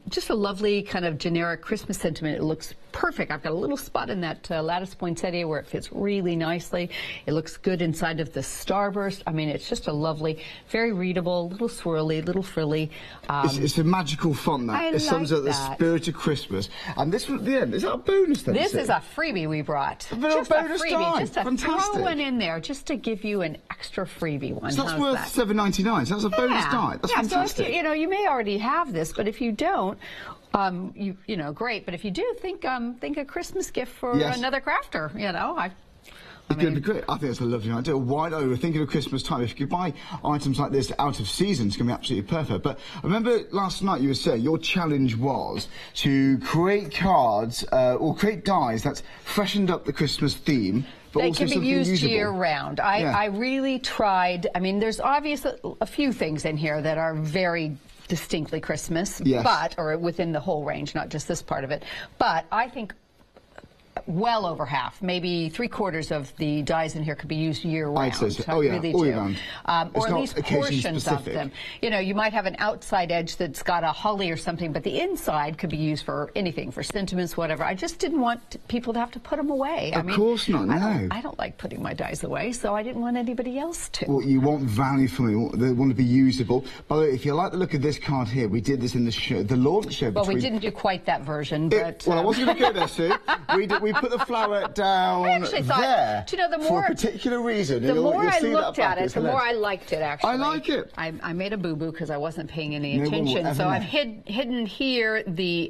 just a lovely kind of generic Christmas sentiment. It looks perfect. I've got a little spot in that lattice poinsettia where it fits really nicely. It looks good inside of the starburst. I mean, it's just a lovely, very readable, little swirly, little frilly. It's a magical font, that. It sums up the spirit of Christmas. And this one at the end, is that a bonus then? This is a freebie we brought. Just a bonus freebie. Just to throw one in there, just to give you an extra freebie one. So that's worth $7.99. So that's a bonus die. That's fantastic. So if you may already have this, but if you don't, great. But if you do, think a Christmas gift for another crafter. It's going to be great. I think it's a lovely idea. Why not? We're thinking of Christmas time. If you could buy items like this out of season, it's going to be absolutely perfect. But I remember last night you were saying your challenge was to create cards or create dies that freshened up the Christmas theme. But they can be used year-round. I really tried. I mean, there's obviously a few things in here that are very distinctly Christmas, or within the whole range, not just this part of it. But I think well over half, maybe 3/4 of the dies in here could be used year-round. I'd say so. Really all year round. Or at least portions of them. You might have an outside edge that's got a holly or something, but the inside could be used for anything, for sentiments, whatever. I just didn't want people to have to put them away. Of course not, no. I don't like putting my dies away, so I didn't want anybody else to. Well, you want value from it. They want to be usable. By the way, if you like the look of this card here, we did this in the show, the launch show. Well, we didn't do quite that version, but... Well, I wasn't going to go there, Sue. We put the flower down there for a particular reason. The more I looked at it, the more I liked it, actually. I like it. I made a boo-boo because I wasn't paying any attention, so I've hidden here the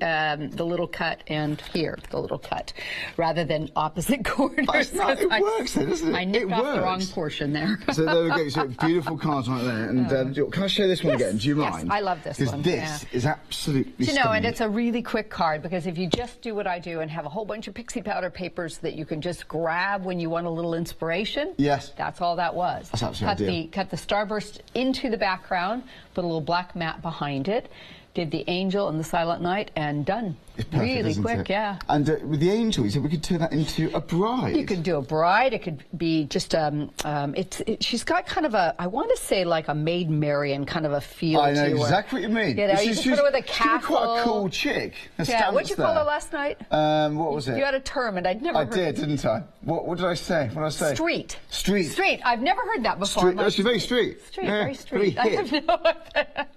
little cut and here the little cut, rather than opposite corners. It works then, doesn't it? I nicked off the wrong portion there. So there we go. So beautiful cards right there. And can I show this one again? Do you mind? Yes, I love this one. Because this is absolutely stunning. And it's a really quick card, because if you just do what I do and have a whole bunch of pixie pixie powder papers that you can just grab when you want a little inspiration. Yes. That's all that was. That's absolutely ideal. Cut the starburst into the background, put a little black mat behind it, did the angel and the silent night, and done. It's perfect, really isn't quick, it? yeah. And with the angel, you said we could turn that into a bride. You could do a bride. It could be just she's got kind of a, I want to say like a Maid Marian kind of a feel to her. I know exactly what you mean. You know, you can put her with a castle. Quite a cool chick. Yeah, what'd you call her last night? What was it? You had a term, and I'd never heard it. I did, didn't I? What did I say? What did I say? Street. Street. Street. I've never heard that before. Street. She's very street. Street, yeah, very street. Very hip. I have no idea.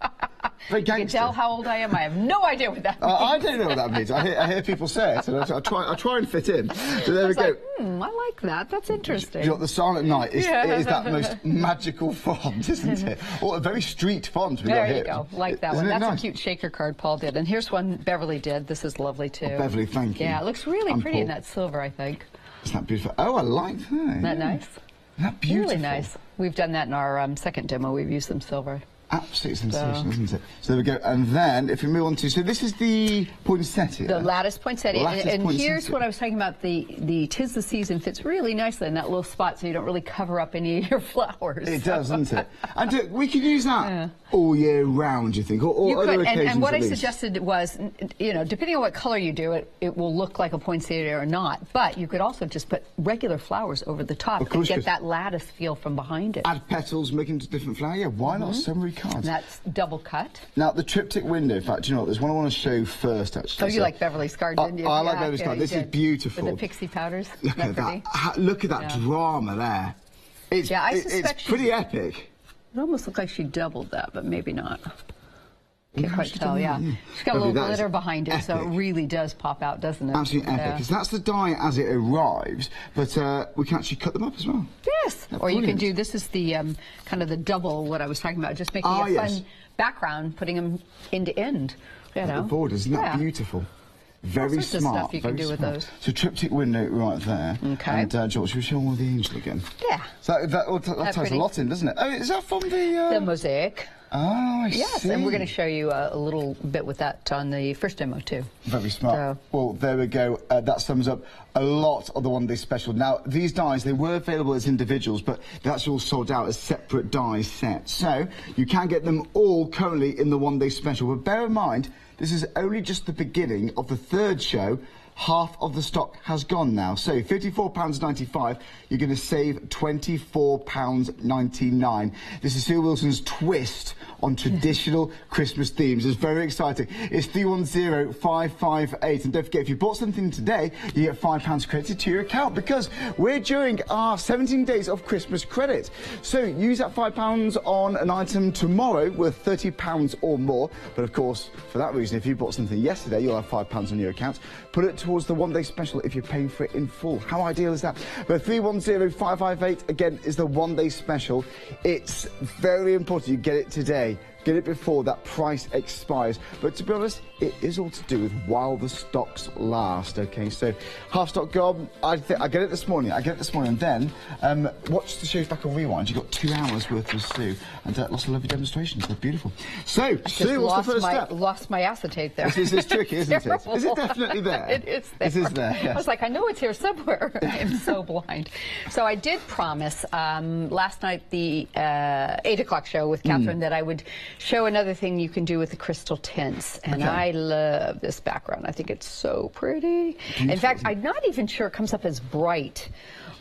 Very gangster. You can tell how old I am. I have no idea what that means. I don't know what that means. I hear people say it, and I try and fit in. So there we go. I like that. That's interesting. You know, the Silent Night is that most magical font, isn't it? Or a very street font. There you go. Like that one. That's nice? a cute shaker card Paul did. And here's one Beverly did. This is lovely, too. Oh, Beverly, thank you. Yeah, it looks really pretty in Paul. that silver, I think. Isn't that beautiful? Oh, I like that. Isn't that nice? Isn't that beautiful? Really nice. We've done that in our second demo. We've used some silver. Absolutely sensational, isn't it? So there we go. And then, if we move on to, so this is the poinsettia. The lattice poinsettia. And here's what I was talking about. The 'Tis the Season fits really nicely in that little spot, so you don't really cover up any of your flowers. It does, doesn't it? And we could use that all year round, you think, or you other could. occasions And what at I least. suggested was, you know, depending on what color you do it, it will look like a poinsettia or not. But you could also just put regular flowers over the top and get that lattice feel from behind it. Add petals, make into different flower. Yeah, why not? So many cards. And that's double cut. Now, the triptych window, in fact, you know what, there's one I want to show first, actually. Oh, you like Beverly's card, didn't you? I like Beverly's card. This is beautiful. With the pixie powders. Look at that. Look at that drama there. It's pretty epic. It almost looks like she doubled that, but maybe not. Can't quite tell, She's got a little glitter behind it, so it really does pop out, doesn't it? Absolutely epic. Because that's the die as it arrives, but we can actually cut them up as well. Yes. Or you can do, this is the kind of the double, what I was talking about, just making a fun background, putting them end to end. You know? The borders, isn't that beautiful? Very smart. Stuff you can do with those. So triptych window right there. Okay. And George, should we show one of the angel again? Yeah. So that ties a lot in, doesn't it? Oh, is that from the mosaic? Oh, I see. Yes, and we're going to show you a little bit with that on the first demo too. Very smart. Well, there we go. That sums up a lot of the One Day Special. Now, these dies, they were available as individuals, but they're actually all sold out as separate die sets. So you can get them all currently in the One Day Special. But bear in mind, this is only just the beginning of the third show. Half of the stock has gone now. So £54.95, you're going to save £24.99. This is Sue Wilson's twist on traditional Christmas themes. It's very exciting. It's 310558. And don't forget, if you bought something today, you get £5 credited to your account because we're doing our 17 days of Christmas credit. So use that £5 on an item tomorrow worth £30 or more. But of course, for that reason, if you bought something yesterday, you'll have £5 on your account. Put it towards the One Day Special if you're paying for it in full. How ideal is that? But 310558 again is the One Day Special. It's very important you get it today. Get it before that price expires. But to be honest, it is all to do with while the stocks last. Okay, so half stock gone. I get it this morning. And then watch the shows back on Rewind. You got 2 hours worth with Sue and lots of lovely demonstrations. They're beautiful. So, Sue, what's the first step? Lost my acetate there. This is tricky, isn't it? Is it definitely there? It is there. It is there. Yes. I was like, I know it's here somewhere. I'm so blind. So I did promise last night the 8 o'clock show with Catherine that I would show another thing you can do with the crystal tints. And I love this background. I think it's so pretty. Beautiful. In fact, I'm not even sure it comes up as bright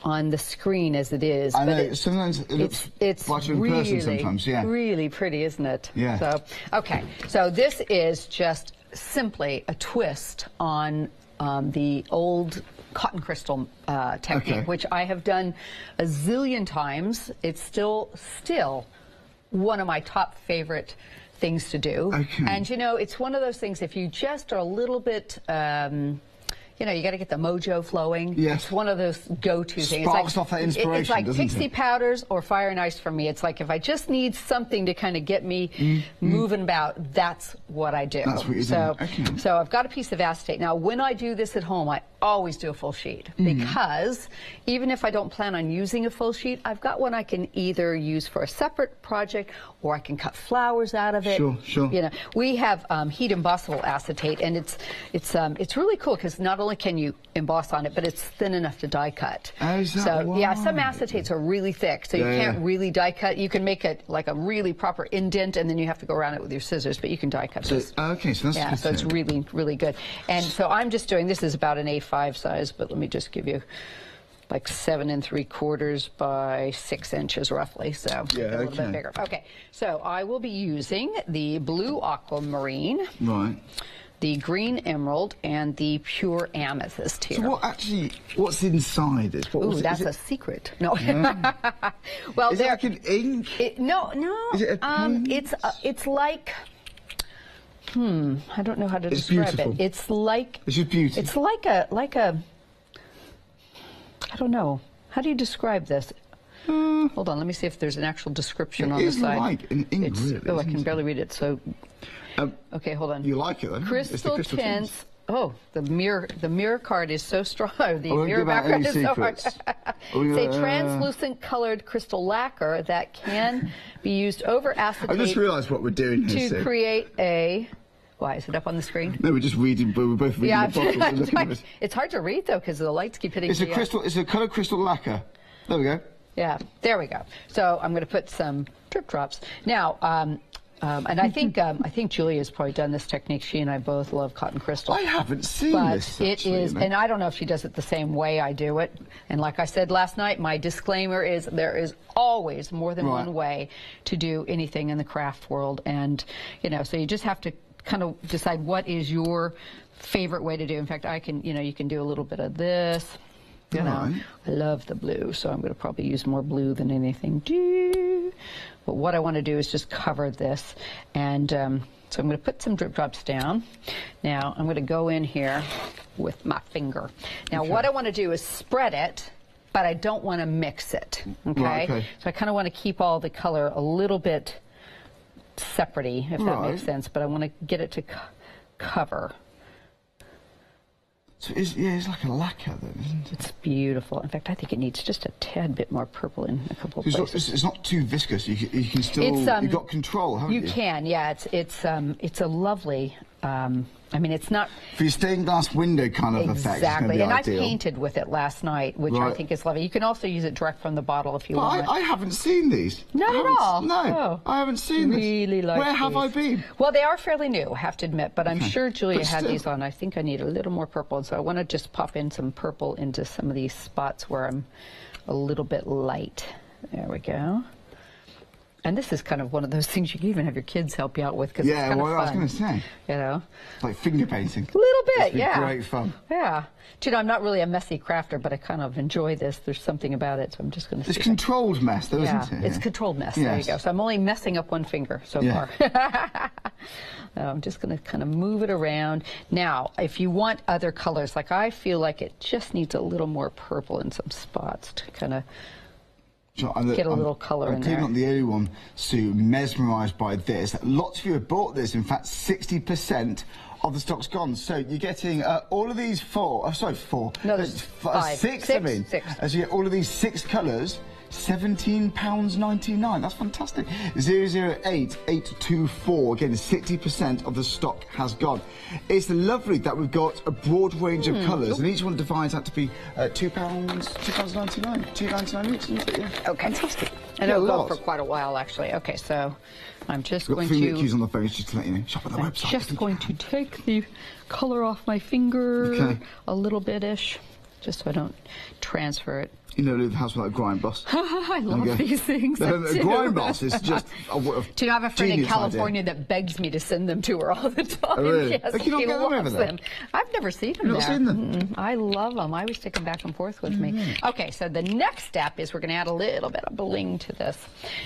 on the screen as it is. I know, sometimes it looks brighter in person sometimes, really pretty, isn't it? Yeah. So, okay, so this is just simply a twist on the old cotton crystal technique, which I have done a zillion times. It's still one of my top favorite things to do. And you know, it's one of those things, if you just are a little bit you know, you got to get the mojo flowing. Yes. It's one of those go-to things. Sparks off that inspiration, it's like pixie powders or fire and ice for me. It's like if I just need something to kind of get me moving about, that's what I do. That's what you do. So I've got a piece of acetate. Now, when I do this at home, I always do a full sheet because even if I don't plan on using a full sheet, I've got one I can either use for a separate project or I can cut flowers out of it. Sure. You know, we have heat embossable acetate, and it's really cool because not only can you emboss on it, but it's thin enough to die cut. Oh, is that so why? yeah, some acetates are really thick, so you can't really die cut. You can make it like a really proper indent, and then you have to go around it with your scissors, but you can die cut this. Okay, so that's good. So it's really, really good. And so I'm just doing, this is about an A5 size, but let me just give you like 7 3/4 by 6 inches roughly, so a little bit bigger. Okay, so I will be using the blue aquamarine, the green emerald, and the pure amethyst here. So what's inside this? Ooh, that's a secret. No. Well, is it like an ink? No. Is it a pen? It's like. I don't know how to describe it. It's like. It's just beautiful. It's like a. I don't know. How do you describe this? Hold on, let me see if there's an actual description on the side. It's like an ink, really. Oh, I can barely read it, so... okay, hold on. You like it, though? Crystal tints. Oh, the mirror card is so strong. The mirror background is so hard. It's a translucent colored crystal lacquer that can be used over acetate. I just realised what we're doing here, to create a... Why, is it up on the screen? No, we're just reading, but we're both reading the bottles. It's hard to read, though, because the lights keep hitting it's a coloured crystal lacquer. There we go. Yeah, there we go. So I'm going to put some drip drops. Now, and I think Julia's probably done this technique. She and I both love cotton crystal. I haven't seen this, But actually, it is, and I don't know if she does it the same way I do it. And like I said last night, my disclaimer is there is always more than one way to do anything in the craft world. And, you know, so you just have to kind of decide what is your favorite way to do. In fact, you can do a little bit of this. You know, I love the blue, so I'm going to probably use more blue than anything. But what I want to do is just cover this, and so I'm going to put some drip drops down. Now I'm going to go in here with my finger. Now what I want to do is spread it, but I don't want to mix it. Okay? So I kind of want to keep all the color a little bit separate-y, if that makes sense, but I want to get it to cover. So it's like a lacquer then, isn't it? It's beautiful. In fact, I think it needs just a tad bit more purple in a couple of places. It's not too viscous. You can still. You've got control, haven't you? You can, yeah. It's a lovely. I mean, it's not for your stained glass window kind of effect. Exactly, and ideal. I painted with it last night, which I think is lovely. You can also use it direct from the bottle if you want. I haven't seen these. Not at all. No, I haven't seen these. Really like Where have I been? Well, they are fairly new, I have to admit, but I'm sure Julia had these on. I think I need a little more purple, and so I want to just pop in some purple into some of these spots where I'm a little bit light. There we go. And this is kind of one of those things you can even have your kids help you out with because it's kind of fun. I was going to say. You know? Like finger painting. A little bit, yeah. Great fun. Yeah. Do you know, I'm not really a messy crafter, but I kind of enjoy this. There's something about it, so I'm just going to It's controlled mess, though, isn't it? It's controlled mess. Yes. There you go. So I'm only messing up one finger so far. I'm just going to kind of move it around. Now, if you want other colors, like I feel like it just needs a little more purple in some spots to kind of get a little color in there. I'm not the only one, Sue, mesmerised by this. Lots of you have bought this. In fact, 60% of the stock's gone. So you're getting all of these four. No, there's six. I mean, as you get all of these 6 colours. £17.99. That's fantastic. 008824. Again, 60% of the stock has gone. It's lovely that we've got a broad range of colours, and each one divides out to be £2.99. £2.99 each, isn't it? Yeah. Okay. Fantastic. And it'll go for quite a while, actually. Okay, so I'm just going to... Got 3 minute queues on the phone just to let you know. Shop on the website. I'm just going to take the colour off my finger a litlittle bit-ish, just so I don't transfer it. You know, the house without a grind boss. I love these things. A grind boss is just a Do you know, I have a friend in California that begs me to send them to her all the time. Oh, really? Yes, Can you not get them over there? I've never seen them You've not seen them? I love them. I always take them back and forth with me. Okay, so the next step is we're going to add a little bit of bling to this.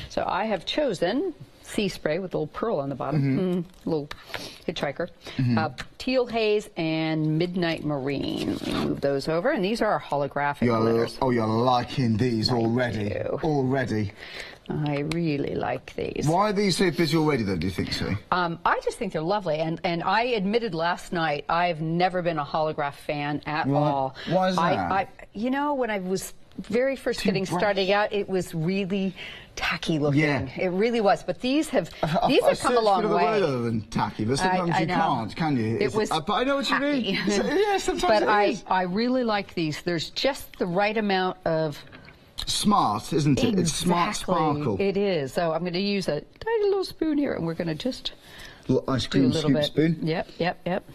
So I have chosen sea spray with a little pearl on the bottom, little hitchhiker, teal haze, and midnight marine. Let me move those over, and these are our holographic glitters. Oh, you're liking these already. Already. I really like these. Why are these so busy already, then, do you think so? I just think they're lovely, and I admitted last night I've never been a holograph fan at all. Why is that? You know, when I was very first getting started out, it was really tacky looking. Yeah. It really was. But these have come a long way. Word other than tacky, but sometimes you can't, can you? It was but I know what you mean. Yeah, sometimes but it is. I really like these. There's just the right amount of smart, isn't it? Exactly. It's smart sparkle. It is. So I'm going to use a tiny little spoon here, and we're going to just little ice cream do a little scoop bit. spoon. Yep.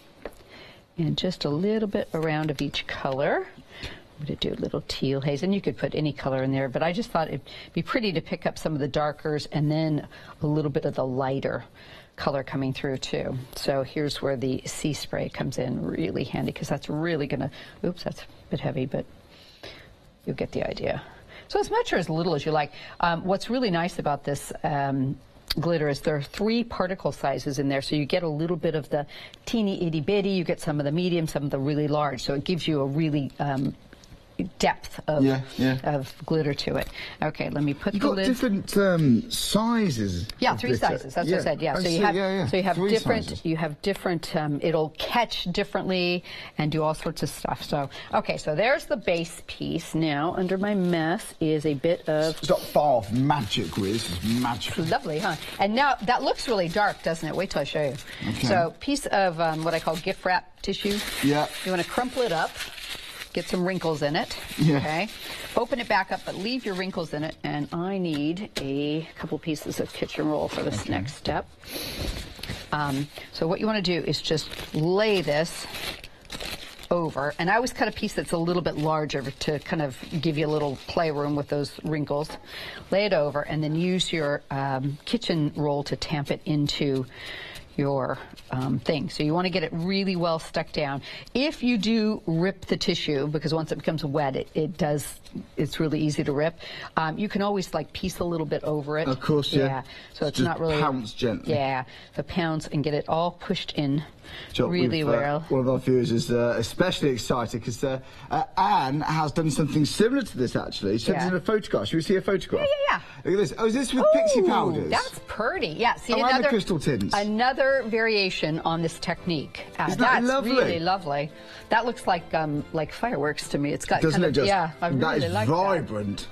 And just a little bit around of each color. I'm going to do a little teal haze, and you could put any color in there, but I just thought it'd be pretty to pick up some of the darkers and then a little bit of the lighter color coming through too. So here's where the sea spray comes in really handy, because that's really going to, oops, that's a bit heavy, but you'll get the idea. So as much or as little as you like. What's really nice about this glitter is there are 3 particle sizes in there, so you get a little bit of the teeny itty bitty, you get some of the medium, some of the really large, so it gives you a really depth of glitter to it. Okay, let me put the lid. You've got different sizes. Yeah, 3 sizes. That's what I said. Yeah, so you have different. Sizes. You have different. It'll catch differently and do all sorts of stuff. So okay, so there's the base piece. Now under my mess is a bit of. It's not far off magic, Wiz. It's magic. Lovely, huh? And now that looks really dark, doesn't it? Wait till I show you. Okay. So piece of what I call gift wrap tissue. Yeah. You want to crumple it up. Get some wrinkles in it, okay? Open it back up, but leave your wrinkles in it, and I need a couple pieces of kitchen roll for this next step. So what you want to do is just lay this over, and I always cut a piece that's a little bit larger to kind of give you a little playroom with those wrinkles. Lay it over, and then use your kitchen roll to tamp it into your thing. So you want to get it really well stuck down. If you do rip the tissue, because once it becomes wet, it's really easy to rip, you can always like piece a little bit over it. Of course, yeah. So it's just not really... pounce gently. Yeah, so pounce and get it all pushed in really well. One of our viewers is especially excited because Anne has done something similar to this actually. She sent us in a photograph. Should we see a photograph? Yeah. Look at this. Oh, is this with pixie powders? That's pretty. Yeah, see, and the crystal tints. Another variation on this technique. Isn't that lovely? Really lovely. That looks like fireworks to me. It's got Doesn't kind it of, just? yeah, I really that is like vibrant.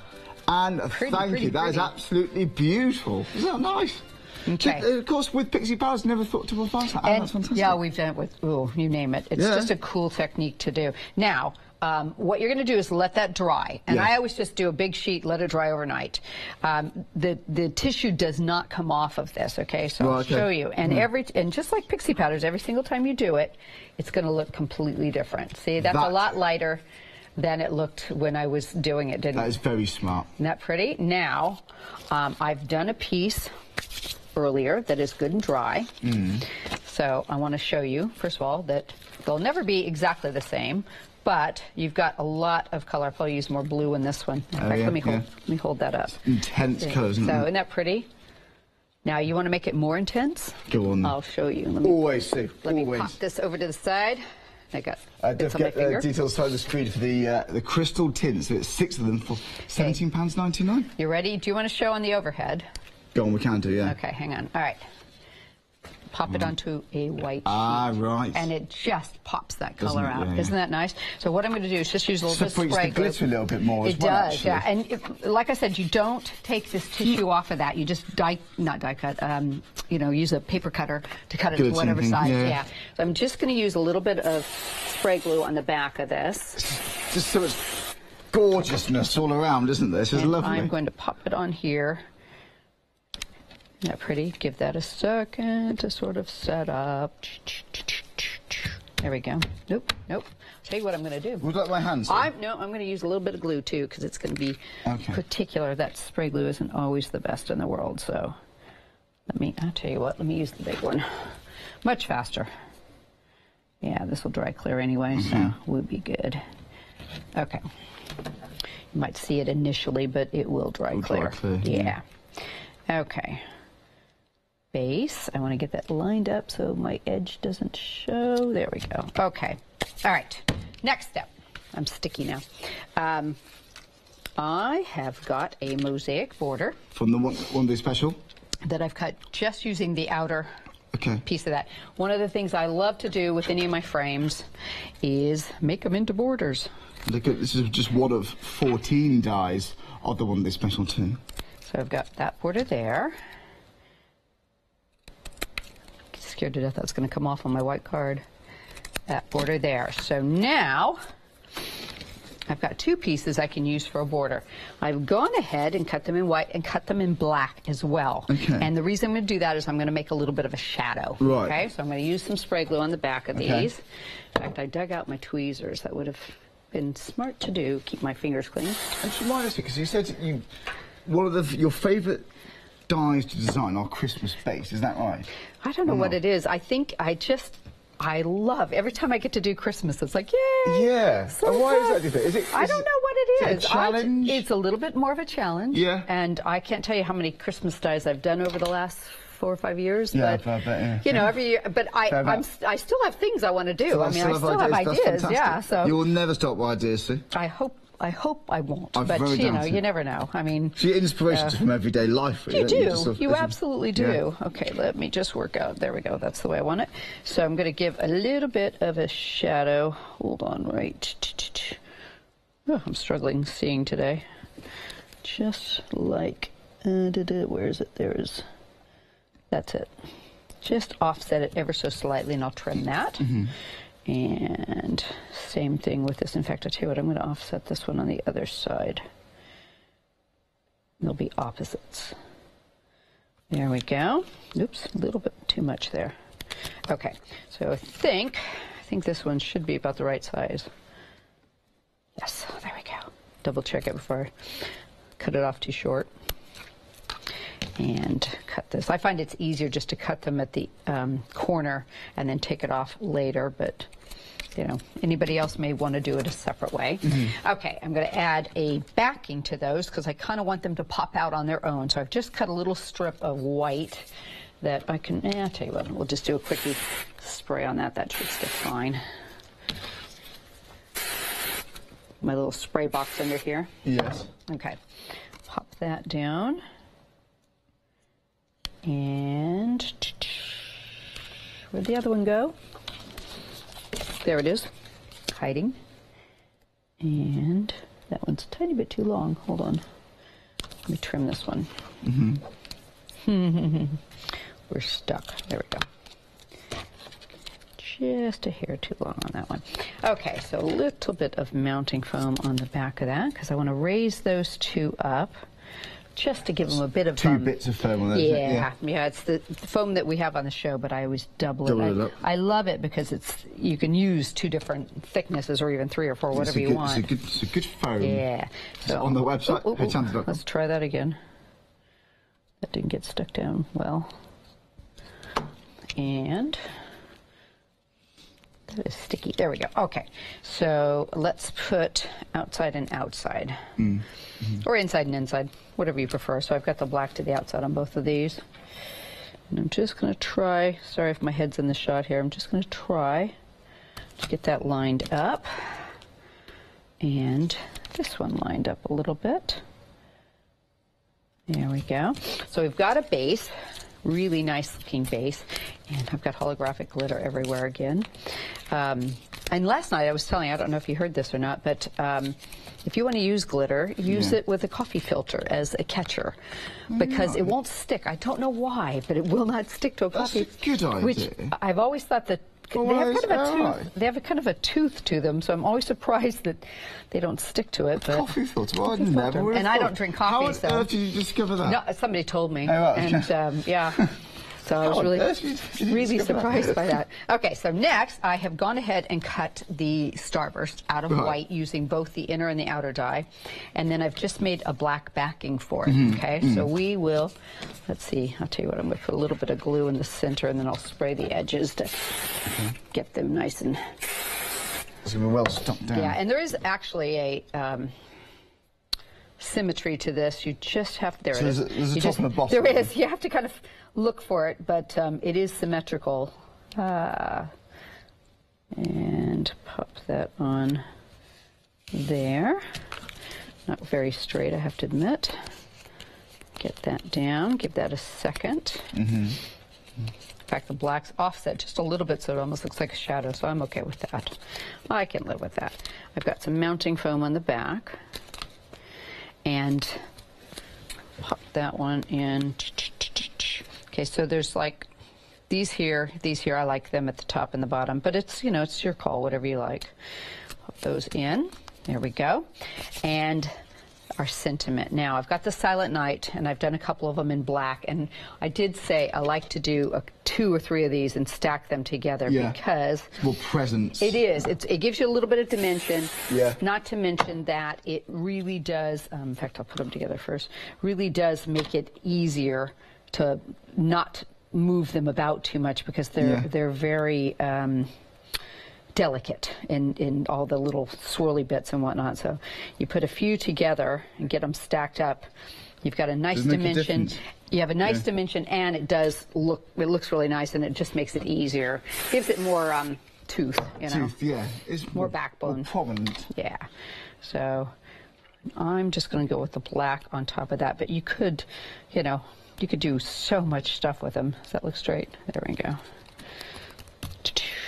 And thank you. That is absolutely beautiful. Isn't that nice? Okay. Of course, with pixie powders, never thought to advance that. That's fantastic. Yeah, we've done it with, you name it. It's just a cool technique to do. Now, what you're going to do is let that dry. And I always just do a big sheet, let it dry overnight. The tissue does not come off of this, okay? So I'll show you. And and just like pixie powders, every single time you do it, it's going to look completely different. See, that's a lot lighter than it looked when I was doing it, didn't it? That is very smart. Isn't that pretty? Now, I've done a piece earlier that is good and dry. So I want to show you, first of all, that they'll never be exactly the same, but you've got a lot of color. I'll probably use more blue in this one. In fact, let me hold that up. Intense colours, isn't it? So isn't that pretty? Now you want to make it more intense? Go on. I'll show you. Always, Sue. Let me pop this over to the side. I got bits on my finger. Details side of the screen for the crystal tints. So it's 6 of them for £17.99. You ready? Do you want to show on the overhead? Go on, we can do, yeah. Okay, hang on. All right. Pop it onto a white sheet. Right. And it just pops that color out. Yeah, Isn't that nice? So what I'm going to do is just use a little bit of spray glue. Separates the glitter a little bit more as well, It does, yeah. And like I said, you don't take this tissue off of that. You just use a paper cutter to cut it to whatever size. Yeah. So I'm just going to use a little bit of spray glue on the back of this. Just so it's gorgeousness all around, isn't there? This is lovely. I'm going to pop it on here. Isn't that pretty? Give that a second to sort of set up. There we go. Nope. I'll tell you what I'm going to do. Would you like my hands? I'm going to use a little bit of glue too, because it's going to be particular. That spray glue isn't always the best in the world. So I'll tell you what, let me use the big one. Much faster. Yeah, this will dry clear anyway, so we'll be good. Okay. You might see it initially, but it will dry clear. Yeah. Okay. Base. I want to get that lined up so my edge doesn't show. There we go. Okay. All right. Next step. I'm sticky now. I have got a mosaic border. From the one day special? That I've cut just using the outer piece of that. One of the things I love to do with any of my frames is make them into borders. Look at this is just one of 14 dies of the one that's special too. So I've got that border there. Scared to death that's going to come off on my white card. That border there. So now I've got 2 pieces I can use for a border. I've gone ahead and cut them in white and cut them in black as well. And the reason I'm going to do that is I'm going to make a little bit of a shadow. Okay, so I'm going to use some spray glue on the back of these. In fact, I dug out my tweezers. That would have been smart to do. Keep my fingers clean. And just remind us, because you said one of your favourite dies to design are Christmas base. Is that right? I don't know what it is. I think I love every time I get to do Christmas. It's like, yay! Yeah. So and why is that different? I don't know what it is. Is it a challenge? It's a little bit more of a challenge. Yeah. And I can't tell you how many Christmas dies I've done over the last 4 or 5 years. Yeah, but, I bet, yeah. you know, every year. But I still have things I want to do. So I mean, I still have ideas. Yeah. So you will never stop with ideas, Sue. I hope I won't. I'm but very you know, doubting. you never know. I mean, so your inspirations from everyday life, really. You do. Just sort of, you absolutely do. Yeah. Okay, let me just work out. There we go. That's the way I want it. So I'm going to give a little bit of a shadow. Hold on, right. Oh, I'm struggling seeing today. Just like, where is it? There is. That's it. Just offset it ever so slightly, and I'll trim that. And same thing with this. In fact, I'll tell you what, I'm going to offset this one on the other side. They'll be opposites. There we go. Oops, a little bit too much there. Okay, so I think this one should be about the right size. Yes, there we go. Double check it before I cut it off too short. And cut this. I find it's easier just to cut them at the corner and then take it off later, but you know, anybody else may want to do it a separate way. Okay, I'm going to add a backing to those because I kind of want them to pop out on their own. So I've just cut a little strip of white that I can, I'll tell you what, we'll just do a quickie spray on that. That should stick fine. My little spray box under here. Yes. Okay, pop that down. And where'd the other one go? There it is, hiding. And that one's a tiny bit too long. Hold on. Let me trim this one. We're stuck. There we go. Just a hair too long on that one. Okay, so a little bit of mounting foam on the back of that because I want to raise those 2 up. Just to give them a bit of 2 bits of foam on those. Yeah, it's the foam that we have on the show, but I always double it up. I love it because you can use 2 different thicknesses or even 3 or 4, whatever you want. It's a good foam. Yeah. So on the website, Hochanda.com. Let's try that again. That didn't get stuck down well. And that is sticky. There we go. Okay, so let's put outside and outside. Or inside and inside, whatever you prefer. So I've got the black to the outside on both of these. And I'm just going to try, sorry if my head's in the shot here, I'm just going to try to get that lined up. And this one lined up a little bit. There we go. So we've got a base, really nice looking base, and I've got holographic glitter everywhere again. And last night I was telling you, I don't know if you heard this or not, but if you want to use glitter, use it with a coffee filter as a catcher because it won't stick. I don't know why, but it will not stick to a coffee. That's a good idea. Which I've always thought that they have kind of a tooth to them, so I'm always surprised that they don't stick to it. But coffee filter? Well, and I don't drink coffee. How on earth did you discover that? No, somebody told me. Oh, well, and yeah. So I was really surprised by that. Okay, so next I have gone ahead and cut the starburst out of white using both the inner and the outer die. And then I've just made a black backing for it, okay? So we will, let's see, I'll tell you what, I'm going to put a little bit of glue in the center and then I'll spray the edges to get them nice and... It's going to be well stuck down. Yeah, and there is actually a... symmetry to this. You just have, there it is. There's a top and a bottom. There is. You have to kind of look for it, but it is symmetrical. And pop that on there. Not very straight, I have to admit. Get that down. Give that a second. In fact, the black's offset just a little bit so it almost looks like a shadow, so I'm okay with that. I can live with that. I've got some mounting foam on the back, and pop that one in. Okay, so there's like these here, I like them at the top and the bottom, but it's, you know, it's your call, whatever you like. Pop those in. There we go. And our sentiment. Now, I've got the Silent Night, and I've done a couple of them in black, and I did say I like to do 2 or 3 of these and stack them together because... More presence. It is. It gives you a little bit of dimension. Yeah. Not to mention that it really does, in fact, I'll put them together first, really does make it easier to not move them about too much because they're very... delicate in all the little swirly bits and whatnot. So you put a few together and get them stacked up. You've got a nice dimension. You have a nice dimension, and it does look. It looks really nice, and it just makes it easier. Gives it more tooth. You know. Tooth, yeah. It's more backbone. More prominent. Yeah. So I'm just going to go with the black on top of that. But you could, you know, you could do so much stuff with them. Does that look straight? There we go.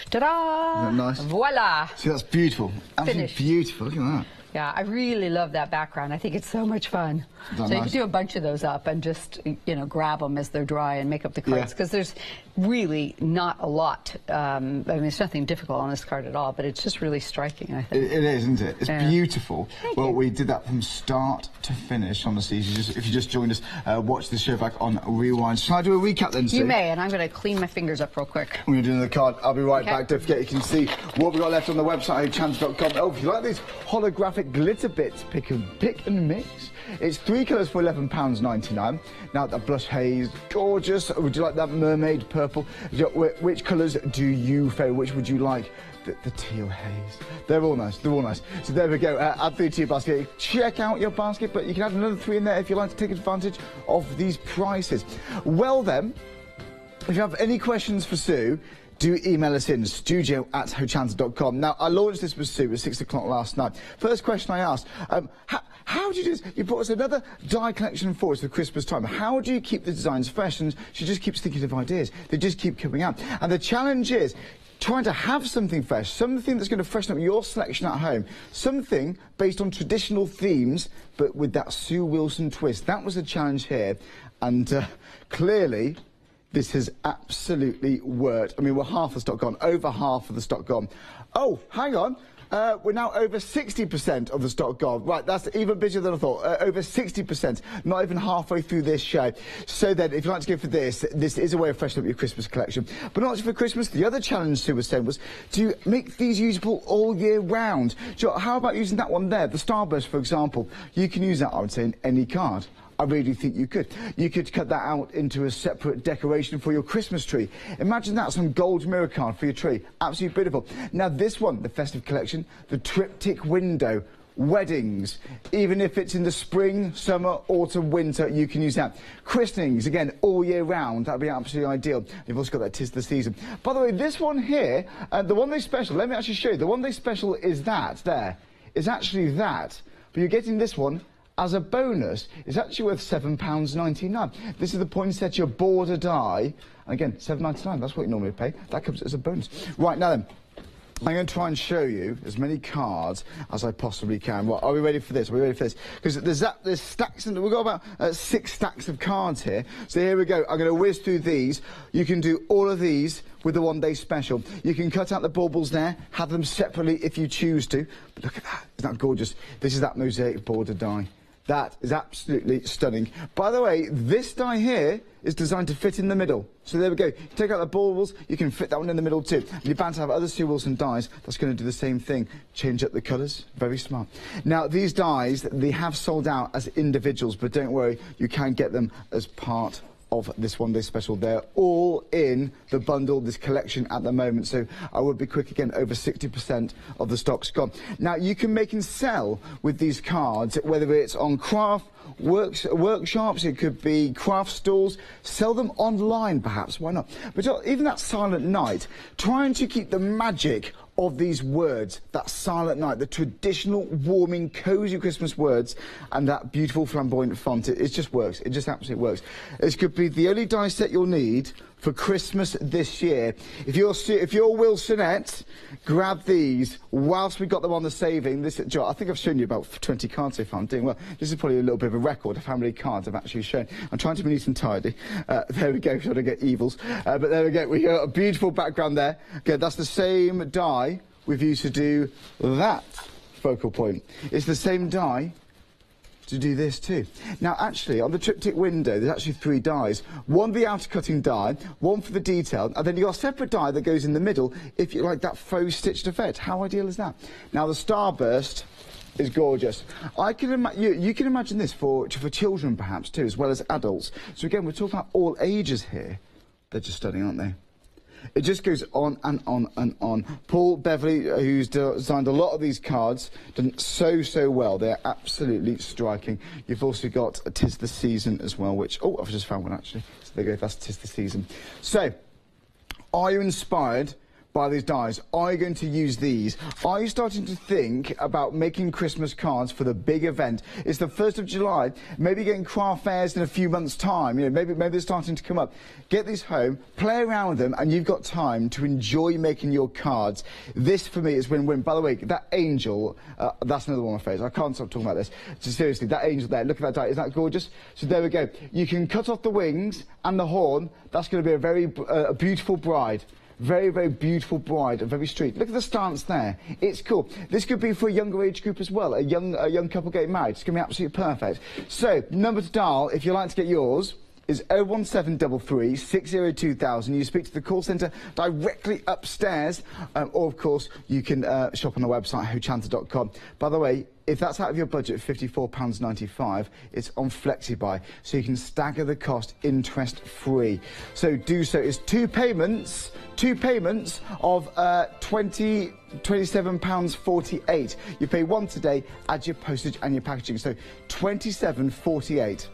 Ta-da! Isn't that nice? Voila! See, that's beautiful. Absolutely Finished. beautiful. Look at that. Yeah, I really love that background. I think it's so much fun. So you can do a bunch of those up and just, you know, grab them as they're dry and make up the cards. Because there's really not a lot. I mean, there's nothing difficult on this card at all, but it's just really striking, I think. It is, isn't it? It's beautiful. Thank you. We did that from start to finish, honestly. If you just joined us, watch the show back on Rewind. Shall I do a recap then, Sue? You may, and I'm going to clean my fingers up real quick. We're doing the card. I'll be right back. Don't forget, you can see what we've got left on the website, hochanda.com. Oh, if you like these holographic glitter bits, pick and mix. It's 3 colours for £11.99. Now, the blush haze, gorgeous. Would you like that mermaid purple? Which colours do you favour? Which would you like? The teal haze. They're all nice. They're all nice. So there we go. Add 3 to your basket. Check out your basket, but you can add another 3 in there if you like to take advantage of these prices. Well then, if you have any questions for Sue, do email us in, studio@hochanda.com. Now, I launched this with Sue at 6 o'clock last night. First question I asked, how do you do this? You brought us another die collection for us for Christmas time. How do you keep the designs fresh? And she just keeps thinking of ideas. They just keep coming out. And the challenge is trying to have something fresh, something that's going to freshen up your selection at home, something based on traditional themes, but with that Sue Wilson twist. That was the challenge here. And clearly, this has absolutely worked. I mean, we're half the stock gone, over half of the stock gone. Oh, hang on. We're now over 60% of the stock gone. Right, that's even busier than I thought. Over 60%, not even halfway through this show. So then, if you'd like to go for this is a way of freshening up your Christmas collection. But not just for Christmas, the other challenge Sue was saying was to make these usable all year round. How about using that one there, the Starburst, for example? You can use that, I would say, in any card. I really think you could. You could cut that out into a separate decoration for your Christmas tree. Imagine that, some gold mirror card for your tree. Absolutely beautiful. Now this one, the festive collection, the triptych window, weddings. Even if it's in the spring, summer, autumn, winter, you can use that. Christenings, again, all year round. That'd be absolutely ideal. You've also got that 'Tis the Season. By the way, this one here, the one day special, let me actually show you. The one day special is that, there. It's actually that. But you're getting this one as a bonus. It's actually worth £7.99. This is the poinsettia border die. And again, £7.99, that's what you normally pay. That comes as a bonus. Right, now then, I'm going to try and show you as many cards as I possibly can. Well, are we ready for this? Are we ready for this? Because there's stacks, and we've got about 6 stacks of cards here. So here we go. I'm going to whiz through these. You can do all of these with the one day special. You can cut out the baubles there, have them separately if you choose to. But look at that. Isn't that gorgeous? This is that mosaic border die. That is absolutely stunning. By the way, this die here is designed to fit in the middle. So there we go. You take out the baubles, you can fit that one in the middle too. And you're bound to have other Sue Wilson dies that's going to do the same thing. Change up the colours. Very smart. Now, these dies, they have sold out as individuals, but don't worry, you can get them as part of this one day special. They're all in the bundle, this collection at the moment, so I would be quick again. Over 60% of the stock's gone. Now you can make and sell with these cards, whether it's on craft workshops, it could be craft stores, sell them online perhaps, why not? But even that Silent Night, trying to keep the magic of these words, that Silent Night, the traditional warming cosy Christmas words, and that beautiful flamboyant font, it just works. It just absolutely works. This could be the only die set you'll need for Christmas this year. If you're Wilsonette, grab these whilst we got them on the saving. This, I think I've shown you about 20 cards so far. I'm doing well. This is probably a little bit of a record of how many cards I've actually shown. I'm trying to be neat and tidy. There we go, trying to get evils. But there we go, we got a beautiful background there. Okay, that's the same die we've used to do that focal point. It's the same die to do this too. Now actually on the triptych window there's actually 3 dies. One for the outer cutting die, one for the detail, and then you've got a separate die that goes in the middle if you like that faux stitched effect. How ideal is that? Now the starburst is gorgeous. I can you can imagine this for children perhaps too, as well as adults. So again, we're talking about all ages here. They're just stunning, aren't they? It just goes on and on and on. Paul Beverley, who's designed a lot of these cards, done so well. They're absolutely striking. You've also got a 'Tis the Season as well, which, oh, I've just found one actually. So there you go, that's 'Tis the Season. So, are you inspired by these dies? Are you going to use these? Are you starting to think about making Christmas cards for the big event? It's the 1st of July, maybe getting craft fairs in a few months' time, you know, maybe they're starting to come up. Get these home, play around with them, and you've got time to enjoy making your cards. This, for me, is win-win. By the way, that angel, that's another one of my favourites. I can't stop talking about this. So seriously, that angel there, look at that die, isn't that gorgeous? So there we go. You can cut off the wings and the horn. That's going to be a very beautiful bride. Very beautiful bride, and very street. Look at the stance there. It's cool. This could be for a younger age group as well. A young couple getting married. It's going to be absolutely perfect. So, number to dial if you'd like to get yours is 01733 602 000. You speak to the call centre directly upstairs, or of course you can shop on the website hochanda.com. By the way, if that's out of your budget, £54.95, it's on FlexiBuy, so you can stagger the cost interest free. So do so. It's two payments of £27.48. You pay one today, add your postage and your packaging, so £27.48.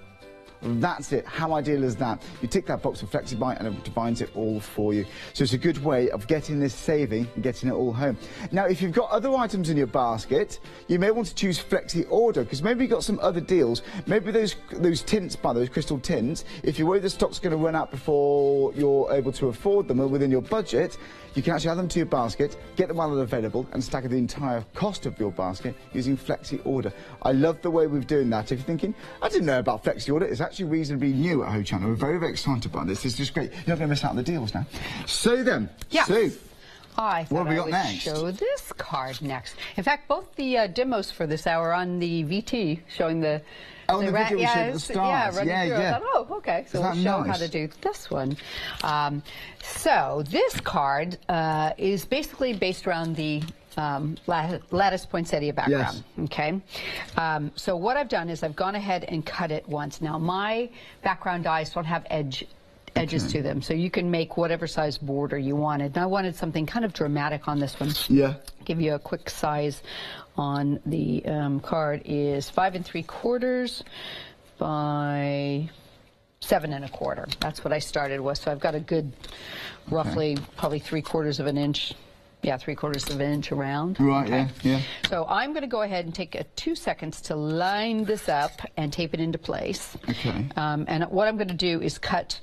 That's it. How ideal is that? You tick that box for FlexiBuy and it defines it all for you. So it's a good way of getting this saving and getting it all home. Now, if you've got other items in your basket, you may want to choose Flexi Order, because maybe you've got some other deals. Maybe those tints, those crystal tints, if you worry the stock's going to run out before you're able to afford them or within your budget, you can actually add them to your basket, get them while they're available, and stagger the entire cost of your basket using Flexi Order. I love the way we're doing that. If you're thinking, I didn't know about Flexi Order, it's actually reasonably new at Hochanda. We're very excited about this. It's just great. You're not going to miss out on the deals now. So then, Sue, I thought what have we got would next? Show this card next. In fact, both the demos for this hour on the VT showing the... Oh, the video we showed the stars. Yeah. I thought, oh, okay. So we'll show how to do this one. So this card is basically based around the lattice poinsettia background. Yes. Okay. So what I've done is I've gone ahead and cut it once. Now my background dies don't have edges to them, so you can make whatever size border you wanted. And I wanted something kind of dramatic on this one. Yeah. Give you a quick size on the card is 5 3/4 by 7 1/4. That's what I started with. So I've got a good, roughly, probably 3/4 of an inch. Yeah, 3/4 of an inch around. Right. Okay. Yeah. So I'm going to go ahead and take 2 seconds to line this up and tape it into place. Okay. And what I'm going to do is cut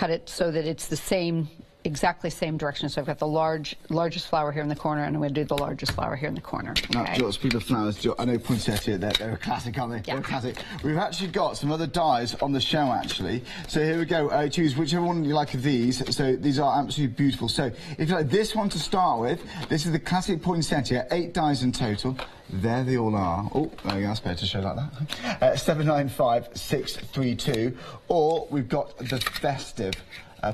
it so that it's the same. Exactly same direction. So I've got the largest flower here in the corner, and I'm going to do the largest flower here in the corner. Now, Okay. speaking of flowers, I know poinsettia, they're a classic, aren't they? Yeah. They're a classic. We've actually got some other dies on the show, actually. So here we go. Choose whichever one you like of these. So these are absolutely beautiful. So if you like this one to start with, this is the classic poinsettia, 8 dies in total. There they all are. Oh, there you go, that's better to show like that. 795632. Or we've got the festive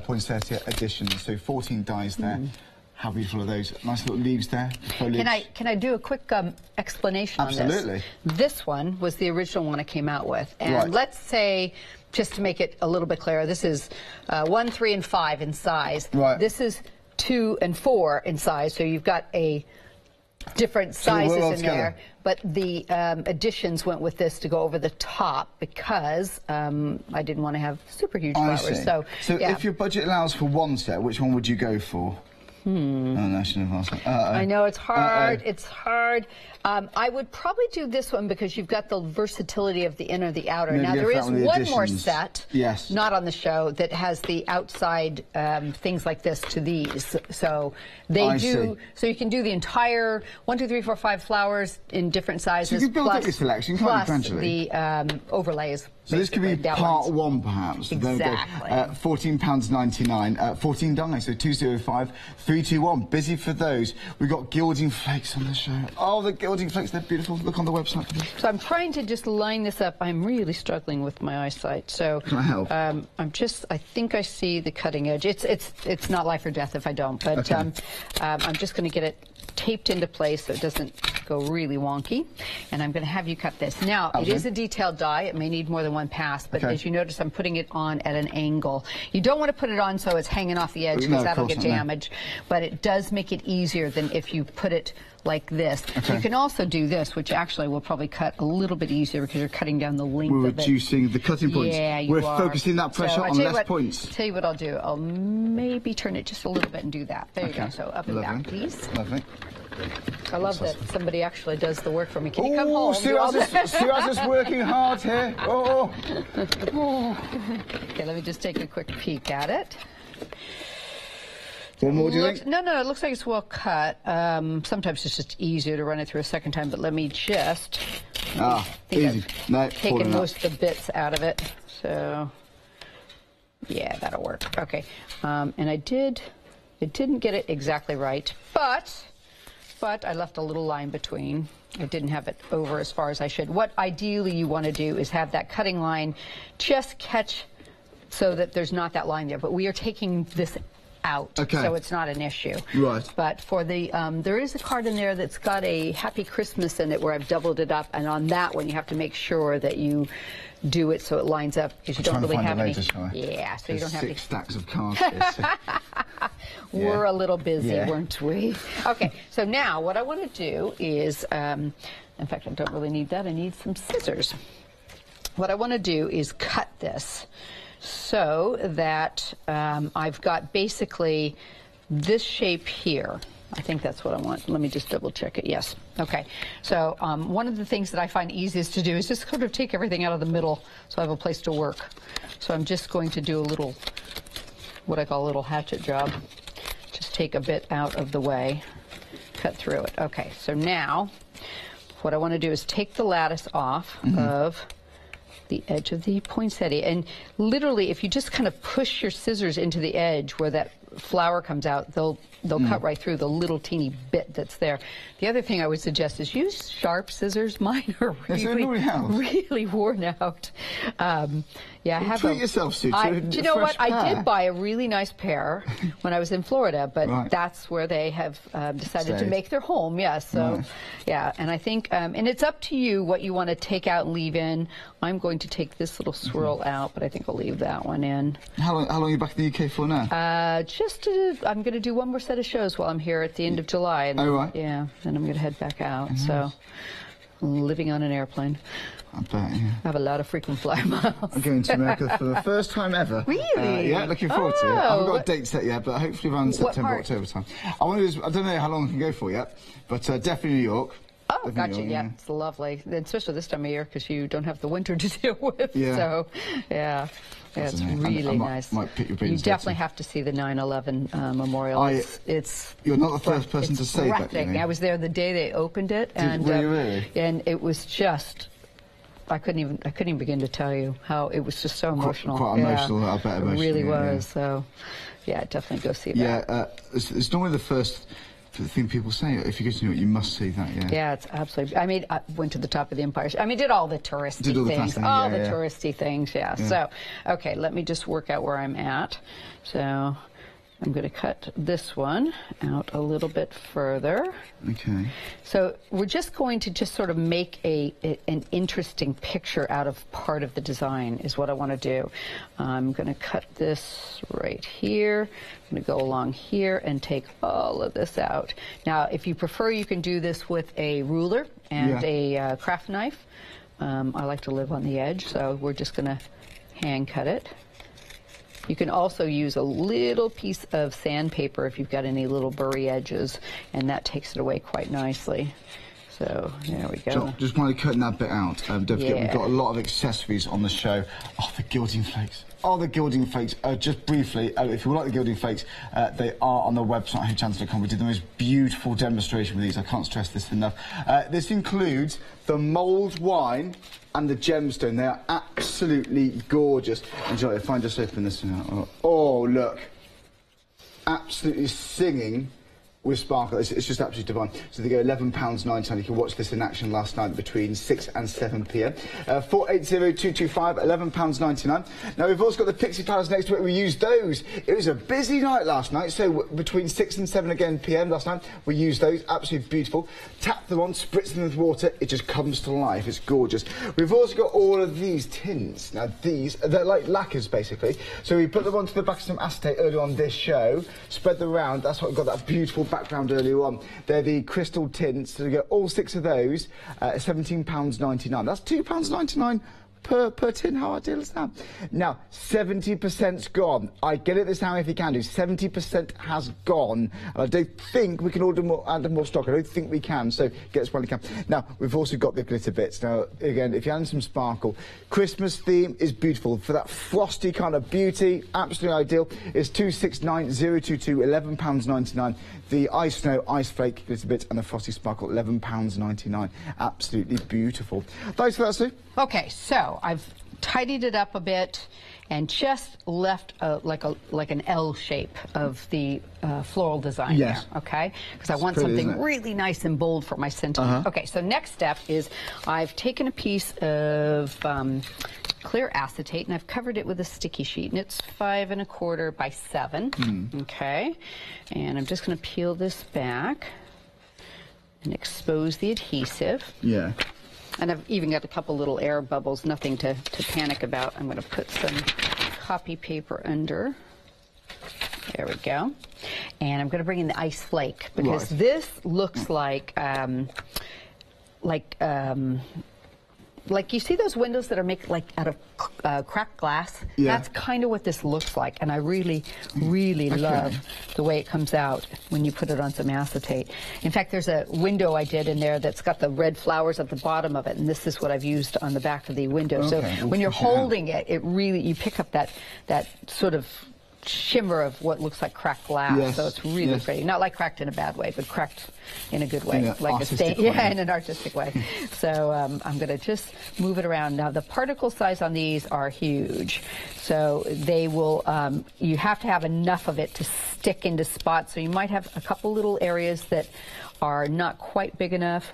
poinsettia edition, so 14 dies there. How beautiful are those? Nice little leaves there. Foliage. Can I do a quick explanation on this? Absolutely. This one was the original one I came out with, and let's say, just to make it a little bit clearer, this is 1, 3, and 5 in size. Right. This is 2 and 4 in size, so you've got a different sizes in there, but the additions went with this to go over the top because I didn't want to have super huge flowers. So yeah. If your budget allows for one set, which one would you go for? Oh, no, I shouldn't have asked that. I know, it's hard. It's hard. I would probably do this one because you've got the versatility of the inner, the outer. Maybe now, there is one more set, yes, not on the show, that has the outside things like this to these. So they so you can do the entire 1, 2, 3, 4, 5 flowers in different sizes. So you can build up your selection, can't you, gradually? The overlays. So this could be part one, perhaps. Exactly. £14.99, 14 dies, so 205 321. Busy for those. We've got gilding flakes on the show. Oh, the gilding flakes, they're beautiful. Look on the website, please. So I'm trying to just line this up. I'm really struggling with my eyesight. So can I help? I think I see the cutting edge. It's not life or death if I don't, but okay. I'm just going to get it taped into place so it doesn't go really wonky, and I'm going to have you cut this. Now, it is a detailed die. It may need more than one pass, but as you notice, I'm putting it on at an angle. You don't want to put it on so it's hanging off the edge because that'll get damaged, but it does make it easier than if you put it like this. You can also do this, which actually will probably cut a little bit easier because you're cutting down the length of it. We're reducing the cutting points. Yeah, We're focusing that pressure on less points. I'll tell you what I'll do. I'll maybe turn it just a little bit and do that. There you go. So up and back, please. Lovely. I love that somebody actually does the work for me. Can you come home? Sue is working hard here. Okay, let me just take a quick peek at it. One more, do you think? No, it looks like it's well cut. Sometimes it's just easier to run it through a second time, but let me just... easy. No, taking most of the bits out of it. So, yeah, that'll work. Okay, and it didn't get it exactly right, but I left a little line between. I didn't have it over as far as I should. What ideally you want to do is have that cutting line just catch so that there's not that line there, but we are taking this out, so it's not an issue. Right. But for the, there is a card in there that's got a Happy Christmas in it where I've doubled it up, and on that one you have to make sure that you do it so it lines up because you don't really have any. Yeah, so you don't have 6 stacks of cards. We're a little busy, weren't we? Okay, so now what I want to do is, in fact, I don't really need that. I need some scissors. What I want to do is cut this so that I've got basically this shape here. I think that's what I want. Let me just double check it. Yes. Okay. So one of the things that I find easiest to do is just sort of take everything out of the middle so I have a place to work. So I'm just going to do a little, what I call a little hatchet job. Just take a bit out of the way, cut through it. Okay. So now what I want to do is take the lattice off of the edge of the poinsettia, and literally if you just kind of push your scissors into the edge where that flower comes out, they'll cut right through the little teeny bit that's there. The other thing I would suggest is use sharp scissors. Mine are really worn out. Yeah, I have treat yourself, Sue. Do you know what? I did buy a really nice pair when I was in Florida, but that's where they have decided to make their home. Yeah, so yeah, and I think, and it's up to you what you want to take out and leave in. I'm going to take this little swirl out, but I think I'll leave that one in. How long are you back in the UK for now? I'm going to do one more set of shows while I'm here at the end of July. And yeah, then I'm going to head back out. So, living on an airplane. I bet, yeah. I have a lot of frequent flyer miles. I'm going to America for the first time ever. Really? Yeah, looking forward to it. I haven't got a date set yet, but hopefully around September, October time. I don't know how long I can go for yet, but definitely New York. Oh, gotcha. Yeah, it's lovely, especially this time of year because you don't have the winter to deal with. Yeah. So, yeah. Yeah, it's really nice. Might pick your you definitely have to see the 9/11 memorial. You're not the first person to say that. You know? I was there the day they opened it, and were you really? And it was just. I couldn't even begin to tell you how it was just so emotional. Quite emotional. I bet emotional. It really was. So, yeah, definitely go see that. Yeah, it's normally the first thing people say. If you go to New York, you must see that. Yeah. Yeah, it's absolutely. I mean, I went to the top of the Empire. I mean, did all the touristy things. All the touristy things. Yeah. So, okay, let me just work out where I'm at. So. I'm going to cut this one out a little bit further. Okay. So we're just going to just sort of make an interesting picture out of part of the design is what I want to do. I'm going to cut this right here. I'm going to go along here and take all of this out. Now, if you prefer, you can do this with a ruler and a craft knife. I like to live on the edge, so we're just going to hand cut it. You can also use a little piece of sandpaper if you've got any little burry edges, and that takes it away quite nicely. So there we go. So, just while you're cutting that bit out, don't forget we've got a lot of accessories on the show. Oh, the gilding flakes. Oh, the gilding flakes. Just briefly, if you like the gilding flakes, they are on the website, hochanda.com. We did the most beautiful demonstration with these. I can't stress this enough. This includes the mulled wine and the gemstone. They are absolutely gorgeous. And you know, if I just open this now, oh, look. Absolutely singing with sparkle. It's just absolutely divine. So they go £11.99. You can watch this in action last night between 6 and 7 p.m. 480225, £11.99. Now we've also got the Pixie Palace next to it. We used those. It was a busy night last night, so between 6 and 7 again p.m. last night, we used those. Absolutely beautiful. Tap them on, spritz them with water. It just comes to life. It's gorgeous. We've also got all of these tints. Now these, they're like lacquers basically. So we put them onto the back of some acetate earlier on this show, spread them around. That's what got that beautiful background earlier on. They're the crystal tints. So we get all 6 of those, £17.99. That's £2.99 per tin. How ideal is that? Now, 70%'s gone. I get it this time if you can do. 70% has gone. And I don't think we can order more, add more stock. I don't think we can, so get as well as you can. Now, we've also got the glitter bits. Now, again, if you're adding some sparkle, Christmas theme is beautiful. For that frosty kind of beauty, absolutely ideal. It's 269022, £11.99. The ice snow, ice flake glitter bits and the frosty sparkle, £11.99. Absolutely beautiful. Thanks for that, Sue. Okay, so I've tidied it up a bit and just left like an L shape of the floral design there, okay? Because I want something really nice and bold for my sentiment. Okay, so next step is I've taken a piece of clear acetate and I've covered it with a sticky sheet, and it's 5 1/4 by 7. Okay, and I'm just going to peel this back and expose the adhesive. Yeah. And I've even got a couple little air bubbles, nothing to panic about. I'm going to put some copy paper under. There we go. And I'm going to bring in the ice flake, because this looks like you see those windows that are made like out of cracked glass? Yeah. That's kind of what this looks like, and I really, really love the way it comes out when you put it on some acetate. In fact, there's a window I did in there that's got the red flowers at the bottom of it, and this is what I've used on the back of the window. So when you're holding it, it really, you pick up that sort of shimmer of what looks like cracked glass. So it's really pretty. Not like cracked in a bad way, but cracked in a good way, like a stain, in an artistic way. So I'm going to just move it around. Now the particle size on these are huge, so they will. You have to have enough of it to stick into spots. So you might have a couple little areas that are not quite big enough,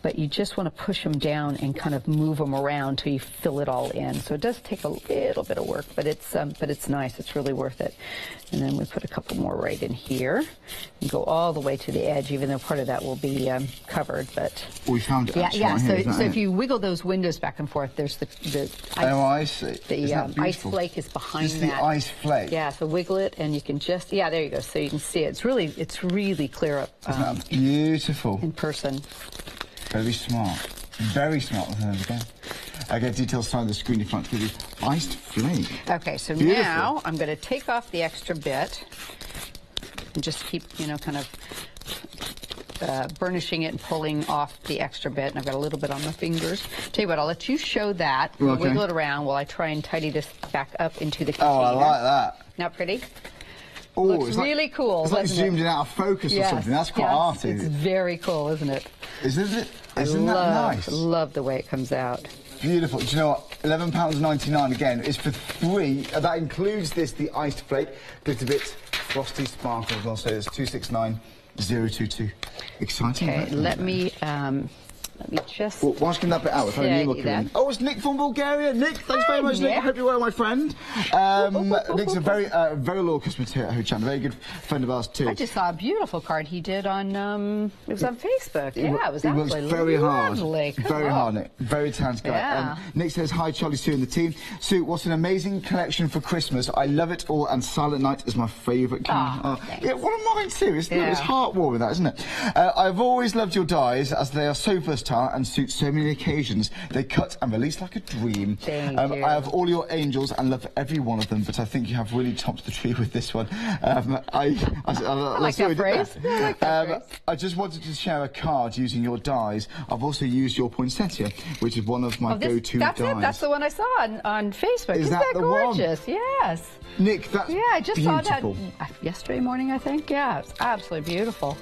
but you just want to push them down and kind of move them around till you fill it all in. So it does take a little bit of work, but it's nice. It's really worth it. And then we put a couple more right in here and go all the way to the edge, even though part of that will be covered. But we found it. Yeah. So if you wiggle those windows back and forth, there's the ice. The ice flake is behind that. The ice flake. Yeah. So wiggle it, and you can just there you go. So you can see it. It's really clear up. Isn't that beautiful? In person. Very smart. Very smart. I get details side of the screen in front of you. Iced flake. Okay, so now I'm going to take off the extra bit and just keep, kind of burnishing it and pulling off the extra bit. And I've got a little bit on my fingers. Tell you what, I'll let you show that. Wiggle it around while I try and tidy this back up into the container. Oh, I like that. Not pretty? Oh, looks really cool. It's like zoomed in out of focus or something. That's quite arty. It's very cool, isn't it? Isn't it? Isn't that nice? I love the way it comes out. Beautiful. Do you know what? £11.99 again is for 3. That includes the iced flake, glitter bits, frosty sparkle as well. So it's 269022. Exciting. Okay, let me just... Well, whilst getting that bit out, we've had a new look in. Oh, it's Nick from Bulgaria. Nick, thanks very much, Nick. I hope you're well, my friend. Nick's a very loyal customer here at Hochanda, a very good friend of ours too. I just saw a beautiful card he did on, it was on Facebook. It was absolutely lovely. He works very hard. Very hard, Nick. Very talented guy. Yeah. Nick says, hi, Charlie, Sue and the team. Sue, what an amazing collection for Christmas. I love it all, and Silent Night is my favourite. Yeah, one of mine too. It's heartwarming, that, isn't it? I've always loved your dies, as they are so versatile. are and suit so many occasions. They cut and release like a dream. Thank you. I have all your angels and love every one of them, but I think you have really topped the tree with this one. I like that phrase. I just wanted to share a card using your dies. I've also used your poinsettia, which is one of my go-to dies. That's it. That's the one I saw on Facebook. Isn't that the gorgeous? one? Yes. Nick, that's I just beautiful. saw that yesterday morning, I think. Yeah, it's absolutely beautiful.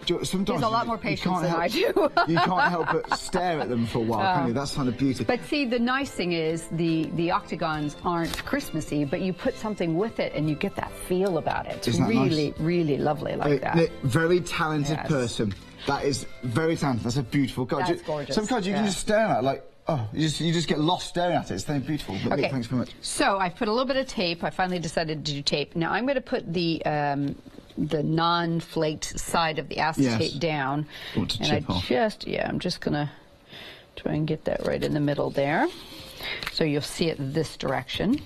Sometimes There's a lot more patience than I do. You can't help but stare at them for a while, can you? That's kind of beauty. But see, the nice thing is the octagons aren't Christmassy, but you put something with it and you get that feel about it. It's really, nice? Really lovely like that. Nick, very talented person. That is very talented. That's a beautiful card. That's gorgeous. Some cards you can just stare at, like, oh, you just get lost staring at it. It's so beautiful. But Okay. Nick, thanks very much. So I've put a little bit of tape. I finally decided to do tape. Now I'm going to put the non-flaked side of the acetate down. Want to and chip off. I'm just going to try and get that right in the middle there. So you'll see it this direction.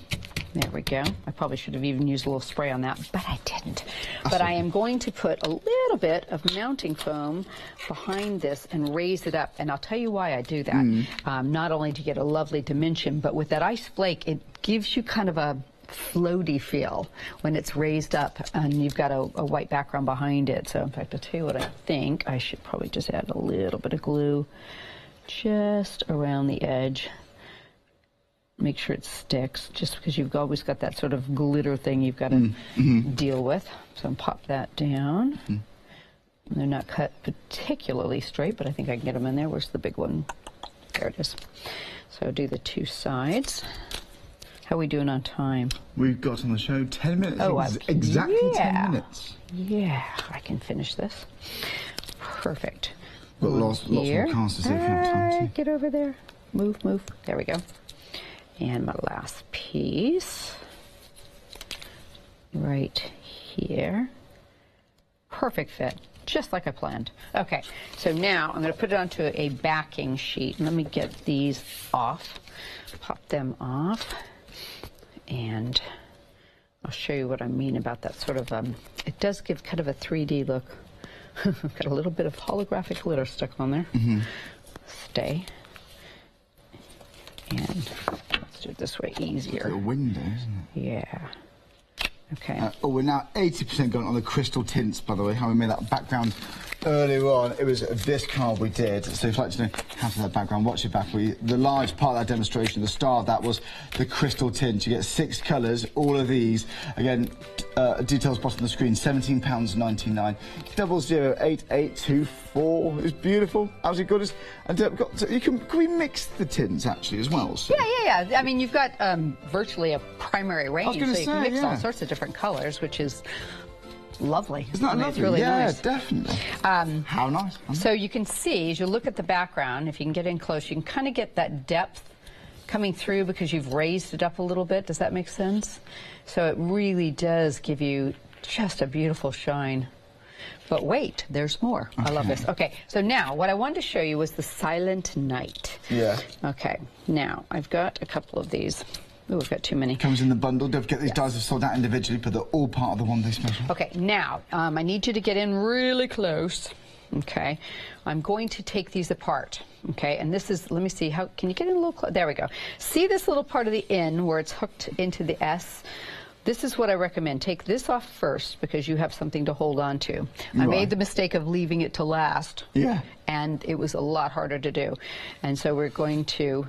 There we go. I probably should have even used a little spray on that, but I didn't. But I am going to put a little bit of mounting foam behind this and raise it up. And I'll tell you why I do that. Not only to get a lovely dimension, but with that ice flake, it gives you kind of a floaty feel when it's raised up and you've got a white background behind it. So in fact, I'll tell you what I think. I should probably just add a little bit of glue just around the edge. Make sure it sticks, just because you've always got that sort of glitter thing you've got to deal with. So I'll pop that down. They're not cut particularly straight, but I think I can get them in there. Where's the big one? There it is. So do the two sides. How are we doing on time? We've got on the show 10 minutes. Oh, exactly 10 minutes. Yeah, I can finish this. Perfect. Got lots more cards to see if you have time to. Get over there. Move. There we go. And my last piece, right here. Perfect fit, just like I planned. Okay, so now I'm going to put it onto a backing sheet. Let me get these off, pop them off, and I'll show you what I mean about that sort of, it does give kind of a 3D look. I've got a little bit of holographic glitter stuck on there. Stay. And let's do it this way, easier. A window, isn't it? Yeah. Okay. We're now 80% gone on the crystal tints, by the way, how we made that background earlier on. It was this card we did. So if you'd like to know how to that background, watch it back. The large part of that demonstration, the star of that was the crystal tints. You get 6 colours, all of these. Again, details bottom of the screen, £17.99. 008824. It's beautiful. Absolutely gorgeous. And can we mix the tints actually as well? So. Yeah. I mean, you've got virtually a primary range, so you can mix all sorts of different colors, which is lovely. Isn't that lovely? It's really nice. Definitely. How nice. So you can see, as you look at the background, if you can get in close, you can kind of get that depth coming through because you've raised it up a little bit. Does that make sense? So it really does give you just a beautiful shine. But wait, there's more. Okay. I love this. Okay, so now what I wanted to show you was the Silent Night. Yeah. Okay, now I've got a couple of these. Oh, we've got too many. Comes in the bundle. Don't forget these dies are sold out individually, but they're all part of the one-day special. Okay, now I need you to get in really close. Okay, I'm going to take these apart. Okay, and this is, let me see, how can you get in a little close? There we go. See this little part of the N where it's hooked into the S? This is what I recommend. Take this off first because you have something to hold on to. I made the mistake of leaving it to last. Yeah. And it was a lot harder to do. And so we're going to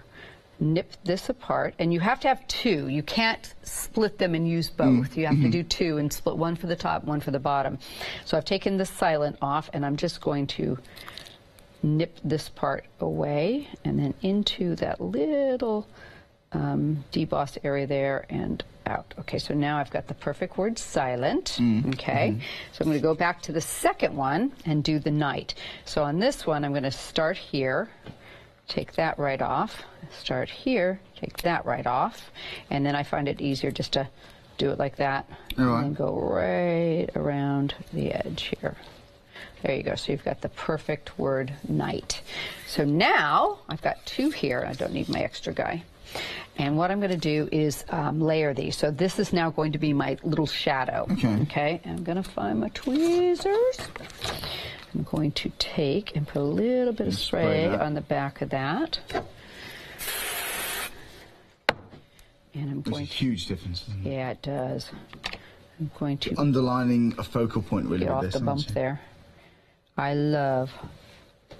nip this apart, and you have to have 2. You can't split them and use both. You have to do 2 and split one for the top, one for the bottom. So I've taken the Silent off, and I'm just going to nip this part away and then into that little debossed area there and out. Okay, so now I've got the perfect word silent. Okay, so I'm going to go back to the second one and do the night. So on this one, I'm going to start here, take that right off, start here, take that right off, and then I find it easier just to do it like that and then go right around the edge here. There you go. So you've got the perfect word night. So now I've got 2 here. I don't need my extra guy. And what I'm going to do is layer these. So this is now going to be my little shadow. Okay. I'm going to find my tweezers. I'm going to take and put a little bit of spray on the back of that. And I'm going There's a huge difference. Yeah, it does. I'm going to underlining a focal point really get with off this, the bump there. I love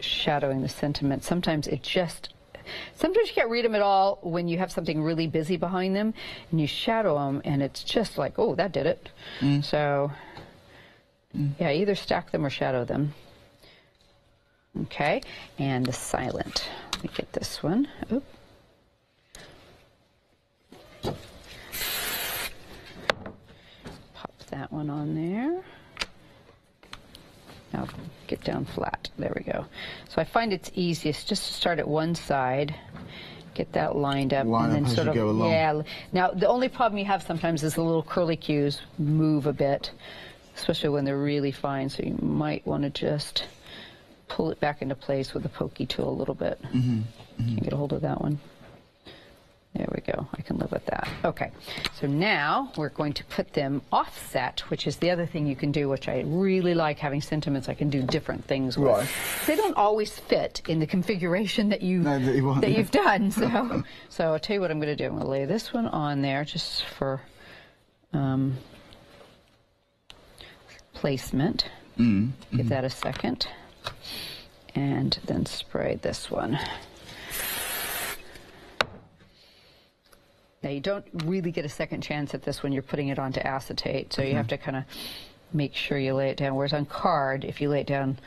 shadowing the sentiment. Sometimes you can't read them at all when you have something really busy behind them, and you shadow them, and it's just like, oh, that did it. So, yeah, either stack them or shadow them. Okay, and the silent. Let me get this one. Oop. Pop that one on there. Now get down flat. There we go. So I find it's easiest just to start at one side, get that lined up, and then sort of go along. Yeah. Now the only problem you have sometimes is the little curly cues move a bit, especially when they're really fine. So you might want to just pull it back into place with a pokey tool a little bit. Can you get a hold of that one? There we go. I can live with that. Okay. So now we're going to put them offset, which is the other thing you can do, which I really like having sentiments I can do different things with. Right. They don't always fit in the configuration that you've done. So I'll tell you what I'm going to do. I'm going to lay this one on there just for placement. Give that a second. And then spray this one. Now, you don't really get a second chance at this when you're putting it onto acetate, so you have to kind of make sure you lay it down. Whereas on card, if you lay it down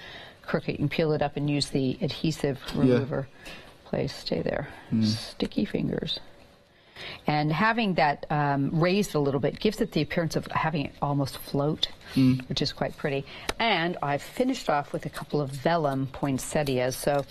crooked, you can peel it up and use the adhesive remover. Stay there. Sticky fingers. And having that raised a little bit gives it the appearance of having it almost float, which is quite pretty. And I've finished off with a couple of vellum poinsettias. So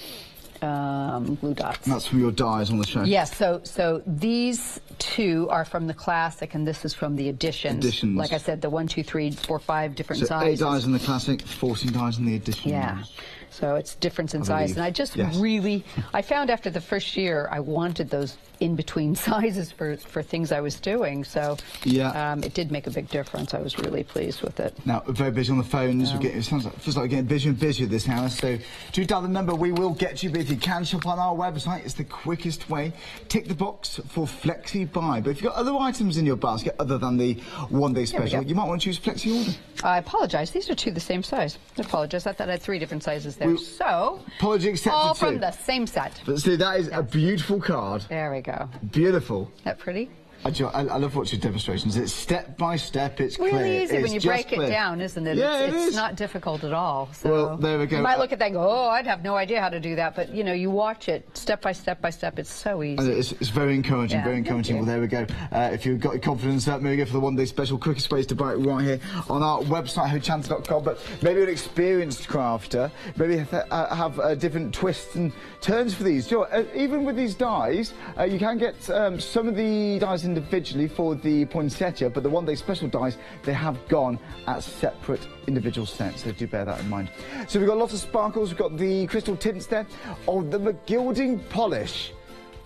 glue dots. And that's from your dies on the show? Yes, so these two are from the classic, and this is from the editions. Like I said, the 1, 2, 3, 4, 5 different sizes. 8 dies in the classic, 14 dies in the edition. Yeah. So it's difference in size, and I just really, I found after the first year I wanted those in-between sizes for things I was doing, so it did make a big difference. I was really pleased with it. Now, we're very busy on the phones. It feels like we're getting busier and busier this hour, so do dial the number. We will get you, but if you can shop on our website, it's the quickest way. Tick the box for Flexi Buy, but if you've got other items in your basket other than the one-day special, you might want to choose Flexi Order. I apologise. These are 2 the same size. I apologise. I thought I had 3 different sizes there. So, apology accepted all from the same set. But see, that is a beautiful card. There we go. Beautiful. Isn't that pretty? I love watching demonstrations. It's step by step. It's really clear. easy when you break it down, isn't it? Yeah, it's not difficult at all. So well, there we go. You might look at that and go, oh, I'd have no idea how to do that. But, you know, you watch it step by step by step. It's so easy. It's very encouraging, very encouraging. Well, there we go. If you've got your confidence up, maybe go for the one-day special. Quickest ways to buy it right here on our website, hochanda.com. But maybe an experienced crafter, maybe have different twists and turns for these. You know, even with these dies, you can get some of the dies individually for the poinsettia, but the one-day special dies, they have gone at separate individual sets, so do bear that in mind. So we've got lots of sparkles, we've got the crystal tints there, the gilding polish.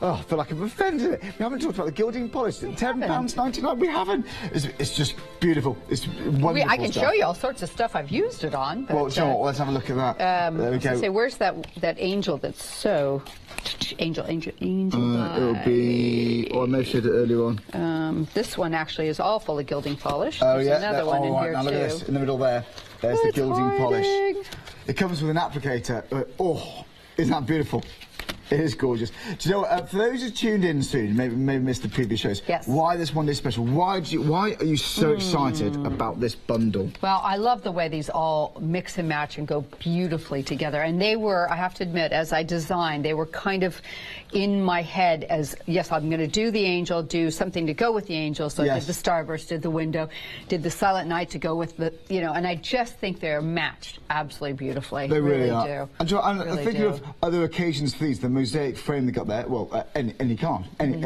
Oh, I feel like I've offended it. We haven't talked about the gilding polish. £10.99. We haven't. It's just beautiful. It's wonderful. I can show you all sorts of stuff I've used it on. But, well, sure. Let's have a look at that. There we go. Say, where's that angel that's so angel? It'll be. Oh, I may have showed it earlier on. This one actually is all full of gilding polish. Oh, There's another one in here now look at this in the middle there. There's the gilding polish. It comes with an applicator. Oh, isn't that beautiful? It is gorgeous. Do you know what, for those who tuned in soon, maybe missed the previous shows, why this one-day special? Why are you so excited about this bundle? Well, I love the way these all mix and match and go beautifully together. And they were, I have to admit, as I designed, they were kind of in my head as, yes, I'm going to do the angel, do something to go with the angel. So I did the starburst, did the window, did the silent night to go with the, you know, and I just think they're matched absolutely beautifully. They really are. do. And I'm thinking of other occasions for these. The mosaic frame they got there. Well, any kind,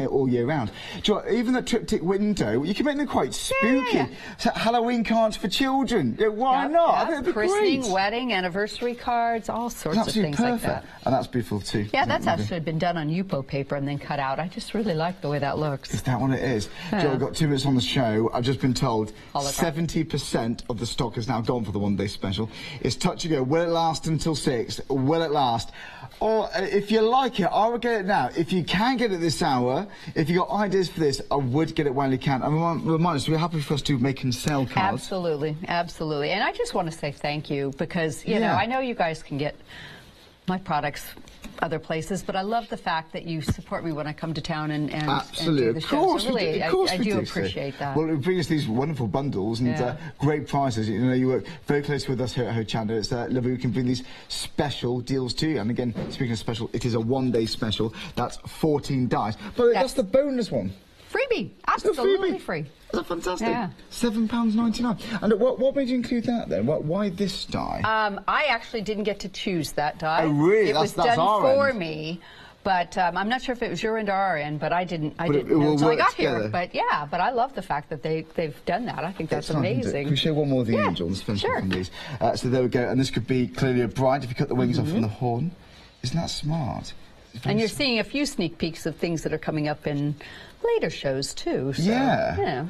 all year round. Do you know, even the triptych window, you can make them quite spooky. Yeah. So Halloween cards for children. Yeah, why not? I think it'd be Christening, great. wedding, anniversary cards, all sorts of things perfect. like that. And that's beautiful too. Yeah, that's actually been done on Yupo paper and then cut out. I just really like the way that looks. Is that what it is? Yeah. Joe, we've got 2 minutes on the show. I've just been told Holograph. 70% of the stock is now gone for the one-day special. It's touch and go. Will it last until 6? Will it last? Or if you like it, I would get it now. If you can get it this hour, if you got ideas for this, I would get it while you can. And remind us, we're happy for us to make and sell cards. Absolutely, absolutely. And I just want to say thank you because, you know, I know you guys can get my products other places, but I love the fact that you support me when I come to town and do the show. So really, I do appreciate that. Well, it brings us these wonderful bundles and great prizes. You know, you work very close with us here at Hochanda. It's lovely we can bring these special deals to you. And again, speaking of special, it is a one-day special. That's 14 dies. But that's the bonus one. Freebie, absolutely free. Is that fantastic? Yeah. £7.99. And what made you include that then? Why this die? I actually didn't get to choose that die. Oh, really? It was done for me. But I'm not sure if it was your end or our end, but I didn't know until I got here. But yeah, but I love the fact that they've done that. I think that's amazing. Can we show one more of the angels? Sure. From these? So there we go. And this could be clearly a bride if you cut the wings off from the horn. Isn't that smart? And you're seeing a few sneak peeks of things that are coming up in later shows too. So, yeah.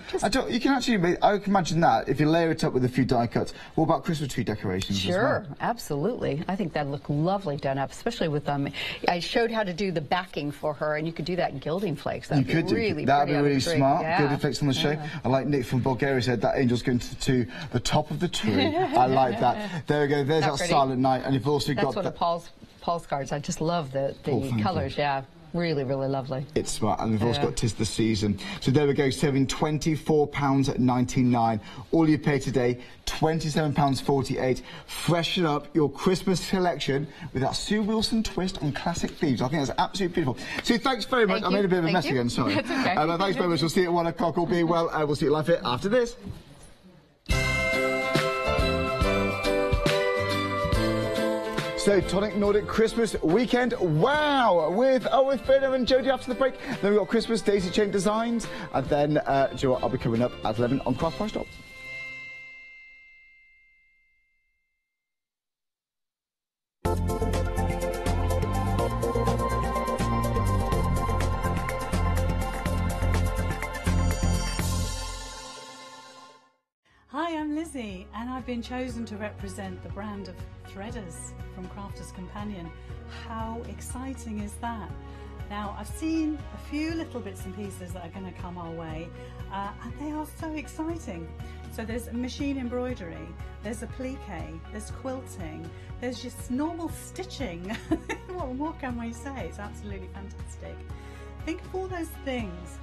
You can actually, I can imagine that if you layer it up with a few die cuts. What about Christmas tree decorations as well? Sure, absolutely. I think that'd look lovely done up, especially with I showed how to do the backing for her, and you could do that in gilding flakes. That'd be really smart. Yeah. Gilding flakes on the show. I like Nick from Bulgaria said that angel's going to the top of the tree. I like that. There we go. There's that Silent Night, and you've also got that's one of Paul's cards. I just love the colours. Yeah. Really, really lovely. It's smart, and we've also got 'Tis the Season. So there we go, saving £24.99. All you pay today, £27.48. Freshen up your Christmas collection with that Sue Wilson twist on classic themes. I think that's absolutely beautiful. Sue, thanks very much. I made a bit of a mess again, sorry. That's okay. Thanks very much. We'll see you at 1 o'clock. All being well, we'll see you live here after this. So, Tonic Nordic Christmas weekend, wow! With Fiona and Jodie after the break. Then we've got Christmas daisy chain designs. And then, do you know what, I'll be coming up at 11 on Craft Price Drop. Hi, I'm Lizzie, and I've been chosen to represent the brand of threaders from Crafter's Companion. How exciting is that? Now, I've seen a few little bits and pieces that are going to come our way, and they are so exciting. So there's machine embroidery, there's applique, there's quilting, there's just normal stitching. What can we say? It's absolutely fantastic. Think of all those things,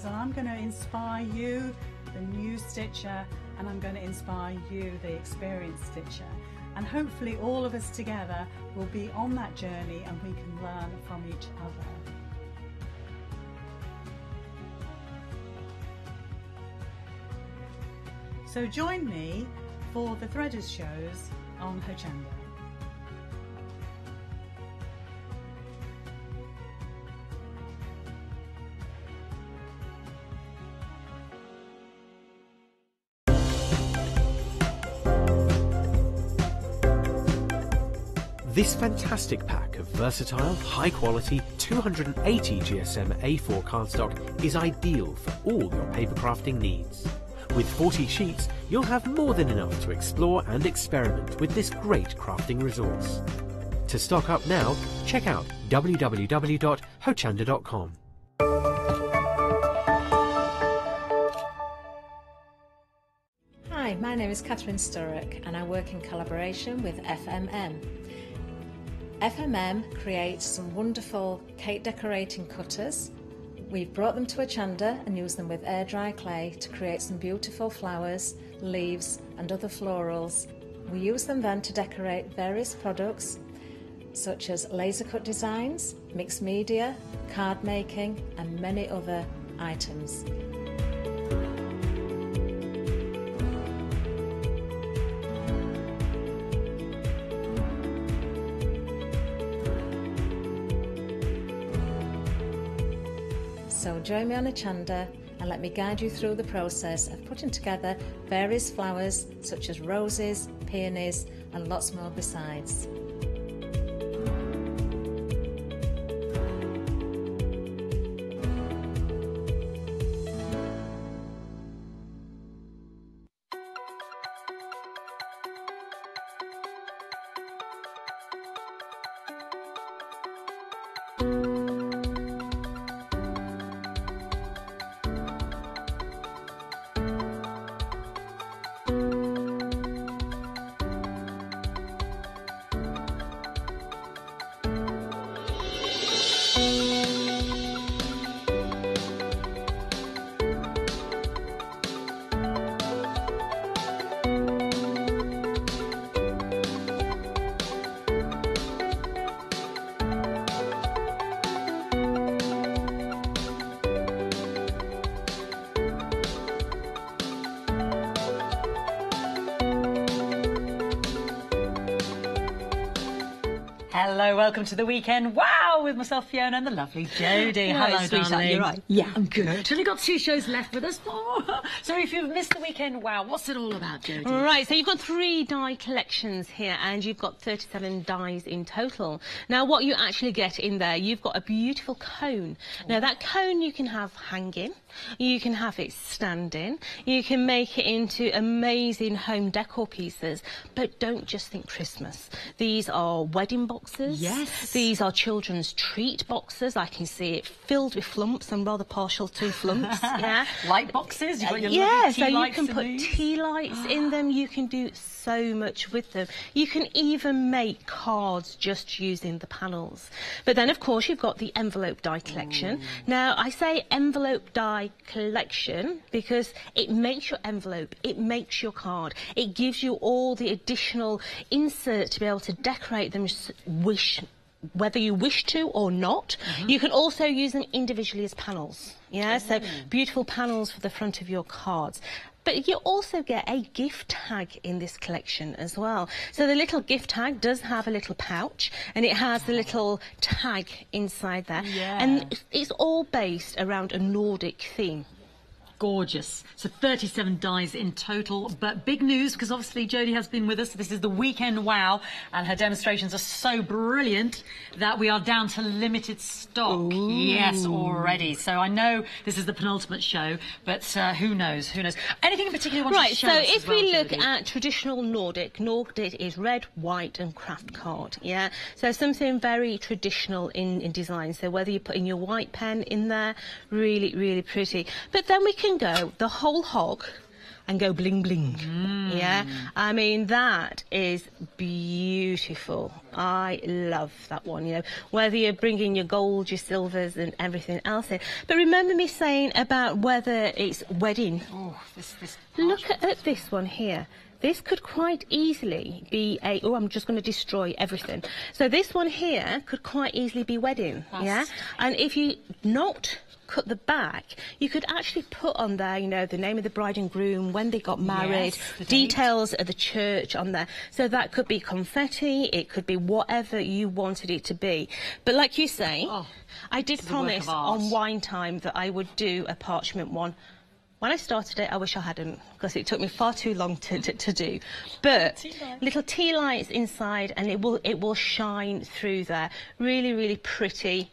and I'm going to inspire you, the new stitcher, and I'm going to inspire you, the experienced stitcher. And hopefully all of us together will be on that journey and we can learn from each other. So join me for the Threaders shows on Hochanda. This fantastic pack of versatile, high-quality 280 GSM A4 cardstock is ideal for all your paper crafting needs. With 40 sheets, you'll have more than enough to explore and experiment with this great crafting resource. To stock up now, check out www.hochanda.com. Hi, my name is Catherine Sturrock and I work in collaboration with FMM. FMM creates some wonderful cake decorating cutters. We've brought them to Hochanda and used them with air dry clay to create some beautiful flowers, leaves and other florals. We use them then to decorate various products such as laser cut designs, mixed media, card making and many other items. So join me on Hochanda and let me guide you through the process of putting together various flowers such as roses, peonies and lots more besides. Hello, welcome to the weekend. Wow, with myself, Fiona, and the lovely Jodie. Hello, sweetheart, darling. you're right. Yeah, I'm good. We've only got 2 shows left with us. So if you've missed the weekend, wow, what's it all about, Jodie? Right, so you've got 3 die collections here, and you've got 37 dies in total. Now, what you actually get in there, you've got a beautiful cone. Now, that cone you can have hanging, you can have it standing, you can make it into amazing home decor pieces, but don't just think Christmas. These are wedding boxes. Yes. These are children's treat boxes. I can see it filled with flumps. I'm rather partial to flumps. Yeah. Light boxes. You've got your yeah, lovely so tea you lights can in put these. tea lights in them. You can do so much with them. You can even make cards just using the panels. But then, of course, you've got the envelope die collection. Now, I say envelope die collection because it makes your envelope, it makes your card, it gives you all the additional inserts to be able to decorate them whether you wish to or not. You can also use them individually as panels. Yeah, so beautiful panels for the front of your cards. But you also get a gift tag in this collection as well. So the little gift tag does have a little pouch, and it has the little tag inside there. Yeah. And it's all based around a Nordic theme. Gorgeous. So 37 dies in total, but big news because obviously Jodie has been with us. This is the weekend wow, and her demonstrations are so brilliant that we are down to limited stock. Ooh. Yes, already. So I know this is the penultimate show, but who knows? Who knows? Anything in particular you want to Right, show so us as if well, we look Jodie? at traditional Nordic is red, white and craft card, yeah? So something very traditional in design. So whether you're putting your white pen in there, really, really pretty. But then we can go the whole hog and go bling bling. Yeah, I mean that is beautiful. I love that one. You know, whether you're bringing your gold, your silvers and everything else in. But remember me saying about whether it's wedding. Oh, this Look at this one here. This could quite easily be a... Oh, I'm just going to destroy everything. So this one here could quite easily be wedding. Yeah, and if you not cut the back, you could actually put on there, you know, the name of the bride and groom, when they got married, Yes, the details of the church on there. So that could be confetti, it could be whatever you wanted it to be. But like you say, I did this is a work promise of art. on Wine Time that I would do a parchment one. When I started it, I wish I hadn't, because it took me far too long to do. But little tea lights inside, and it will shine through there. Really, really pretty.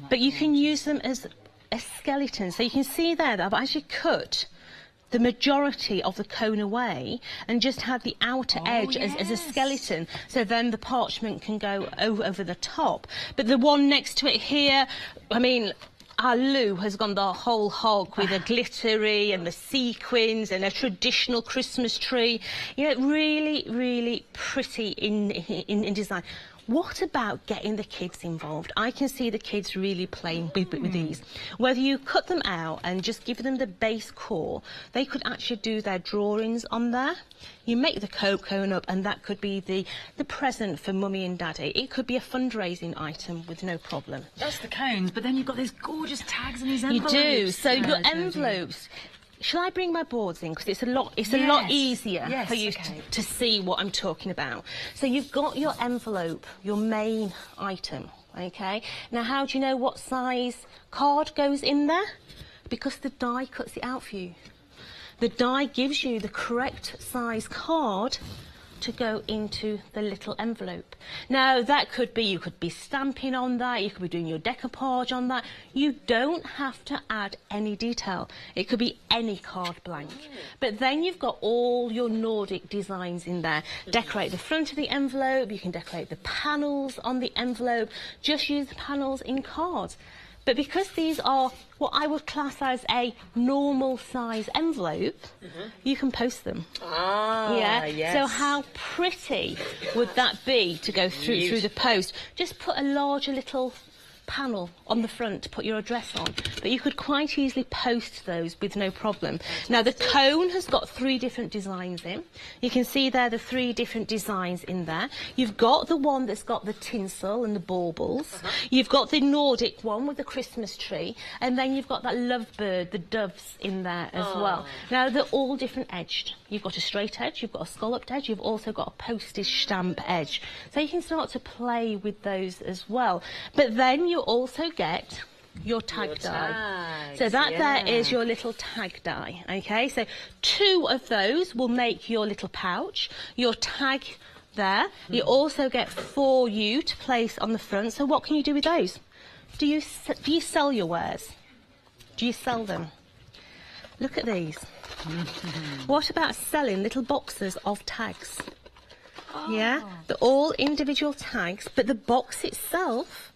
But you can use them as a skeleton. So you can see there that I've actually cut the majority of the cone away and just had the outer edge as a skeleton. So then the parchment can go over the top. But the one next to it here, I mean, our Lou has gone the whole hog with a glittery and the sequins and a traditional Christmas tree. You know, really, really pretty in design. What about getting the kids involved? I can see the kids really playing with these. Whether you cut them out and just give them the base core, they could actually do their drawings on there. You make the cone up, and that could be the present for mummy and daddy. It could be a fundraising item with no problem. That's the cones, but then you've got these gorgeous tags and these envelopes. You do. So your Jodie. envelopes. Shall I bring my boards in? Because it's a lot easier for you to see what I'm talking about. So you've got your envelope, your main item. Okay, now how do you know what size card goes in there? Because the die cuts it out for you. The die gives you the correct size card to go into the little envelope. Now that could be, you could be stamping on that, you could be doing your decoupage on that. You don't have to add any detail. It could be any card blank. But then you've got all your Nordic designs in there. Decorate the front of the envelope, you can decorate the panels on the envelope, just use the panels in cards. But because these are what I would class as a normal size envelope, you can post them. Ah, yeah. yes. So how pretty would that be to go through the post? Just put a larger little panel on the front to put your address on, but you could quite easily post those with no problem. Now the cone has got 3 different designs in. You can see there the 3 different designs in there. You've got the one that's got the tinsel and the baubles. You've got the Nordic one with the Christmas tree, and then you've got that lovebird, the doves in there as well. Now they're all different edged. You've got a straight edge, you've got a scalloped edge, you've also got a postage stamp edge. So you can start to play with those as well. But then you also get your tag die. So that there is your little tag die, okay? So 2 of those will make your little pouch, your tag there. You also get 4 you to place on the front. So what can you do with those? Do you sell your wares? Do you sell them? Look at these. What about selling little boxes of tags? Yeah, they're all individual tags, but the box itself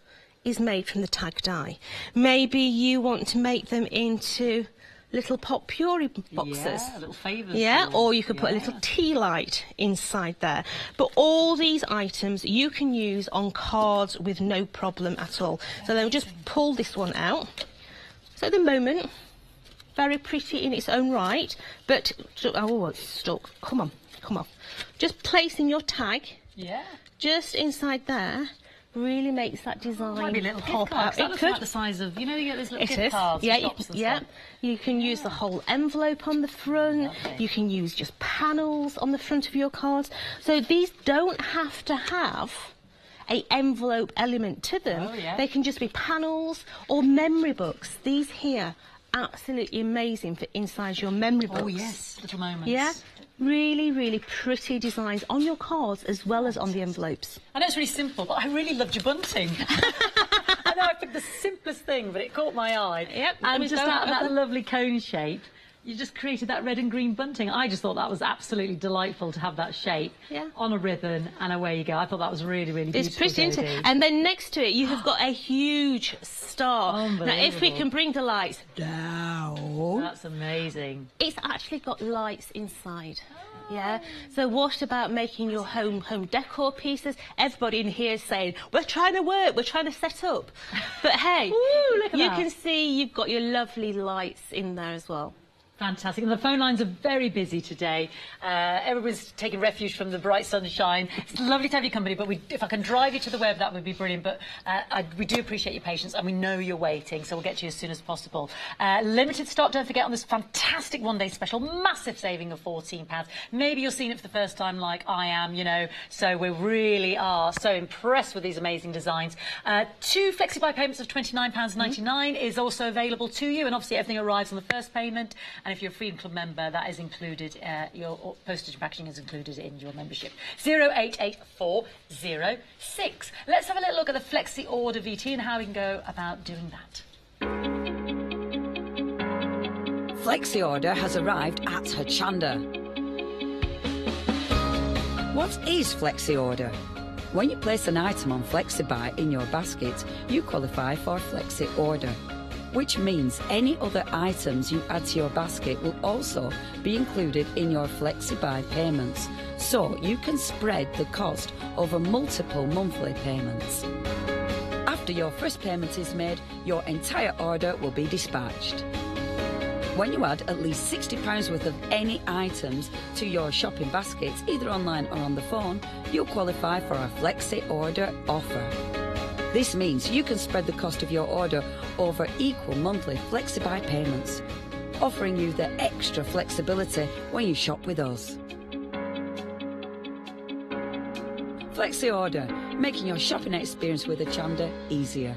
is made from the tag die. Maybe you want to make them into little pot puree boxes. Yeah, little favours. Yeah, or you could put a little tea light inside there. But all these items you can use on cards with no problem at all. So then we'll just pull this one out. So at the moment, very pretty in its own right, but oh, it's stuck. Come on, come on. Just placing your tag just inside there really makes that design Might be little pop gift cards. out. That It looks could. like the size of, you know, you get those little It gift is. cards. Yeah, for shops and stuff. You can use the whole envelope on the front. You can use just panels on the front of your cards. So these don't have to have a envelope element to them. They can just be panels or memory books. These here, absolutely amazing for inside your memory books. Oh yes, little moments. Yeah. Really, really pretty designs on your cards as well as on the envelopes. I know it's really simple, but I really loved your bunting. I know I picked the simplest thing, but it caught my eye. Yep. And just out of that lovely cone shape, you just created that red and green bunting. I just thought that was absolutely delightful to have that shape on a ribbon, and away you go. I thought that was really, really beautiful. It's pretty, isn't it? And then next to it, you have got a huge star. Now, if we can bring the lights down. That's amazing. It's actually got lights inside. Yeah. So what about making your home decor pieces? Everybody in here is saying, we're trying to work, we're trying to set up. But hey, look at you that. can see you've got your lovely lights in there as well. Fantastic. And the phone lines are very busy today. Everybody's taking refuge from the bright sunshine. It's lovely to have your company, but if I can drive you to the web, that would be brilliant. But we do appreciate your patience, and we know you're waiting, so we'll get to you as soon as possible. Limited stock, don't forget, on this fantastic one-day special. Massive saving of £14. Maybe you're seeing it for the first time like I am, you know, so we really are so impressed with these amazing designs. 2 flexi-buy payments of £29.99 is also available to you, and obviously everything arrives on the first payment. And if you're a Freedom Club member, that is included, your postage and packaging is included in your membership. 088406. Let's have a little look at the Flexi Order VT and how we can go about doing that. Flexi Order has arrived at Hochanda. What is Flexi Order? When you place an item on FlexiBuy in your basket, you qualify for Flexi Order, which means any other items you add to your basket will also be included in your FlexiBuy payments, so you can spread the cost over multiple monthly payments. After your first payment is made, your entire order will be dispatched. When you add at least £60 worth of any items to your shopping baskets, either online or on the phone, you'll qualify for our Flexi Order offer. This means you can spread the cost of your order over equal monthly FlexiBuy payments, offering you the extra flexibility when you shop with us. Flexi Order, making your shopping experience with Hochanda easier.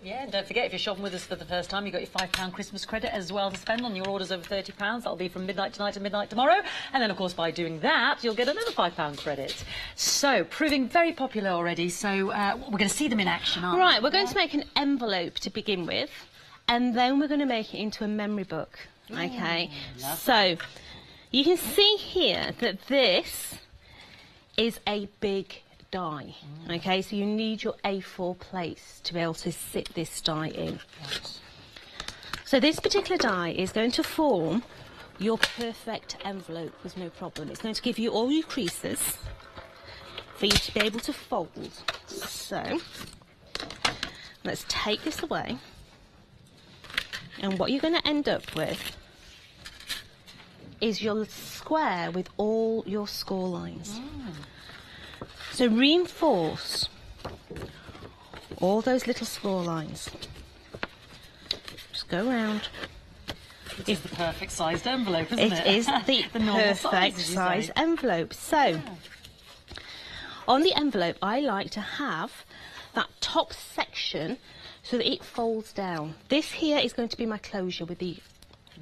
Yeah, and don't forget, if you're shopping with us for the first time, you've got your £5 Christmas credit as well to spend on your orders over £30. That'll be from midnight tonight to midnight tomorrow. And then, of course, by doing that, you'll get another £5 credit. So, proving very popular already. So, we're going to see them in action, aren't we? Right, we're going to make an envelope to begin with, and then we're going to make it into a memory book. Okay, so you can see here that this is a big die. Okay, so you need your A4 plates to be able to sit this die in. So this particular die is going to form your perfect envelope with no problem. It's going to give you all your creases for you to be able to fold. So let's take this away, and what you're going to end up with is your square with all your score lines. So reinforce all those little score lines. Just go around. It's the perfect sized envelope, isn't it? It is the perfect size envelope. So, on the envelope, I like to have that top section so that it folds down. This here is going to be my closure with the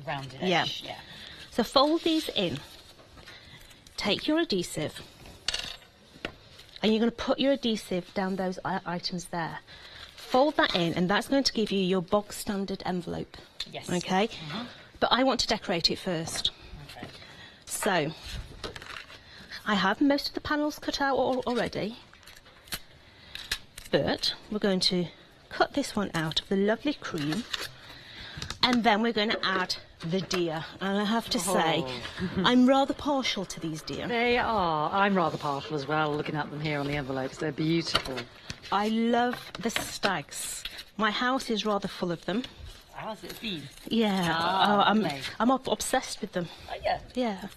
rounded edge. Yeah. So fold these in. Take your adhesive, and you're going to put your adhesive down those items there. Fold that in, and that's going to give you your bog standard envelope. Yes. Okay? But I want to decorate it first. Okay. So, I have most of the panels cut out already, but we're going to cut this one out of the lovely cream, and then we're going to add the deer. And I have to say, I'm rather partial to these deer. They are. I'm rather partial as well, looking at them here on the envelopes. They're beautiful. I love the stags. My house is rather full of them. How's it been? Yeah, I'm obsessed with them. Yeah. Yeah.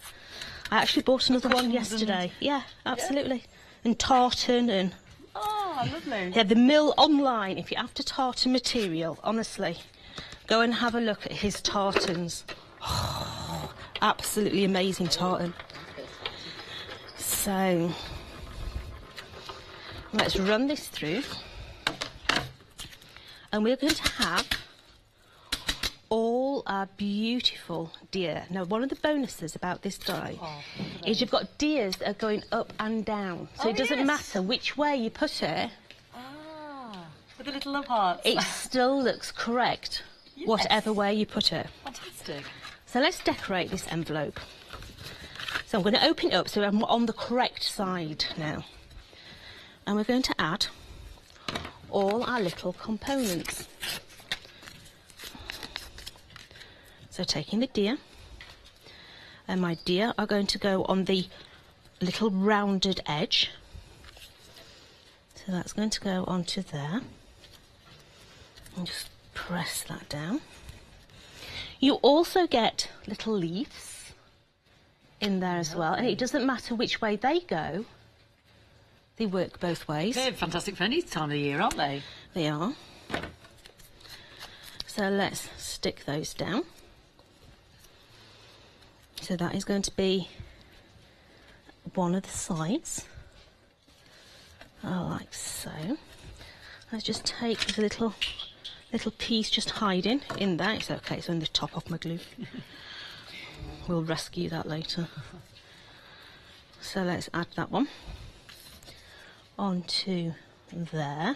I actually bought another one yesterday. Yeah, absolutely. And tartan and... Oh, lovely. Yeah, the mill online, if you're after tartan material, honestly, go and have a look at his tartans. Oh, absolutely amazing tartan. So, let's run this through. And we're going to have all our beautiful deer. Now, one of the bonuses about this die is you've got deers that are going up and down. So it doesn't matter which way you put it. With the little love hearts. It still looks correct, whatever way you put it. Fantastic. So let's decorate this envelope. So I'm going to open it up so I'm on the correct side now. And we're going to add all our little components. So taking the deer, and my deer are going to go on the little rounded edge. So that's going to go onto there. And just press that down. You also get little leaves in there as well, and it doesn't matter which way they go. They work both ways. They're fantastic for any time of the year, aren't they? They are. So let's stick those down. So that is going to be one of the sides, like so. Let's just take the little piece just hiding in there. It's okay, it's on the top of my glue. We'll rescue that later. So let's add that one onto there.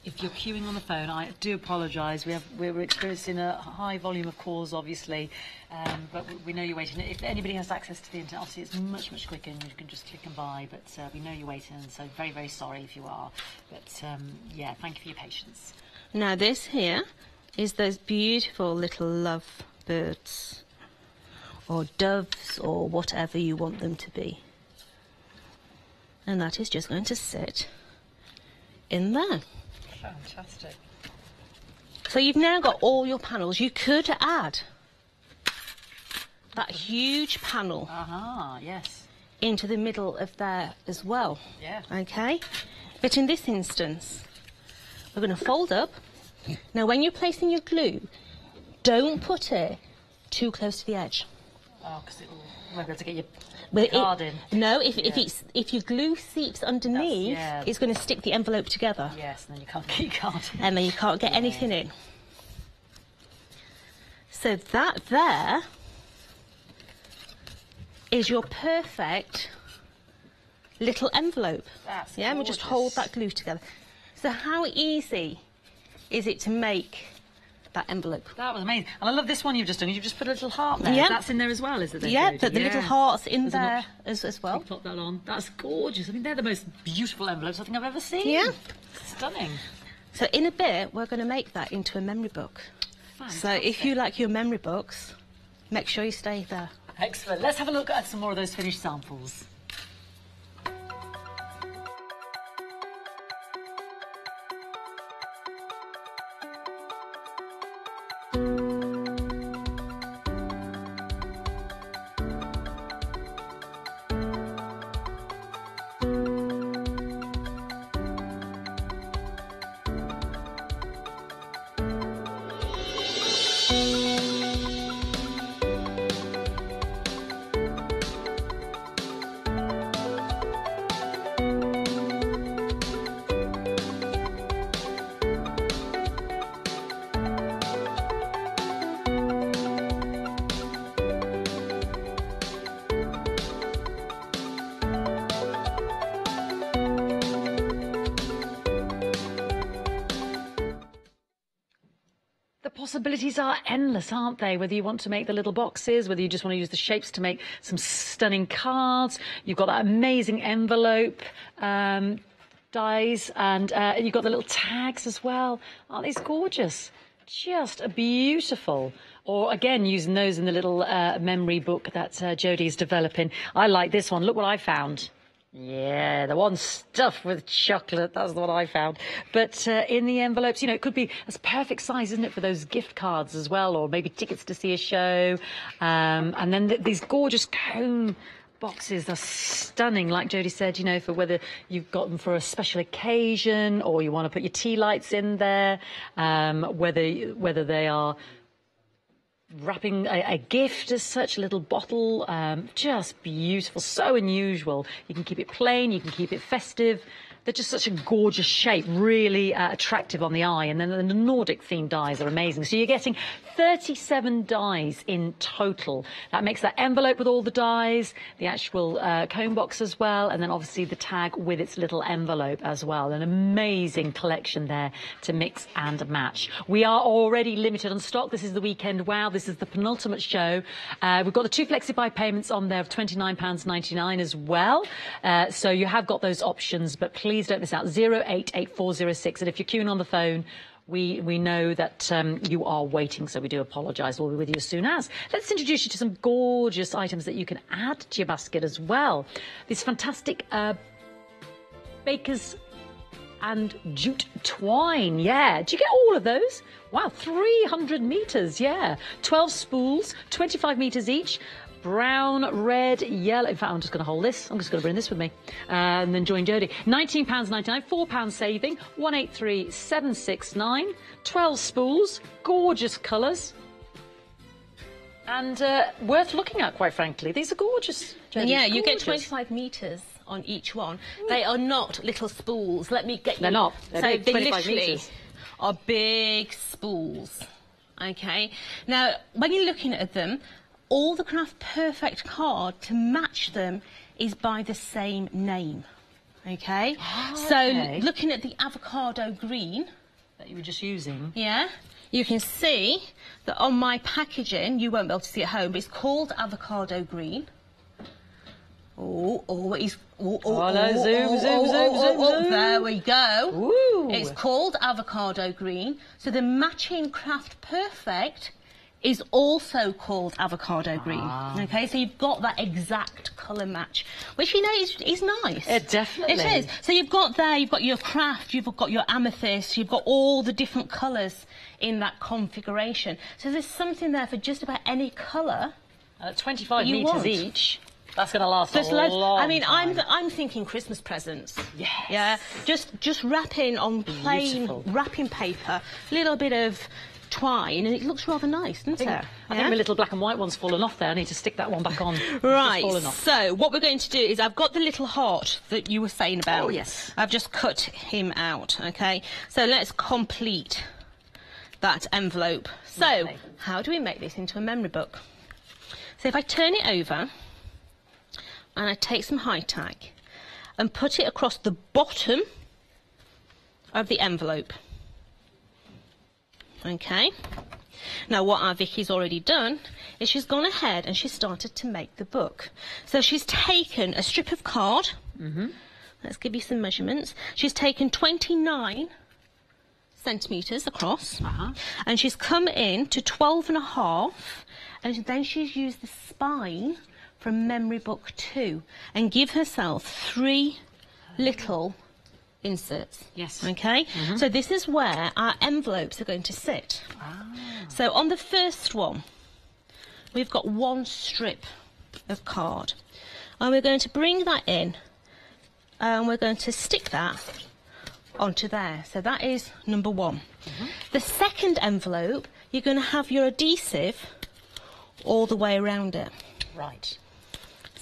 If you're queuing on the phone, I do apologise. We're experiencing a high volume of calls, obviously, but we know you're waiting. If anybody has access to the internet, obviously it's much, much quicker and you can just click and buy, but we know you're waiting, so very, very sorry if you are. But, yeah, thank you for your patience. Now this here is those beautiful little love birds, or doves, or whatever you want them to be. And that is just going to sit in there. Fantastic. So you've now got all your panels. You could add that huge panel into the middle of there as well. Yeah. Okay? But in this instance, we're going to fold up. Now, when you're placing your glue, don't put it too close to the edge. Oh, because you won't be able to get your card in. No, if your glue seeps underneath, it's going to stick the envelope together. Yes, and then you can't get your card in. And then you can't get anything in. So that there is your perfect little envelope. That's and we'll just hold that glue together. So how easy is it to make that envelope? That was amazing. And I love this one you've just done. You've just put a little heart there. Yeah. That's in there as well, is it? Then, yeah, Jodie? put the little hearts in there as well. Pop that on. That's gorgeous. I mean, they're the most beautiful envelopes I think I've ever seen. Yeah. Stunning. So in a bit, we're going to make that into a memory book. Fantastic. So if you like your memory books, make sure you stay there. Excellent. Let's have a look at some more of those finished samples. Possibilities are endless, aren't they? Whether you want to make the little boxes, whether you just want to use the shapes to make some stunning cards. You've got that amazing envelope dies, and you've got the little tags as well. Aren't these gorgeous? Just beautiful. Or again, using those in the little memory book that Jodie is developing. I like this one. Look what I found. Yeah, the one stuffed with chocolate. That's what I found. But in the envelopes, you know, it could be as perfect size, isn't it, for those gift cards as well, or maybe tickets to see a show. And then these gorgeous cone boxes are stunning, like Jodie said, you know, for whether you've got them for a special occasion or you want to put your tea lights in there, whether they are wrapping a gift as such, a little bottle, just beautiful, so unusual. You can keep it plain, you can keep it festive. They're just such a gorgeous shape, really attractive on the eye. And then the Nordic themed dies are amazing. So you're getting 37 dies in total. That makes that envelope with all the dies, the actual cone box as well, and then obviously the tag with its little envelope as well. An amazing collection there to mix and match. We are already limited on stock. This is the Weekend Wow. This is the penultimate show. We've got the 2 flexi-buy payments on there of £29.99 as well. So you have got those options, but please don't miss out. 088406. And if you're queuing on the phone, we know that you are waiting, so we do apologise. We'll be with you as soon as. Let's introduce you to some gorgeous items that you can add to your basket as well. This fantastic Baker's and jute twine. Yeah, do you get all of those? Wow, 300 metres, yeah. 12 spools, 25 metres each. Brown, red, yellow. In fact, I'm just going to hold this. I'm just going to bring this with me and then join Jodie. £19.99, £4 saving, 183769. 12 spools, gorgeous colours. And worth looking at, quite frankly. These are gorgeous, Jodie. Yeah, you get 25 metres on each one. They are not little spools. Let me get you. They're not. They're so big, they 25 literally metres. are big spools. Okay. Now, when you're looking at them, all the Craft Perfect card to match them is by the same name. Okay? Oh, so okay. looking at the avocado green that you were just using. Yeah. You can see that on my packaging, you won't be able to see at home, but it's called avocado green. Zoom. There we go. Ooh. It's called avocado green. So the matching Craft Perfect is also called avocado green. Okay, so you've got that exact colour match, which, you know, is nice. It definitely It is. So you've got there, you've got your craft, you've got your amethyst, you've got all the different colours in that configuration. So there's something there for just about any colour. 25 metres each. That's going to last a long I mean, time. I'm thinking Christmas presents. Yes. Yeah. Just wrapping on plain wrapping paper, a little bit of twine, and it looks rather nice, doesn't it? I think my little black and white one's fallen off there. I need to stick that one back on. Right, It's just fallen off. so what we're going to do is I've got the little heart that you were saying about. Oh, yes. I've just cut him out, okay? So let's complete that envelope. So, how do we make this into a memory book? So if I turn it over and I take some high tack and put it across the bottom of the envelope. Okay. Now what our Vicky's already done is she's gone ahead and she's started to make the book. So she's taken a strip of card. Let's give you some measurements. She's taken 29 centimetres across, and she's come in to 12.5, and then she's used the spine from memory book 2 and give herself 3 little inserts. Yes. Okay. So this is where our envelopes are going to sit. So on the first one, we've got 1 strip of card, and we're going to bring that in, and we're going to stick that onto there. So that is number 1. The second envelope, you're going to have your adhesive all the way around it. Right.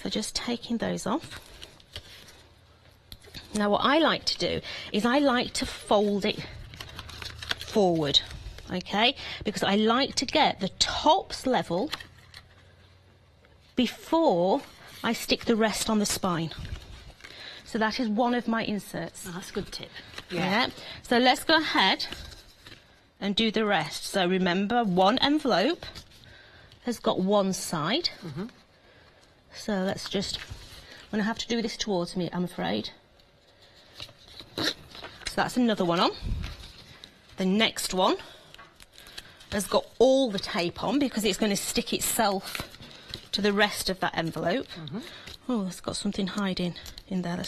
So just taking those off. Now what I like to do is I like to fold it forward, okay, because I like to get the tops level before I stick the rest on the spine. So that is one of my inserts. Oh, that's a good tip. Yeah. So let's go ahead and do the rest. So remember, 1 envelope has got 1 side. So let's just, I'm going to have to do this towards me, I'm afraid. So that's another one on. The next one has got all the tape on because it's going to stick itself to the rest of that envelope. Oh, it's got something hiding in there.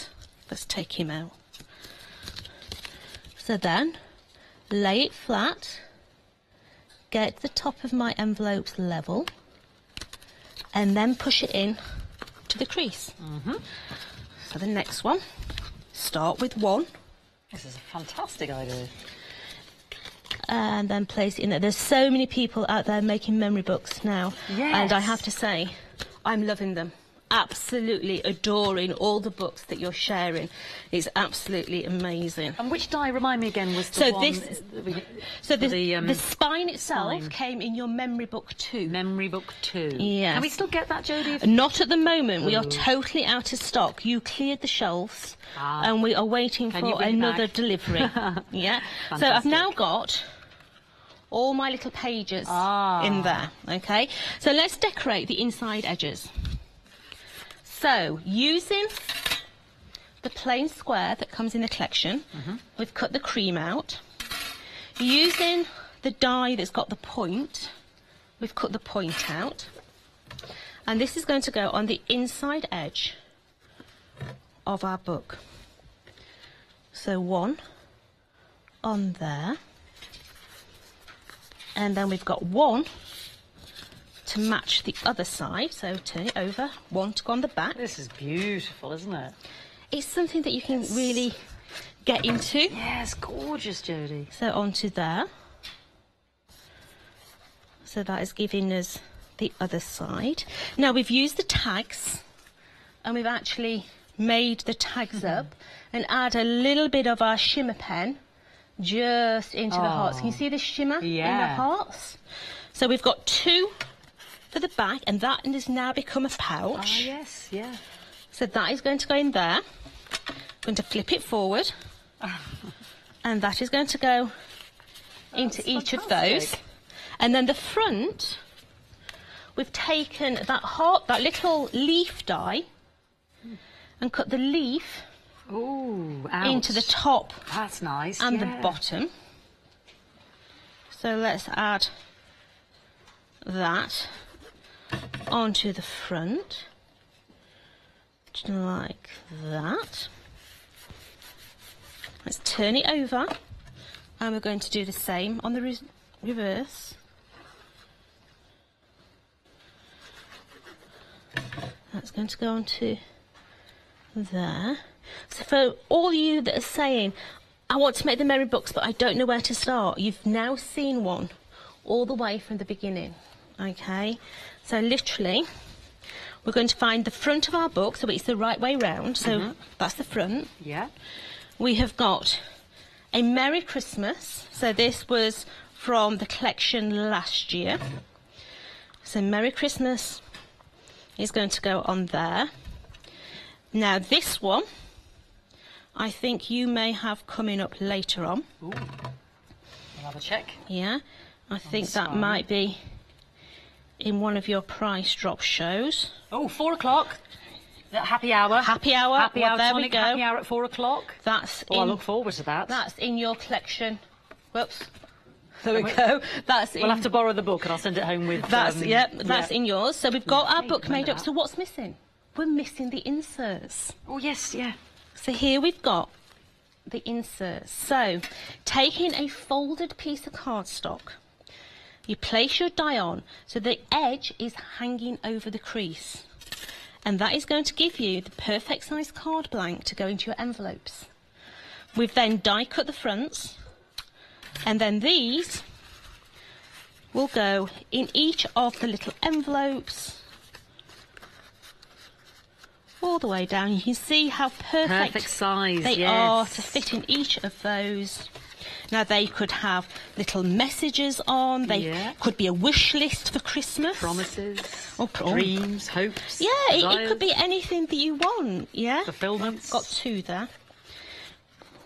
Let's take him out. So then, lay it flat, get the top of my envelopes level, and then push it in to the crease. So the next one, start with 1. This is a fantastic idea. And then place it in there. There's so many people out there making memory books now. Yes. And I have to say, I'm loving them. Absolutely adoring all the books that you're sharing. It's absolutely amazing. And which die, remind me again, was the So one... the spine itself came in your memory book 2. Memory book 2. Yes. Can we still get that, Jodie? Not at the moment. We are totally out of stock. You cleared the shelves, and we are waiting Can you for bring it another back? delivery. Yeah. So I've Fantastic. now got all my little pages in there. Okay. So let's decorate the inside edges. So using the plain square that comes in the collection, we've cut the cream out. Using the die that's got the point, we've cut the point out. And this is going to go on the inside edge of our book. So 1 on there. And then we've got 1 to match the other side. So turn it over, 1 to go on the back. This is beautiful, isn't it? It's something that you can really get into. Yeah, it's gorgeous, Jodie. So onto there. So that is giving us the other side. Now we've used the tags, and we've actually made the tags up and add a little bit of our shimmer pen just into the hearts. Can you see the shimmer in the hearts? So we've got 2 for the back, and that has now become a pouch. Yes, yeah. So that is going to go in there. I'm going to flip it forward, and that is going to go into each of those. And then the front, we've taken that heart, that little leaf die, and cut the leaf into the top. That's nice. And the bottom. So let's add that onto the front, like that. Let's turn it over, and we're going to do the same on the reverse. That's going to go onto there. So for all you that are saying, I want to make the memory books, but I don't know where to start, you've now seen one all the way from the beginning. Okay, so literally we're going to find the front of our book, so it's the right way round, so that's the front. Yeah. We have got a Merry Christmas, so this was from the collection last year. So Merry Christmas is going to go on there. Now this one, I think you may have coming up later on. Ooh. I'll have a check. Yeah, I think that might be in one of your price drop shows. Oh, 4 o'clock. Happy hour. Happy hour. Happy hour. There we Tonic go. Happy hour at 4 o'clock. That's. I look forward to that. That's in your collection. Whoops. There we go. That's. We'll have to borrow the book, and I'll send it home with. That's That's in yours. So we've got our book made up. So what's missing? We're missing the inserts. Oh yes, yeah. So here we've got the inserts. So taking a folded piece of cardstock, you place your die on so the edge is hanging over the crease, and that is going to give you the perfect size card blank to go into your envelopes. We've then die cut the fronts, and then these will go in each of the little envelopes all the way down. You can see how perfect size they are to fit in each of those. Now they could have little messages on, they could be a wish list for Christmas. Promises, or dreams, hopes. Yeah, it could be anything that you want, yeah. Fulfillments. Got two there.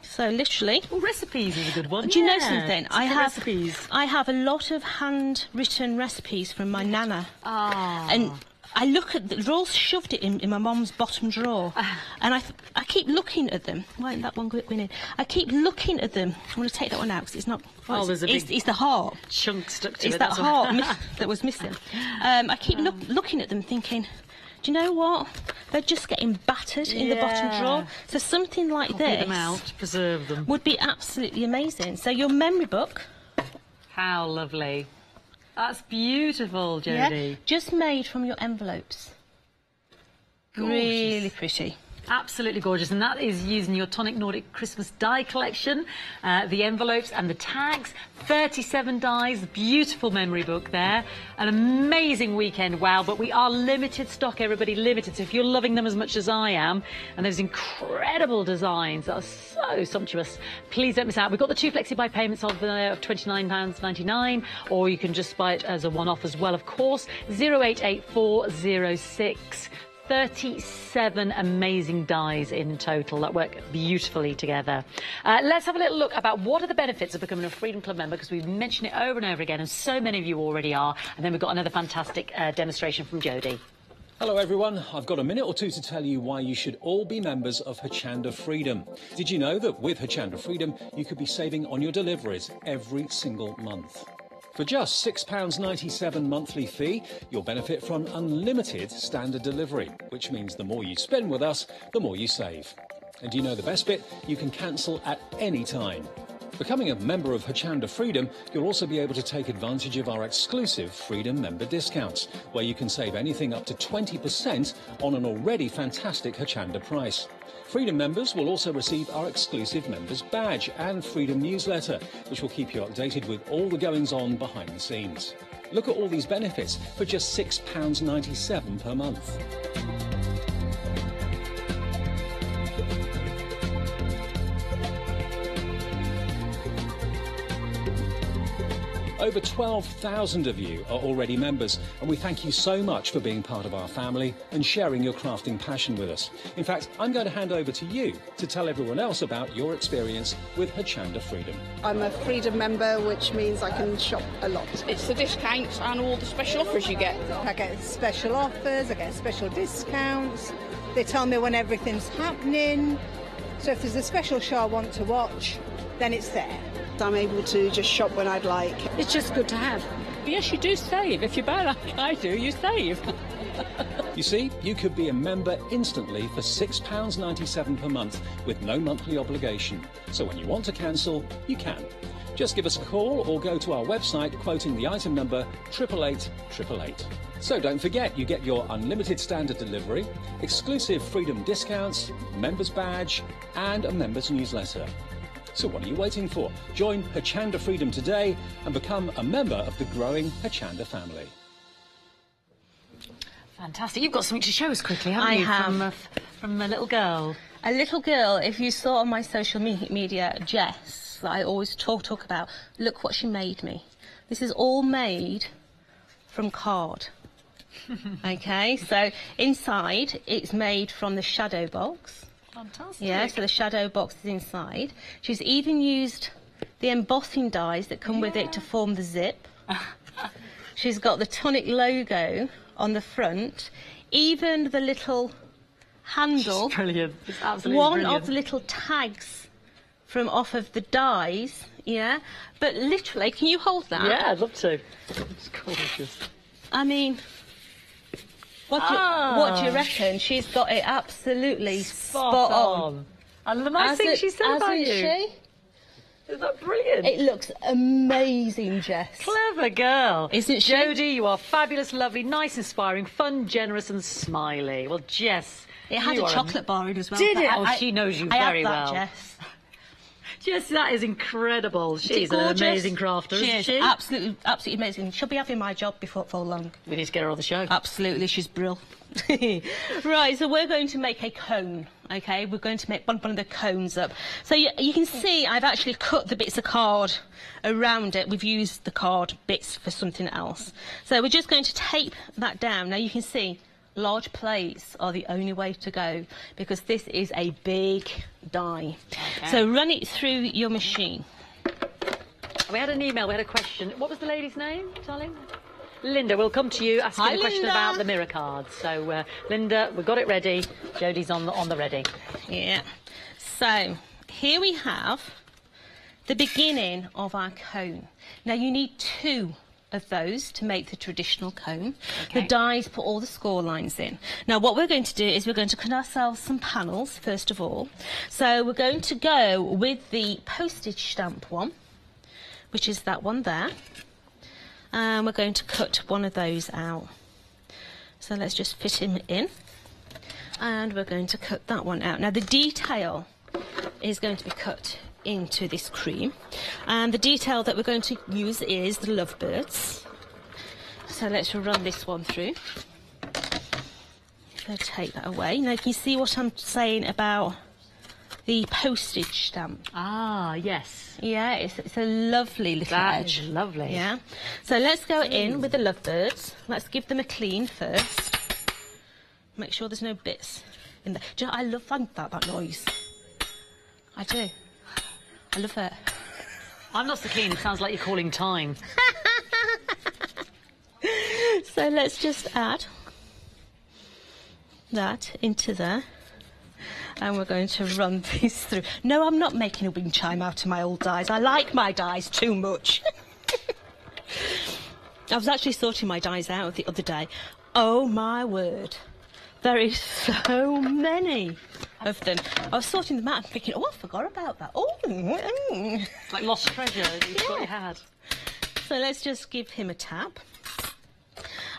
So literally. Oh, recipes is a good one. Do you know something? I have a lot of handwritten recipes from my nana. And I look at they're all shoved it in my mum's bottom drawer, and I keep looking at them. Why isn't that one going in? I keep looking at them. I'm going to take that one out because it's not. Oh, there's a big it's the heart chunk stuck to it. It's that heart that was missing. I keep looking at them, thinking, do you know what? They're just getting battered in the bottom drawer. So something like Copy this them out, preserve them. would be absolutely amazing. So your memory book. How lovely. That's beautiful, Jodie. Yeah, just made from your envelopes. Gorgeous. Really pretty. Absolutely gorgeous, and that is using your Tonic Nordic Christmas die collection, the envelopes and the tags, 37 dies, beautiful memory book there, an amazing weekend, wow, but we are limited stock, everybody, limited, so if you're loving them as much as I am, and those incredible designs that are so sumptuous, please don't miss out. We've got the 2 flexi-buy payments of £29.99, or you can just buy it as a one-off as well, of course, 088406 37 amazing dies in total that work beautifully together. Let's have a little look about what are the benefits of becoming a Freedom Club member, because we've mentioned it over and over again, and so many of you already are. And then we've got another fantastic demonstration from Jodie. Hello everyone, I've got a minute or two to tell you why you should all be members of Hochanda Freedom. Did you know that with Hochanda Freedom you could be saving on your deliveries every single month? For just £6.97 monthly fee, you'll benefit from unlimited standard delivery, which means the more you spend with us, the more you save. And do you know the best bit? You can cancel at any time. Becoming a member of Hochanda Freedom, you'll also be able to take advantage of our exclusive Freedom member discounts, where you can save anything up to 20% on an already fantastic Hochanda price. Freedom members will also receive our exclusive members badge and Freedom newsletter, which will keep you updated with all the goings-on behind the scenes. Look at all these benefits for just £6.97 per month. Over 12,000 of you are already members, and we thank you so much for being part of our family and sharing your crafting passion with us. In fact, I'm going to hand over to you to tell everyone else about your experience with Hochanda Freedom. I'm a Freedom member, which means I can shop a lot. It's the discounts and all the special offers you get. I get special offers, I get special discounts. They tell me when everything's happening. So if there's a special show I want to watch, then it's there. I'm able to just shop when I'd like. It's just good to have. Yes, you do save. If you buy like I do, you save. You see, you could be a member instantly for £6.97 per month with no monthly obligation. So when you want to cancel, you can. Just give us a call or go to our website quoting the item number 88888. So don't forget, you get your unlimited standard delivery, exclusive Freedom discounts, members badge and a members newsletter. So what are you waiting for? Join Hochanda Freedom today and become a member of the growing Hochanda family. Fantastic. You've got something to show us quickly, haven't I you? have. From a little girl. A little girl, if you saw on my social media, Jess, that I always talk about, look what she made me. This is all made from card. Okay, so inside it's made from the shadow box. Fantastic. Yeah, so the shadow box is inside. She's even used the embossing dies that come with it to form the zip. She's got the Tonic logo on the front, even the little handle. It's brilliant. It's absolutely one brilliant. of the little tags from off of the dies, yeah. But literally, can you hold that? Yeah, I'd love to. It's gorgeous. I mean, what do you reckon? She's got it absolutely spot on. And the nice thing she said about you. She? Isn't that brilliant? It looks amazing, Jess. Clever girl. Isn't she? Jodie, you are fabulous, lovely, nice, inspiring, fun, generous and smiley. Well, Jess... It had a chocolate bar in as well. Did it? I, Oh, she knows you I very had that, well. Jess. Jess, that is incredible. She's an Gorgeous. amazing crafter, She isn't is. she? Absolutely amazing. She'll be having my job before long. We need to get her on the show. Absolutely, she's brilliant. Right, so we're going to make a cone, okay? We're going to make one of the cones up. So you can see I've actually cut the bits of card around it. We've used the card bits for something else. So we're just going to tape that down. Now you can see large plates are the only way to go because this is a big die. Okay. So run it through your machine. We had an email, we had a question. What was the lady's name, darling? Linda, we'll come to you asking Hi, a question Linda. about the mirror cards. So, Linda, we've got it ready. Jodie's on the ready. Yeah. So here we have the beginning of our cone. Now you need 2 of those to make the traditional cone. Okay. The dies put all the score lines in. Now what we're going to do is we're going to cut ourselves some panels first of all. So we're going to go with the postage stamp one, which is that one there. And we're going to cut one of those out. So let's just fit him in. And we're going to cut that one out. Now the detail is going to be cut into this cream, and the detail that we're going to use is the lovebirds. So let's run this one through. So take that away. Now can you see what I'm saying about the postage stamp? Ah, yes. Yeah, it's a lovely little edge. That is lovely. Yeah. So let's go in with the lovebirds. Let's give them a clean first. Make sure there's no bits in there. Do you know, I love that noise. I do. I love it. I'm not so keen. It sounds like you're calling time. So let's just add that into there. And we're going to run these through. No, I'm not making a wind chime out of my old dies. I like my dies too much. I was actually sorting my dies out the other day. Oh, my word. There is so many of them. I was sorting them out and thinking, oh, I forgot about that. Oh, It's like lost treasure. You thought you had. So let's just give him a tap.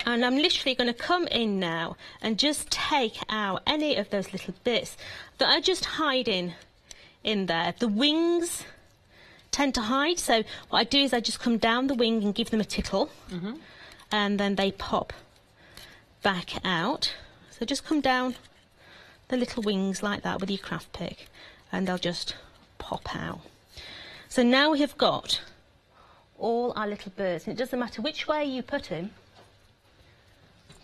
And I'm literally going to come in now and just take out any of those little bits that are just hiding in there. The wings tend to hide, so what I do is I just come down the wing and give them a tickle, and then they pop back out. So just come down the little wings like that with your craft pick, and they'll just pop out. So now we have got all our little birds, and it doesn't matter which way you put them,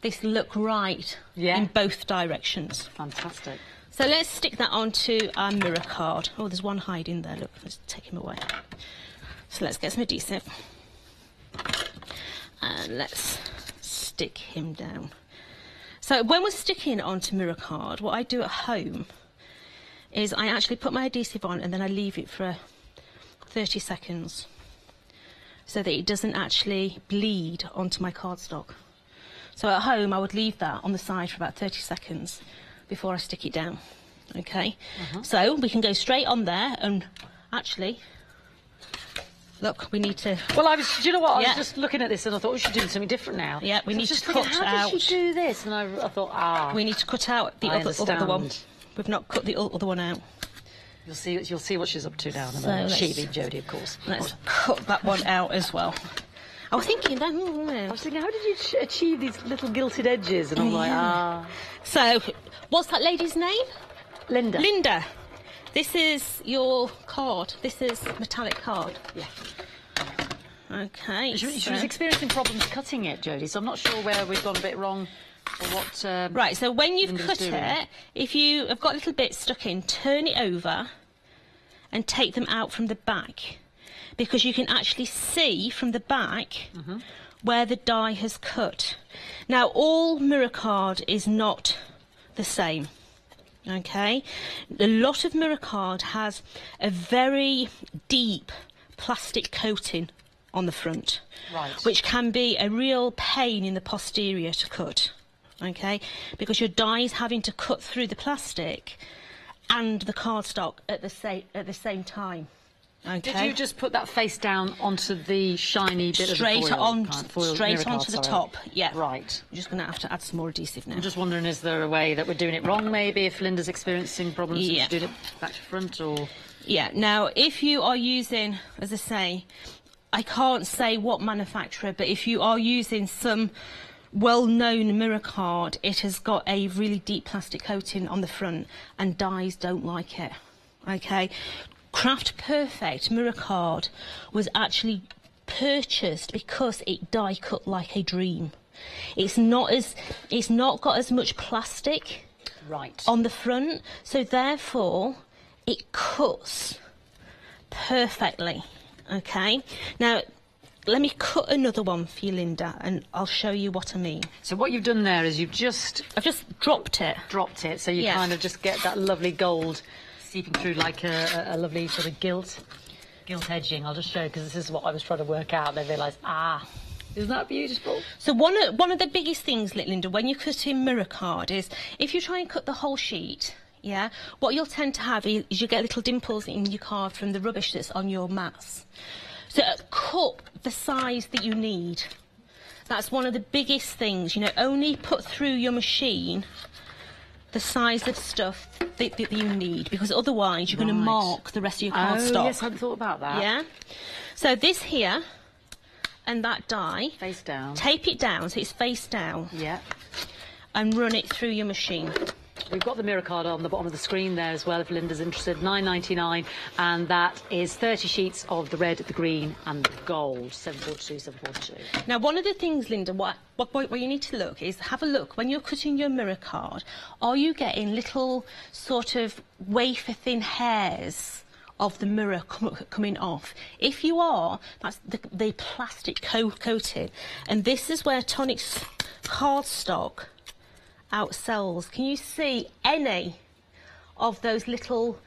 this look right in both directions. Fantastic. So let's stick that onto our mirror card. Oh, there's one hiding there. Look, let's take him away. So let's get some adhesive. And let's stick him down. So when we're sticking onto mirror card, what I do at home is I actually put my adhesive on and then I leave it for 30 seconds so that it doesn't actually bleed onto my cardstock. So at home, I would leave that on the side for about 30 seconds before I stick it down. Okay? So we can go straight on there and actually, look, we need to... Well, do you know what? I was just looking at this and I thought we should do something different now. Yeah, we need to cut out... How did she do this? And I thought, we need to cut out the other one. We've not cut the other one out. You'll see what she's up to now. So She being Jodie, of course. Let's cut that one out as well. I was thinking that. How did you achieve these little gilded edges? And I'm like, ah. So, what's that lady's name? Linda. Linda. This is your card. This is metallic card. Yeah. Okay. She was experiencing problems cutting it, Jodie, so I'm not sure where we've gone a bit wrong or what. Right, so when you've cut doing. it, if you have got little bits stuck in, turn it over and take them out from the back, because you can actually see from the back where the die has cut. Now, all mirror card is not the same. Okay, a lot of mirror card has a very deep plastic coating on the front, which can be a real pain in the posterior to cut. Okay, because your die is having to cut through the plastic and the cardstock at the same time. Okay. Did you just put that face down onto the shiny bit straight of the foil? Straight onto the top. Yeah. Right. I'm just going to have to add some more adhesive now. I'm just wondering, is there a way that we're doing it wrong? Maybe if Linda's experiencing problems, Yeah. we should do it back to front, or Yeah. Now, if you are using, as I say, I can't say what manufacturer, but if you are using some well-known mirror card, it has got a really deep plastic coating on the front, and dies don't like it. Okay. Craft Perfect mirror card was actually purchased because it die cut like a dream. It's not got as much plastic on the front, so therefore it cuts perfectly. Okay, now let me cut another one for you, Linda, and I'll show you what I mean. So what you've done there is I've just dropped it. Dropped it, so you kind of just get that lovely gold seeping through like a lovely sort of gilt edging. I'll just show you, because this is what I was trying to work out. They realised, isn't that beautiful? So one of the biggest things, Linda, when you're cutting mirror card is if you try and cut the whole sheet, yeah, what you'll tend to have is you get little dimples in your card from the rubbish that's on your mats. So cut the size that you need. That's one of the biggest things. You know, only put through your machine the size of stuff that you need, because otherwise you're going to mark the rest of your cardstock. Oh, yes, I hadn't thought about that. Yeah. So this here and that die, face down. Tape it down so it's face down. Yeah. And run it through your machine. We've got the mirror card on the bottom of the screen there as well, if Linda's interested. £9.99, and that is 30 sheets of the red, the green, and the gold. 742, 742. Now, one of the things, Linda, what you need to look is have a look when you're cutting your mirror card. Are you getting little sort of wafer thin hairs of the mirror coming off? If you are, that's the plastic coating, and this is where Tonic's cardstock outsells. Can you see any of those little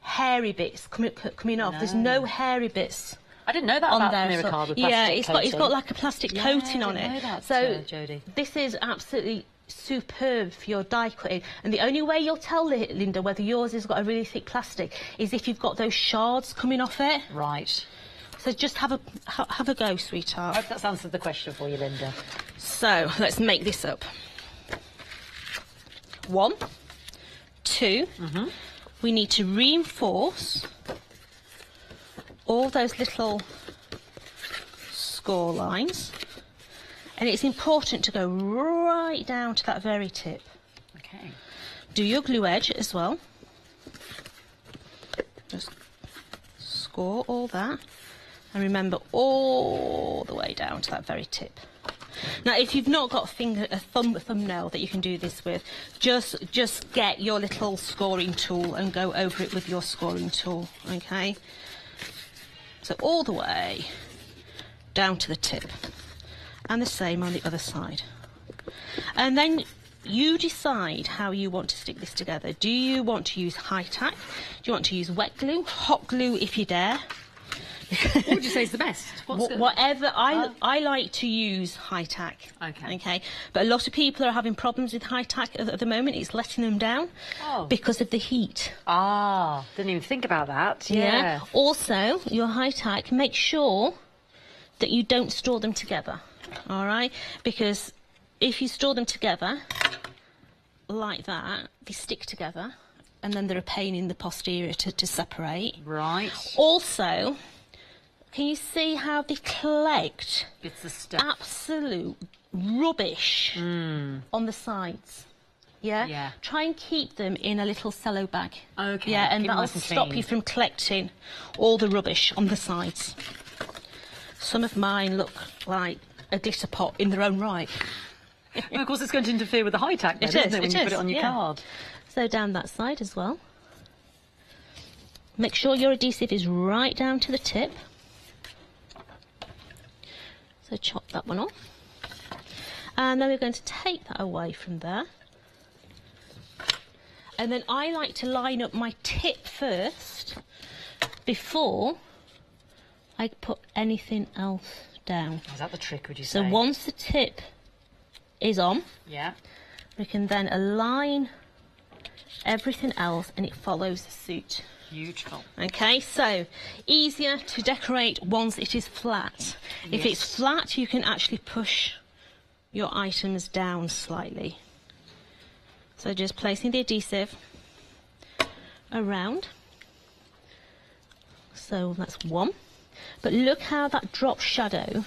hairy bits coming off? No. There's no hairy bits. I didn't know that on about there. the mirror card with Yeah, plastic it's got like a plastic coating on I didn't it. know that, So Jodie. this is absolutely superb for your die cutting, and the only way you'll tell, Linda, whether yours has got a really thick plastic is if you've got those shards coming off it. Right. So just have a go, sweetheart. I hope that's answered the question for you, Linda. So let's make this up. 1, 2. We need to reinforce all those little score lines, and it's important to go right down to that very tip. Okay. Do your glue edge as well. Just score all that, and remember all the way down to that very tip. Now, if you've not got a thumbnail that you can do this with, just get your little scoring tool and go over it with your scoring tool, okay? So all the way down to the tip, and the same on the other side. And then you decide how you want to stick this together. Do you want to use high tack? Do you want to use wet glue? Hot glue if you dare. What would you say is the best? Whatever. I like to use high tack. Okay. But a lot of people are having problems with high tack at the moment. It's letting them down because of the heat. Didn't even think about that. Yeah. Also, your high tack, make sure that you don't store them together. All right? Because if you store them together like that, they stick together. and then they're a pain in the posterior to separate. Right. Also, can you see how they collect It's the stuff. absolute rubbish on the sides? Yeah? Yeah. Try and keep them in a little cello bag. Okay. Yeah, and Keep them that'll nice and stop clean. you from collecting all the rubbish on the sides. Some of mine look like a glitter pot in their own right. Well, of course, it's going to interfere with the high tack, It doesn't is, it, when it you put is, it on your yeah. card? So down that side as well. Make sure your adhesive is right down to the tip. So chop that one off. And then we're going to take that away from there. And then I like to line up my tip first before I put anything else down. Is that the trick, would you So say? once the tip is on, Yeah. we can then align everything else and it follows suit. Beautiful. Okay, so easier to decorate once it is flat. If it's Yes. flat, you can actually push your items down slightly. So just placing the adhesive around. So that's one. But look how that drop shadow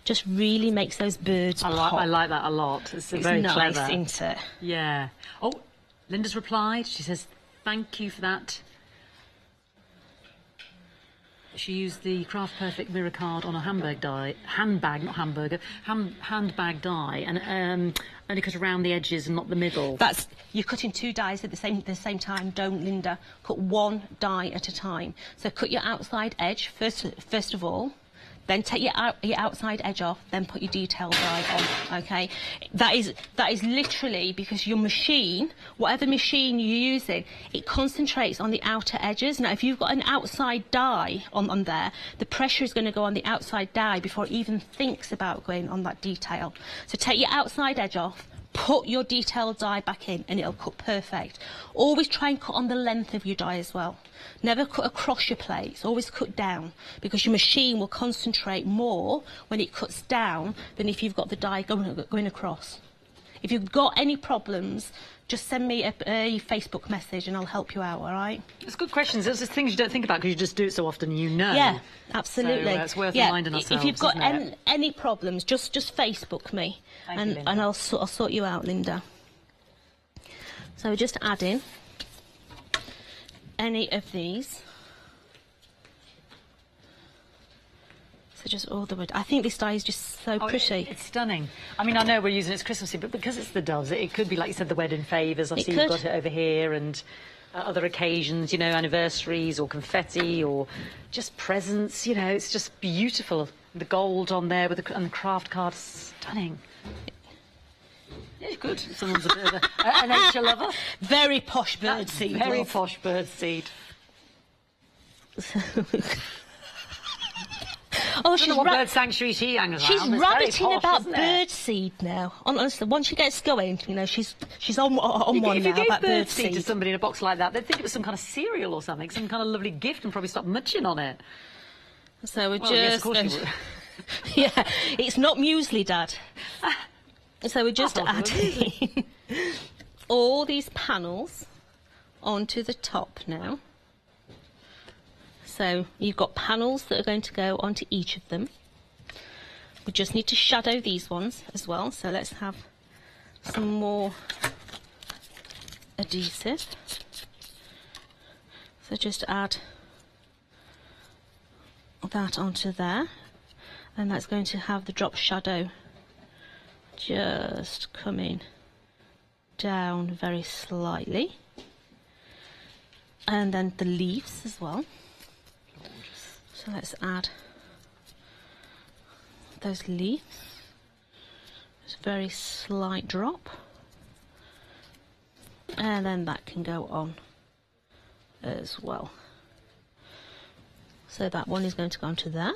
just really makes those birds pop. I like that a lot. It's very nice, clever. isn't it? Yeah. Oh, Linda's replied. She says, thank you for that. She used the Craft Perfect mirror card on a handbag die, handbag die, and only cut around the edges and not the middle. That's, you're cutting two dies at the same time. Don't, Linda. Cut one die at a time. So cut your outside edge first of all. Then take your outside edge off, then put your detail die on, okay? That is literally because your machine, whatever machine you're using, it concentrates on the outer edges. Now, if you've got an outside die on there, the pressure is going to go on the outside die before it even thinks about going on that detail. So take your outside edge off, put your detail die back in, and it'll cut perfect. Always try and cut on the length of your die as well. Never cut across your plates, always cut down, because your machine will concentrate more when it cuts down than if you've got the die going across. If you've got any problems, just send me a Facebook message and I'll help you out, all right? It's good questions. There's just things you don't think about because you just do it so often, you know. Yeah, absolutely. So it's worth reminding ourselves, if you've got isn't it? any problems, just Facebook me Thank you, and Linda. I'll sort you out, Linda. So we're just adding any of these. So just all the way. I think this die is just so pretty. It's stunning. I mean, I know we're using it as Christmassy, but because it's the doves, it could be, like you said, the wedding favours. I It see could. you've got it over here, and other occasions, you know, anniversaries or confetti or just presents. You know, it's just beautiful. The gold on there with and the craft card, stunning. Yeah, good. Someone's a bit of a nature lover. Very posh bird seed. Very love. posh bird seed. Oh, I she's don't know what bird sanctuary she hangs She's around. It's very rabbiting posh, about isn't it? bird seed now. Honestly, once she gets going, you know, she's on one If you now gave about bird seed to somebody in a box like that, they'd think it was some kind of cereal or something, some kind of lovely gift, and probably stop munching on it. So we're Well, yes, of just course you would. yeah, it's not muesli, Dad. So we're just thought it was adding all these panels onto the top now. So you've got panels that are going to go onto each of them. We just need to shadow these ones as well. So let's have some more adhesive. So just add that onto there. And that's going to have the drop shadow just coming down very slightly. And then the leaves as well. So let's add those leaves. Just a very slight drop. And then that can go on as well. So that one is going to go onto there.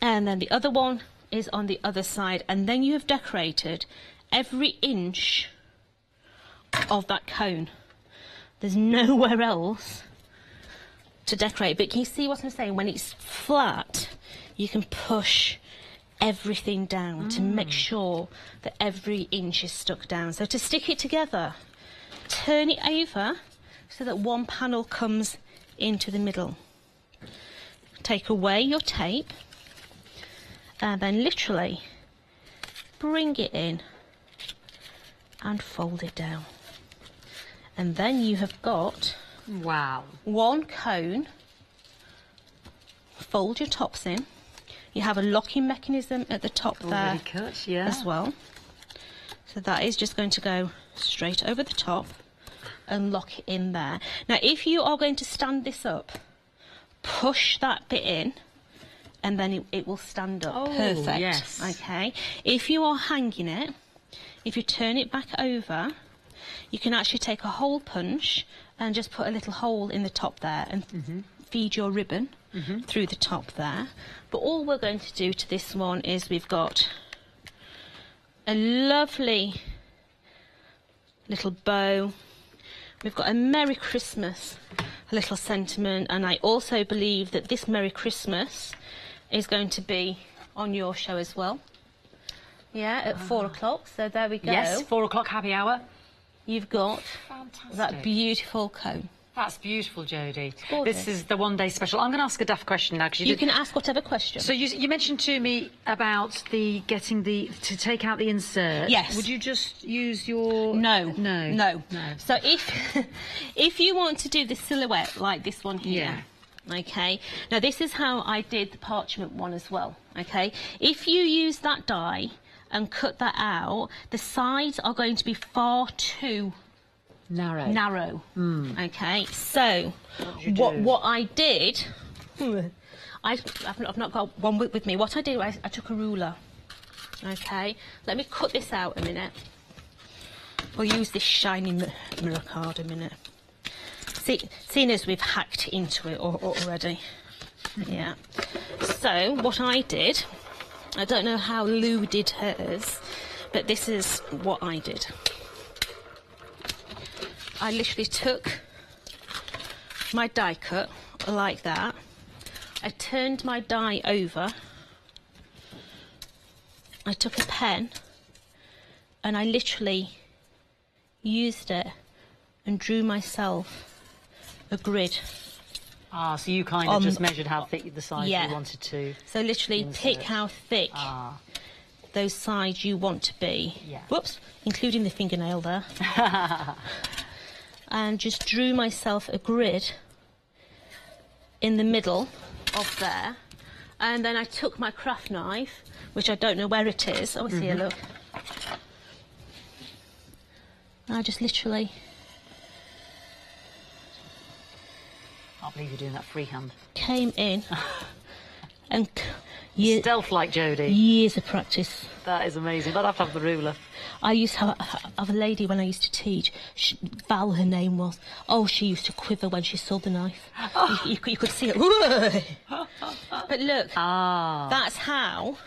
And then the other one is on the other side. And then you have decorated every inch of that cone. There's nowhere else to decorate. But can you see what I'm saying? When it's flat, you can push everything down to make sure that every inch is stuck down. So to stick it together, turn it over so that one panel comes into the middle. Take away your tape and then literally bring it in and fold it down. And then you have got, wow, one cone. Fold your tops in. You have a locking mechanism at the top there already cut, yeah, as well. So that is just going to go straight over the top and lock it in there. Now, if you are going to stand this up, push that bit in, and then it will stand up. Perfect. Yes. Okay. If you are hanging it, if you turn it back over, you can actually take a hole punch and just put a little hole in the top there and feed your ribbon through the top there. But all we're going to do to this one is we've got a lovely little bow. We've got a Merry Christmas little sentiment, and I also believe that this Merry Christmas is going to be on your show as well. Yeah, at 4 o'clock, so there we go. Yes, 4 o'clock happy hour. You've got Fantastic. that beautiful cone. That's beautiful, Jodie. Gorgeous. This is the one-day special. I'm going to ask a daft question now. You can ask whatever question. So you mentioned to me about to take out the insert. Yes. Would you just use your... No. No. So if you want to do the silhouette like this one here, okay. Now this is how I did the parchment one as well. Okay. If you use that die and cut that out, the sides are going to be far too narrow. Okay, so what I did, I've not got one with me. What I did, I took a ruler. Okay, let me cut this out a minute. We'll use this shiny mirror card a minute. Seeing as we've hacked into it already. Yeah. So what I did, I don't know how Lou did hers, but this is what I did. I literally took my die cut like that. I turned my die over. I took a pen and I literally used it and drew myself a grid. Ah, so you kind of just measured how thick the sides you wanted to. So literally insert. pick how thick those sides you want to be. Yeah. Whoops, including the fingernail there. And just drew myself a grid in the middle of there. And then I took my craft knife, which I don't know where it is. Oh, it's here, look. And I just literally... I can't believe you're doing that freehand. Came in and... Stealth-like, Jodie. Years of practice. That is amazing. But I have to have the ruler. I used to have a lady when I used to teach. Val, her name was. Oh, she used to quiver when she saw the knife. You could see it. But look, that's how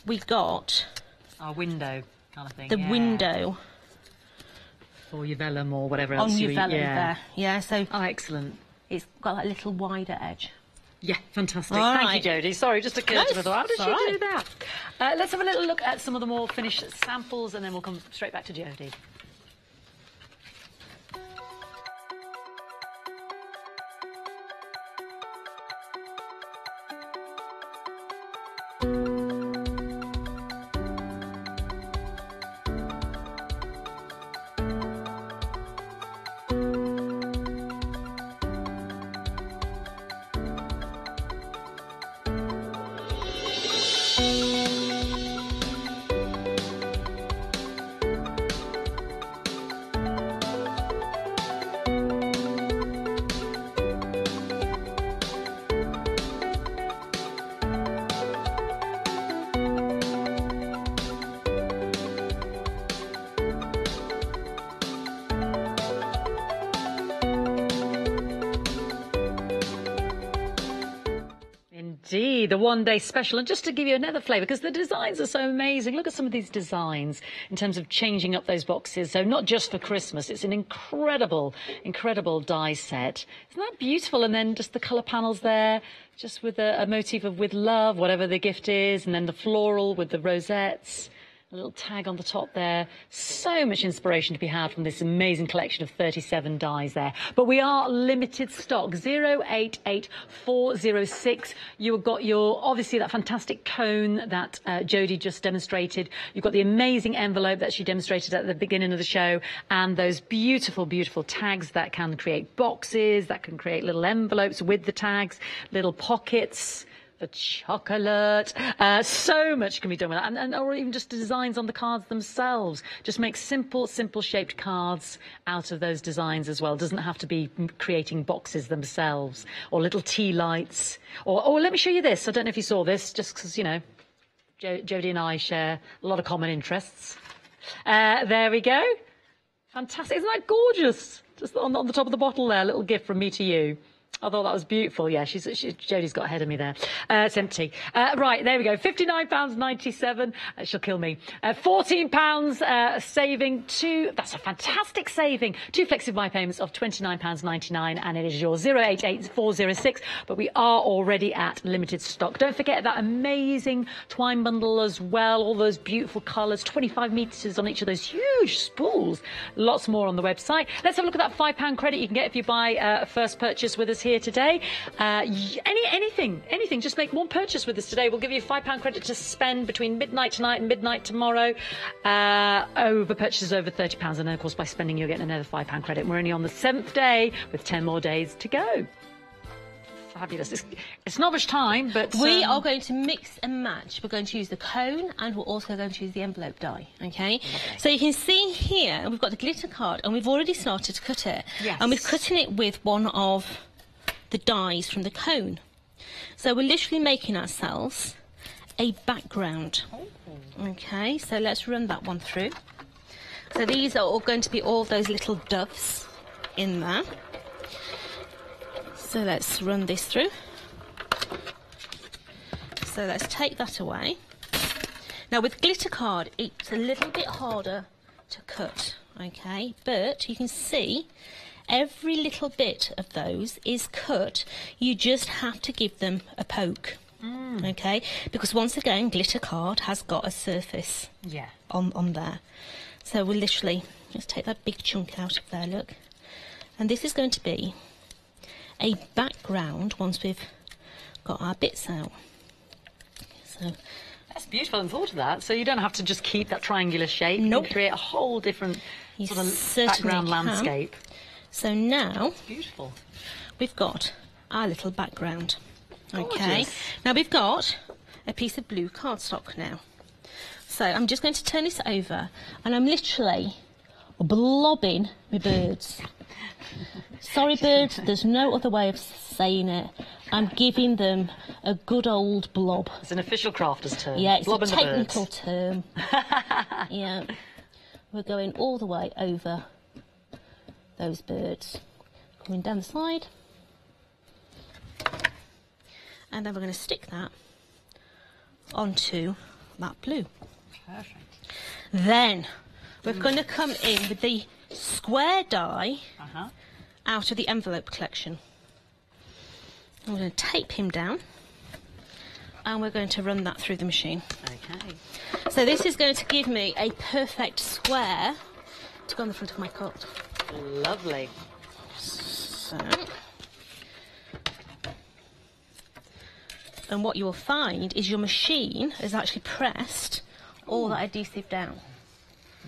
we got our window kind of thing. The window. Or your vellum or whatever else. On your vellum there. Yeah, so. Oh, excellent. It's got that little wider edge. Yeah, fantastic. All Thank you, Jodie. Sorry, just occurred to me. How did All she do that? Let's have a little look at some of the more finished samples and then we'll come straight back to Jodie. Indeed, the one-day special. And just to give you another flavour, because the designs are so amazing. Look at some of these designs in terms of changing up those boxes. So not just for Christmas, it's an incredible, incredible die set. Isn't that beautiful? And then just the colour panels there, just with a motif of with love, whatever the gift is, and then the floral with the rosettes. A little tag on the top there. So much inspiration to be had from this amazing collection of 37 dies there. But we are limited stock, 088406. You've got your, obviously, that fantastic cone that Jodie just demonstrated. You've got the amazing envelope that she demonstrated at the beginning of the show, and those beautiful, beautiful tags that can create boxes, that can create little envelopes with the tags, little pockets. The chocolate, so much can be done with that, and or even just designs on the cards themselves. Just make simple shaped cards out of those designs as well. Doesn't have to be creating boxes themselves, or little tea lights, or let me show you this. I don't know if you saw this, just because, you know, Jodie and I share a lot of common interests. There we go, fantastic. Isn't that gorgeous? Just on the top of the bottle there, a little gift from me to you. I thought that was beautiful. Yeah, Jodie's got ahead of me there. It's empty. Right, there we go. £59.97. She'll kill me. £14 saving. That's a fantastic saving. 2 flexi-buy payments of £29.99, and it is your 088406. But we are already at limited stock. Don't forget that amazing twine bundle as well. All those beautiful colours. 25 metres on each of those huge spools. Lots more on the website. Let's have a look at that £5 credit you can get if you buy a first purchase with us here today. Anything, just make one purchase with us today. We'll give you a £5 credit to spend between midnight tonight and midnight tomorrow over purchases over £30, and then of course by spending you're getting another £5 credit. We're only on the 7th day with 10 more days to go. Fabulous. It's not much time, but we are going to mix and match. We're going to use the cone, and we're also going to use the envelope die. Okay. So you can see here we've got the glitter card, and we've already started to cut it. Yes. And we're cutting it with one of the dies from the cone. So we're literally making ourselves a background. Okay, so let's run that one through. So these are all going to be all those little doves in there. So let's run this through. So let's take that away. Now with glitter card, it's a little bit harder to cut, okay, but you can see every little bit of those is cut. You just have to give them a poke. Okay, because once again glitter card has got a surface on there. So we'll literally just take that big chunk out of there, look, and this is going to be a background once we've got our bits out. So that's beautiful. And thought of that, so you don't have to just keep that triangular shape. Nope. You can create a whole different sort of certainly background can. landscape. So now that's beautiful. We've got our little background. Gorgeous. Okay, now we've got a piece of blue cardstock now. So I'm just going to turn this over, and I'm literally blobbing my birds. Sorry birds, there's no other way of saying it. I'm giving them a good old blob. It's an official crafter's term. Yeah, it's Blobbing a technical term. Yeah, we're going all the way over those birds. Coming down the side. And then we're going to stick that onto that blue. Perfect. Then we're going to come in with the square die out of the envelope collection. I'm going to tape him down, and we're going to run that through the machine. Okay. So this is going to give me a perfect square to go on the front of my card. Lovely. So, and what you will find is your machine has actually pressed all that adhesive down.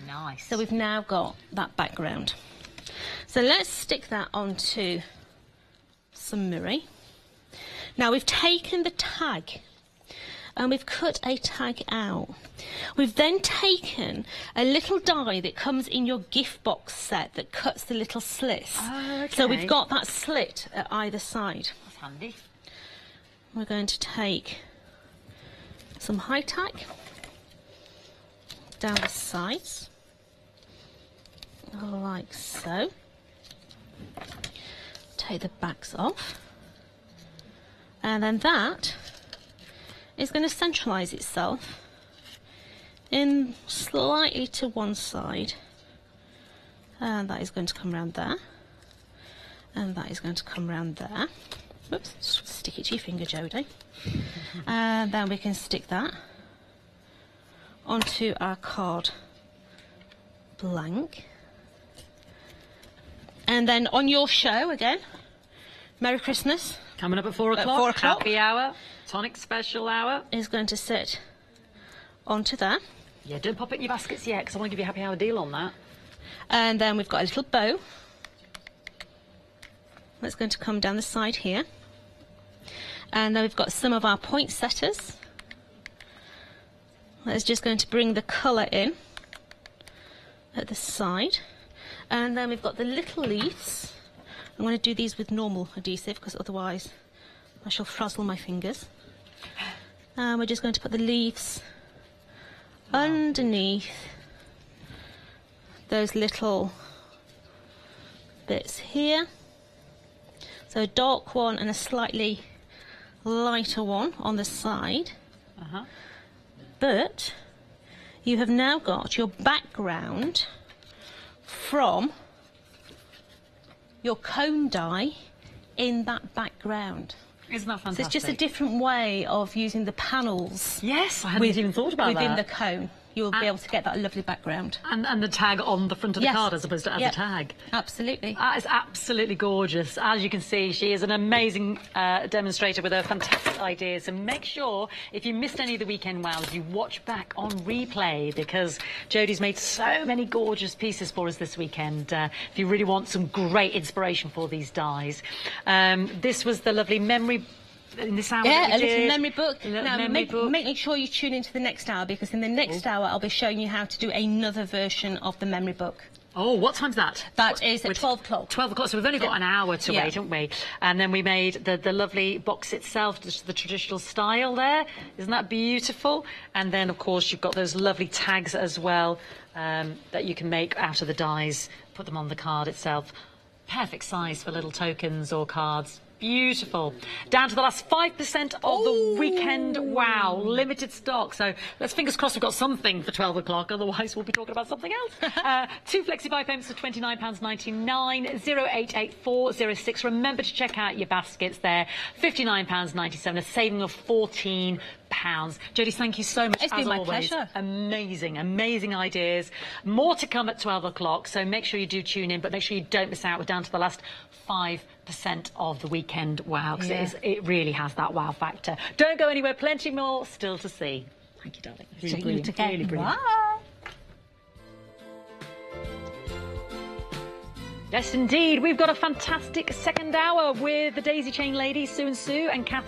Nice. So we've now got that background. So let's stick that onto some mirror. Now we've taken the tag and we've cut a tag out. We've then taken a little die that comes in your gift box set that cuts the little slits. Oh, okay. So we've got that slit at either side. That's handy. We're going to take some high tack down the sides, like so. Take the backs off, and then that is going to centralise itself in slightly to one side, and that is going to come around there, and that is going to come around there. Whoops, stick it to your finger, Jodie. And then we can stick that onto our card blank. And then on your show again, Merry Christmas. Coming up at 4 o'clock. 4 o'clock. Happy hour, tonic special hour. Is going to sit onto that. Yeah, don't pop it in your baskets yet, because I want to give you a happy hour deal on that. And then we've got a little bow. That's going to come down the side here. And then we've got some of our poinsettias. That's just going to bring the colour in at the side. And then we've got the little leaves. I'm going to do these with normal adhesive because otherwise I shall frazzle my fingers. And we're just going to put the leaves underneath those little bits here. So a dark one and a slightly lighter one on the side. But you have now got your background from your cone die in that background. Isn't that fantastic? So it's just a different way of using the panels. Yes, I hadn't even thought about within that. the cone. You'll be able to get that lovely background. And the tag on the front of the card as opposed to as a tag. Absolutely. That is absolutely gorgeous. As you can see, she is an amazing demonstrator with her fantastic ideas. And make sure, if you missed any of the weekend wows, you watch back on replay, because Jodie's made so many gorgeous pieces for us this weekend. If you really want some great inspiration for these dies. This was the lovely memory in this hour. Yeah, that we a little did. memory book. A little Now, memory book. make sure you tune into the next hour, because in the next hour I'll be showing you how to do another version of the memory book. Oh, what time's that? That is at 12 o'clock. 12 o'clock, so we've only got an hour to wait, haven't we? And then we made the lovely box itself, just the traditional style there. Isn't that beautiful? And then, of course, you've got those lovely tags as well that you can make out of the dies, put them on the card itself. Perfect size for little tokens or cards. Beautiful. Down to the last 5% of the weekend wow. Limited stock. So let's fingers crossed we've got something for 12 o'clock. Otherwise, we'll be talking about something else. 2 flexi-buy payments for £29.99. 088406. Remember to check out your baskets there. £59.97. A saving of £14. Jodie, thank you so much. It's been my always. pleasure. Amazing, amazing ideas. More to come at 12 o'clock. So make sure you do tune in, but make sure you don't miss out. We're down to the last 5% of the weekend wow, because it really has that wow factor. Don't go anywhere, plenty more still to see. Thank you, darling. Really brilliant. Really brilliant. Bye. Yes, indeed. We've got a fantastic second hour with the Daisy Chain ladies, Sue and Sue and Catherine.